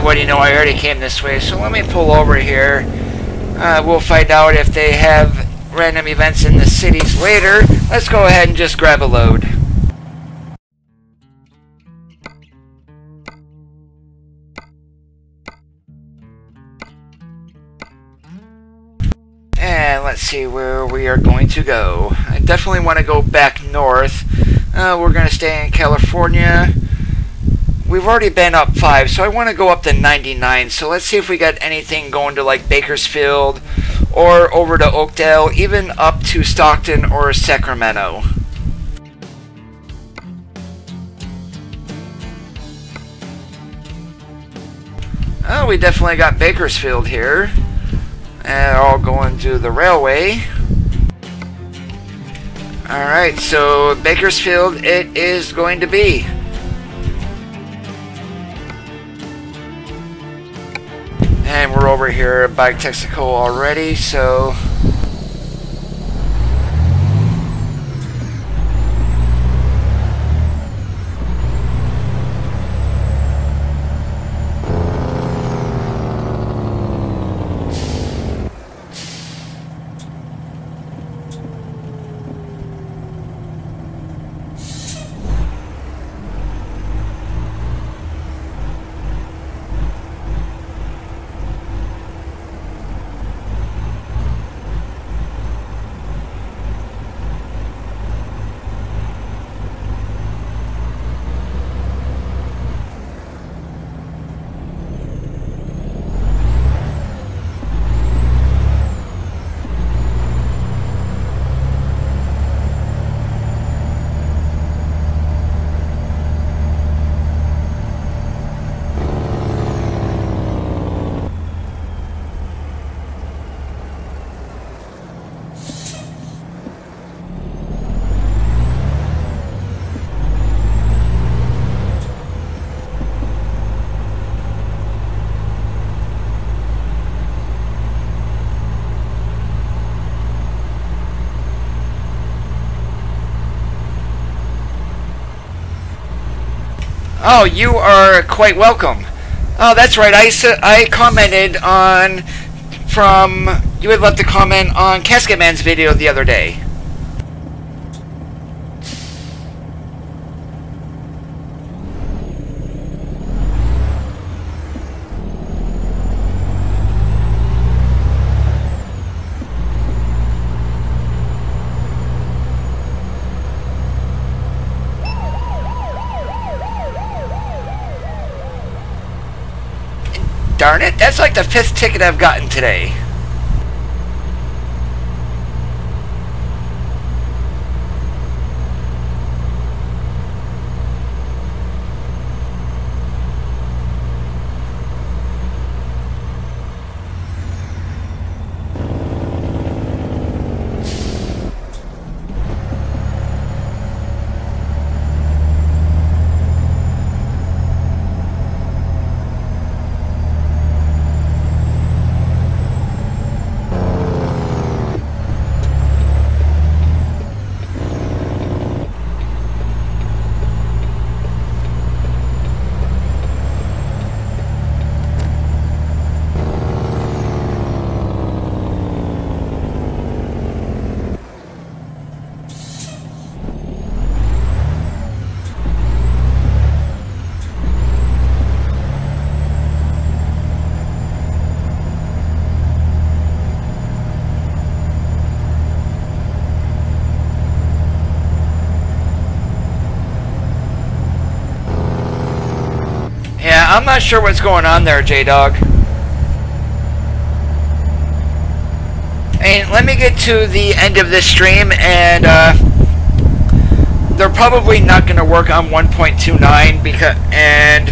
What do you know, I already came this way, so let me pull over here. We'll find out if they have random events in the cities later. Let's go ahead and just grab a load. And let's see where we are going to go. I definitely want to go back north. We're going to stay in California. We've already been up 5, so I want to go up to 99. So let's see if we got anything going to like Bakersfield or over to Oakdale, even up to Stockton or Sacramento. Oh, we definitely got Bakersfield here. And all going to the railway. Alright, so Bakersfield it is going to be. And we're over here by Texaco already, so... Oh, you are quite welcome. Oh, that's right. I commented on you had left a comment on Casket Man's video the other day. Darn it, that's like the 5th ticket I've gotten today. Yeah, I'm not sure what's going on there, J-Dog. And let me get to the end of this stream, and they're probably not going to work on 1.29 and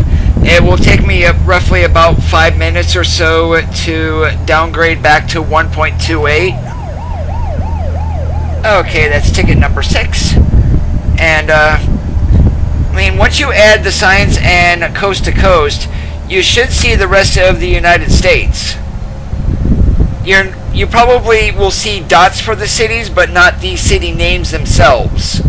it will take me roughly about 5 minutes or so to downgrade back to 1.28. Okay, that's ticket number 6. And I mean, once you add the signs and coast to coast, you should see the rest of the United States. You probably will see dots for the cities, but not the city names themselves.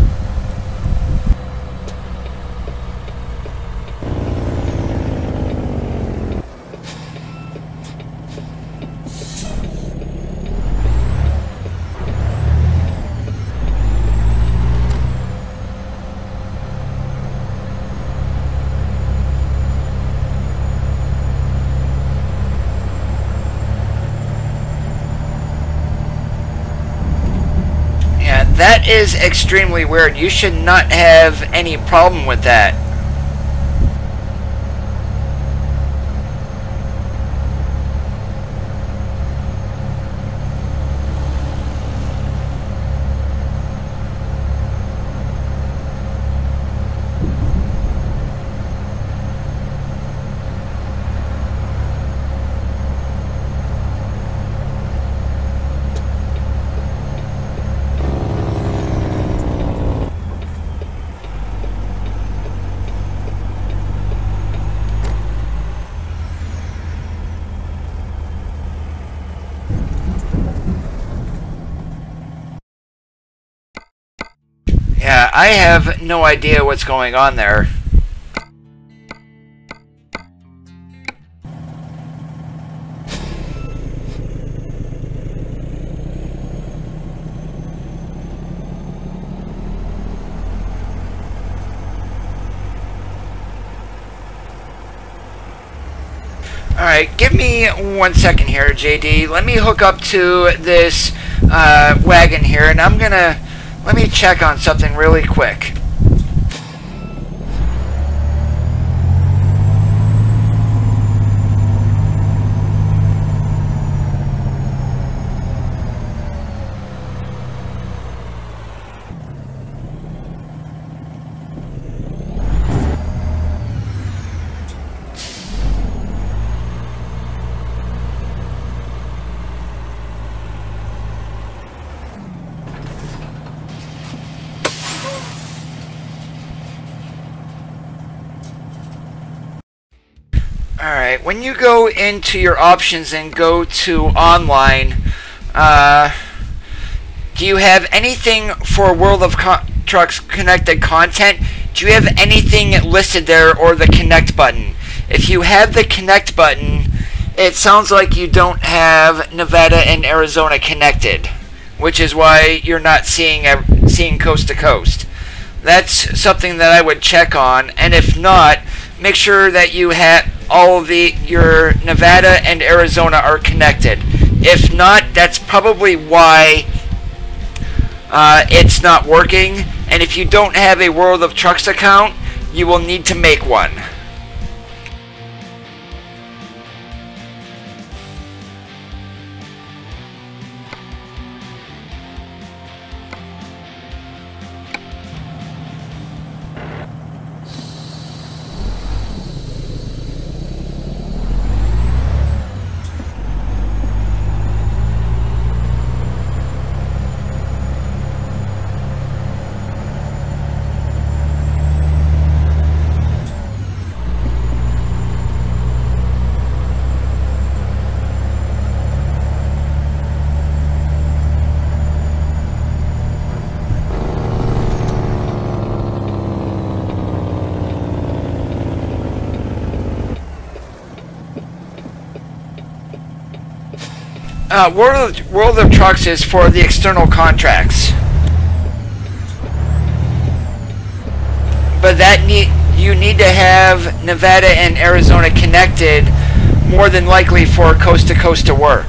That is extremely weird. You should not have any problem with that. Yeah, I have no idea what's going on there. Alright, give me 1 second here, JD. Let me hook up to this wagon here, and let me check on something really quick. Alright, when you go into your options and go to online, do you have anything for World of Trucks connected content? do you have anything listed there or the connect button? If you have the connect button, it sounds like you don't have Nevada and Arizona connected, which is why you're not seeing coast to coast. That's something that I would check on, and if not, make sure that you have all of your Nevada and Arizona are connected. If not, that's probably why it's not working. And if you don't have a World of Trucks account, you will need to make one. World of Trucks is for the external contracts, but you need to have Nevada and Arizona connected, more than likely for coast to coast to work.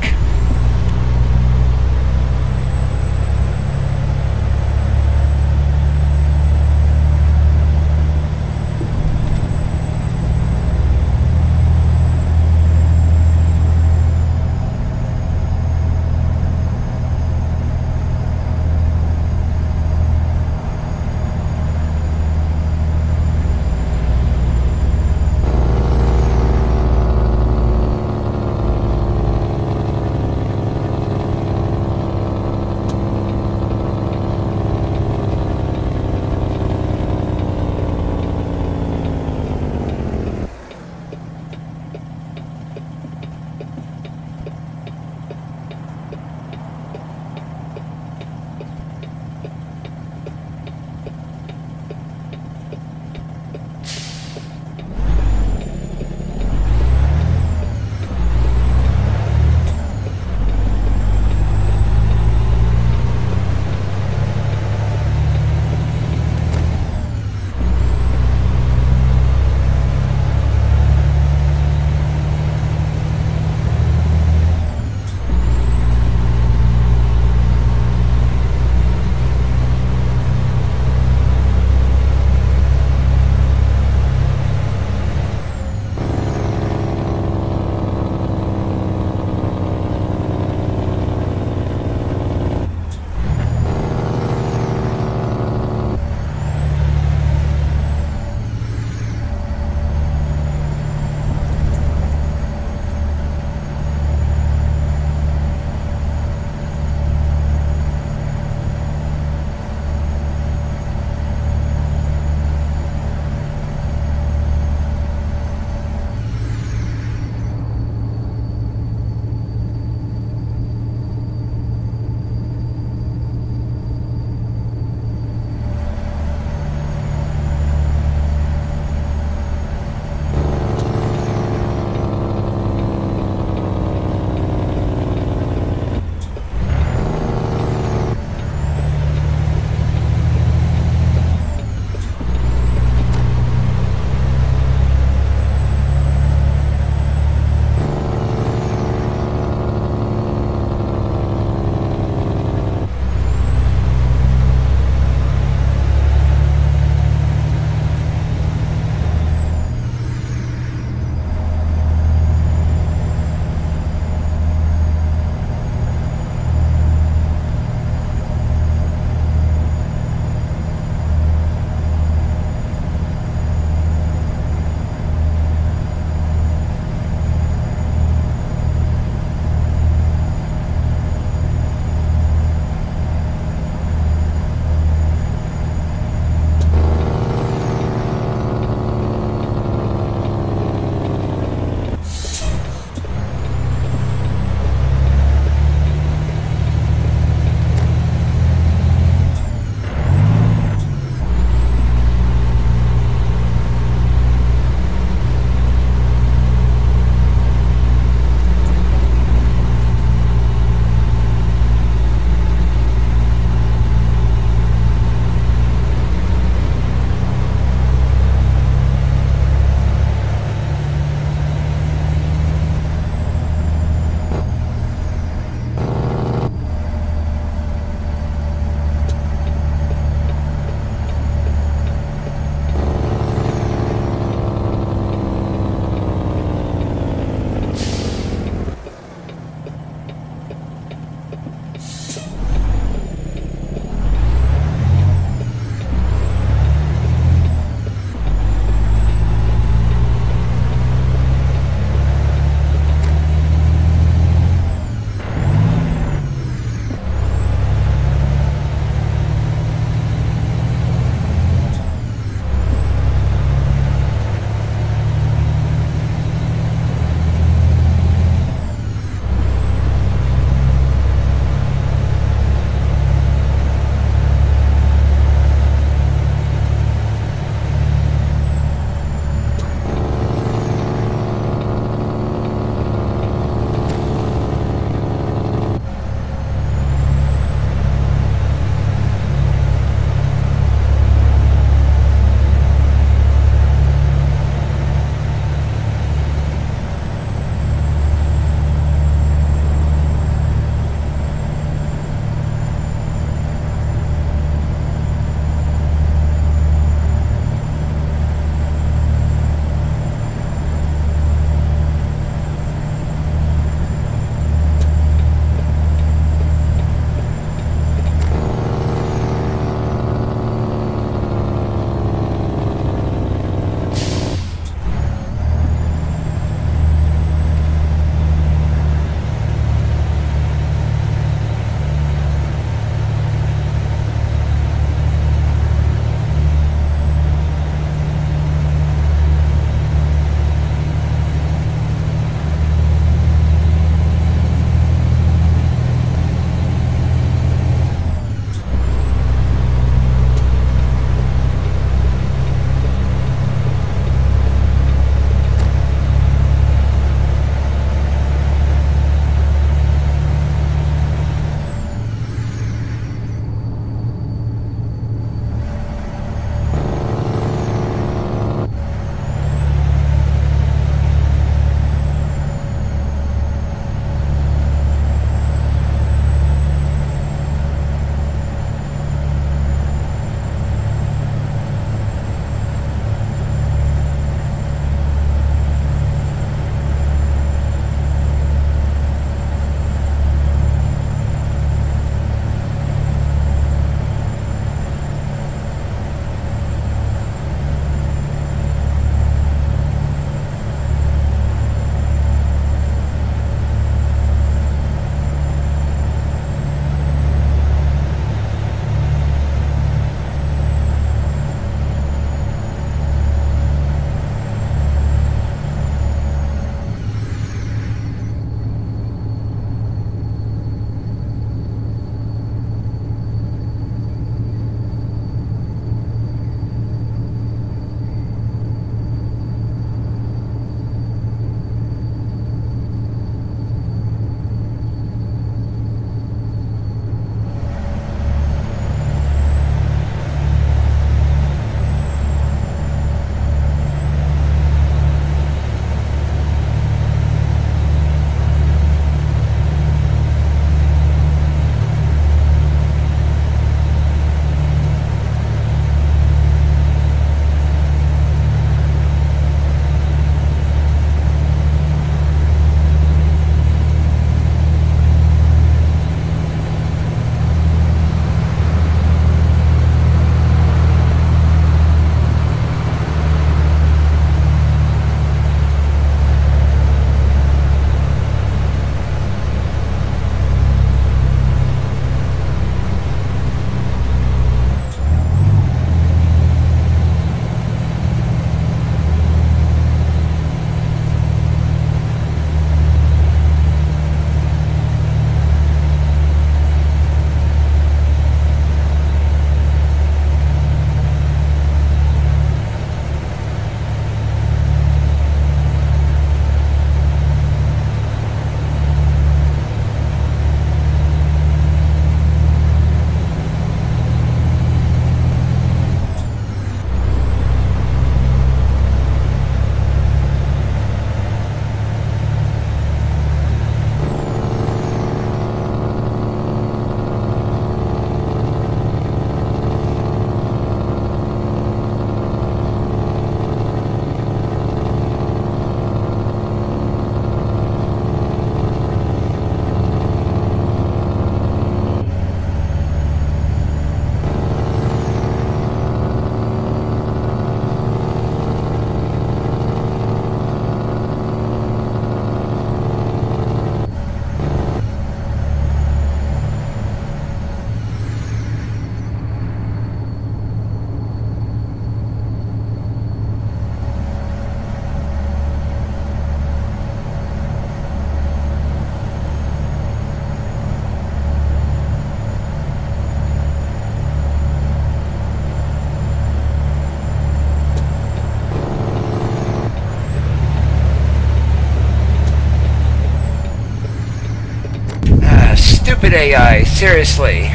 stupid AI, seriously.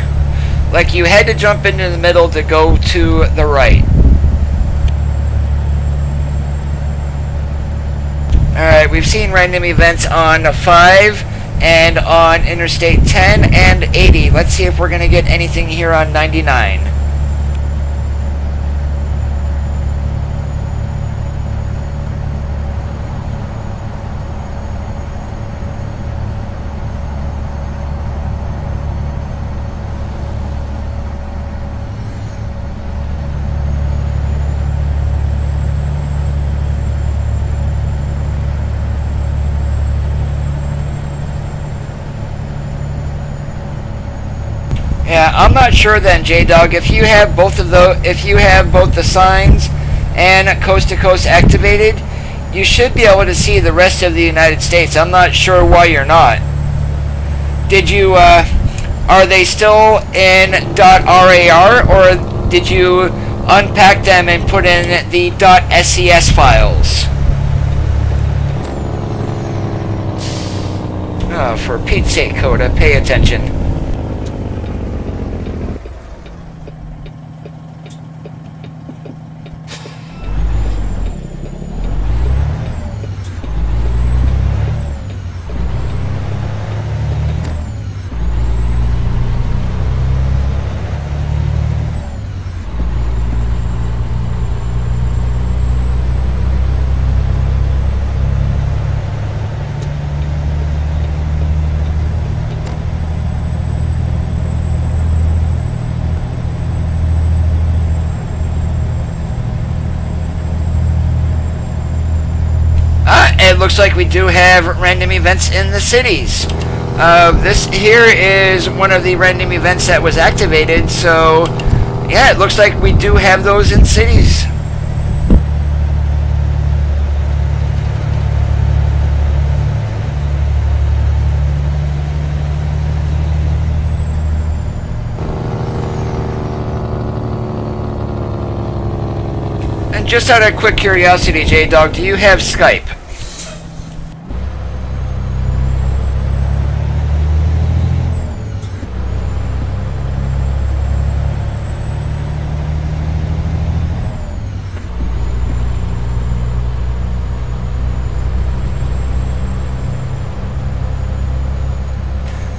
Like, you had to jump into the middle to go to the right. Alright, we've seen random events on 5 and on Interstate 10 and 80. Let's see if we're going to get anything here on 99. Yeah, I'm not sure then, J-Dog, if you have both the signs and coast to coast activated, you should be able to see the rest of the United States. I'm not sure why you're not. Did you are they still in .rar, or did you unpack them and put in the .ses files? Oh, for Pete's sake, Coda, pay attention. It looks like we do have random events in the cities. This here is one of the random events that was activated, so yeah, it looks like we do have those in cities. And just out of quick curiosity, J-Dog, do you have Skype?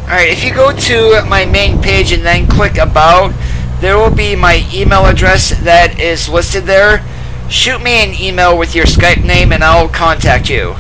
Alright, if you go to my main page and then click About, there will be my email address that is listed there. Shoot me an email with your Skype name and I'll contact you.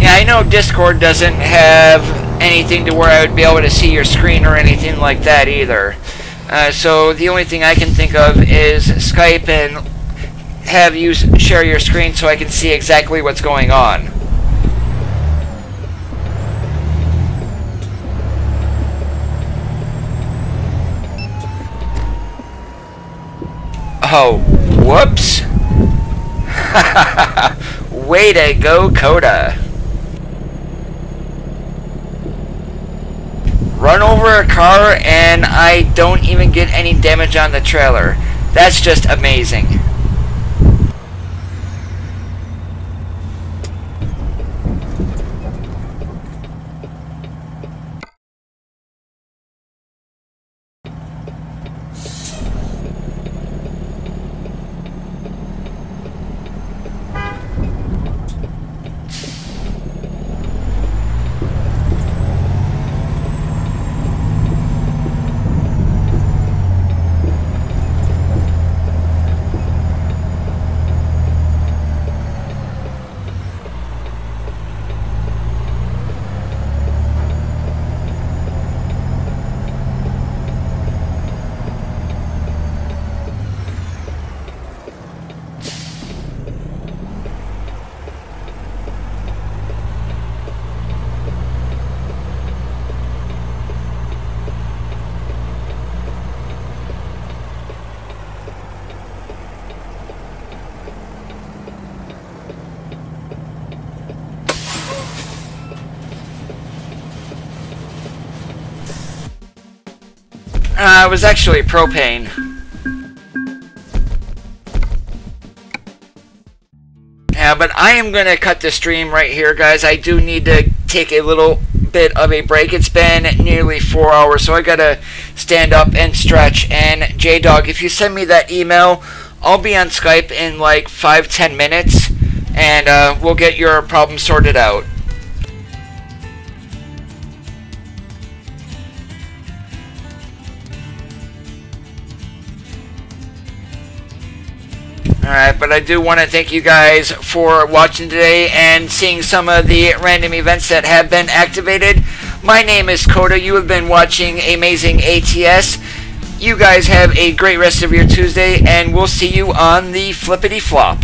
I know Discord doesn't have anything to where I would be able to see your screen or anything like that either. So the only thing I can think of is Skype and have you share your screen so I can see exactly what's going on. Oh, whoops. Way to go, Coda. Run over a car and I don't even get any damage on the trailer. That's just amazing. It was actually propane. Yeah, but I am going to cut the stream right here, guys. I do need to take a little bit of a break. It's been nearly 4 hours, so I got to stand up and stretch. And J-Dog, if you send me that email, I'll be on Skype in like 5-10 minutes, and we'll get your problem sorted out. Alright, but I do want to thank you guys for watching today and seeing some of the random events that have been activated. My name is Coda. You have been watching Amazing ATS. You guys have a great rest of your Tuesday, and we'll see you on the flippity flop.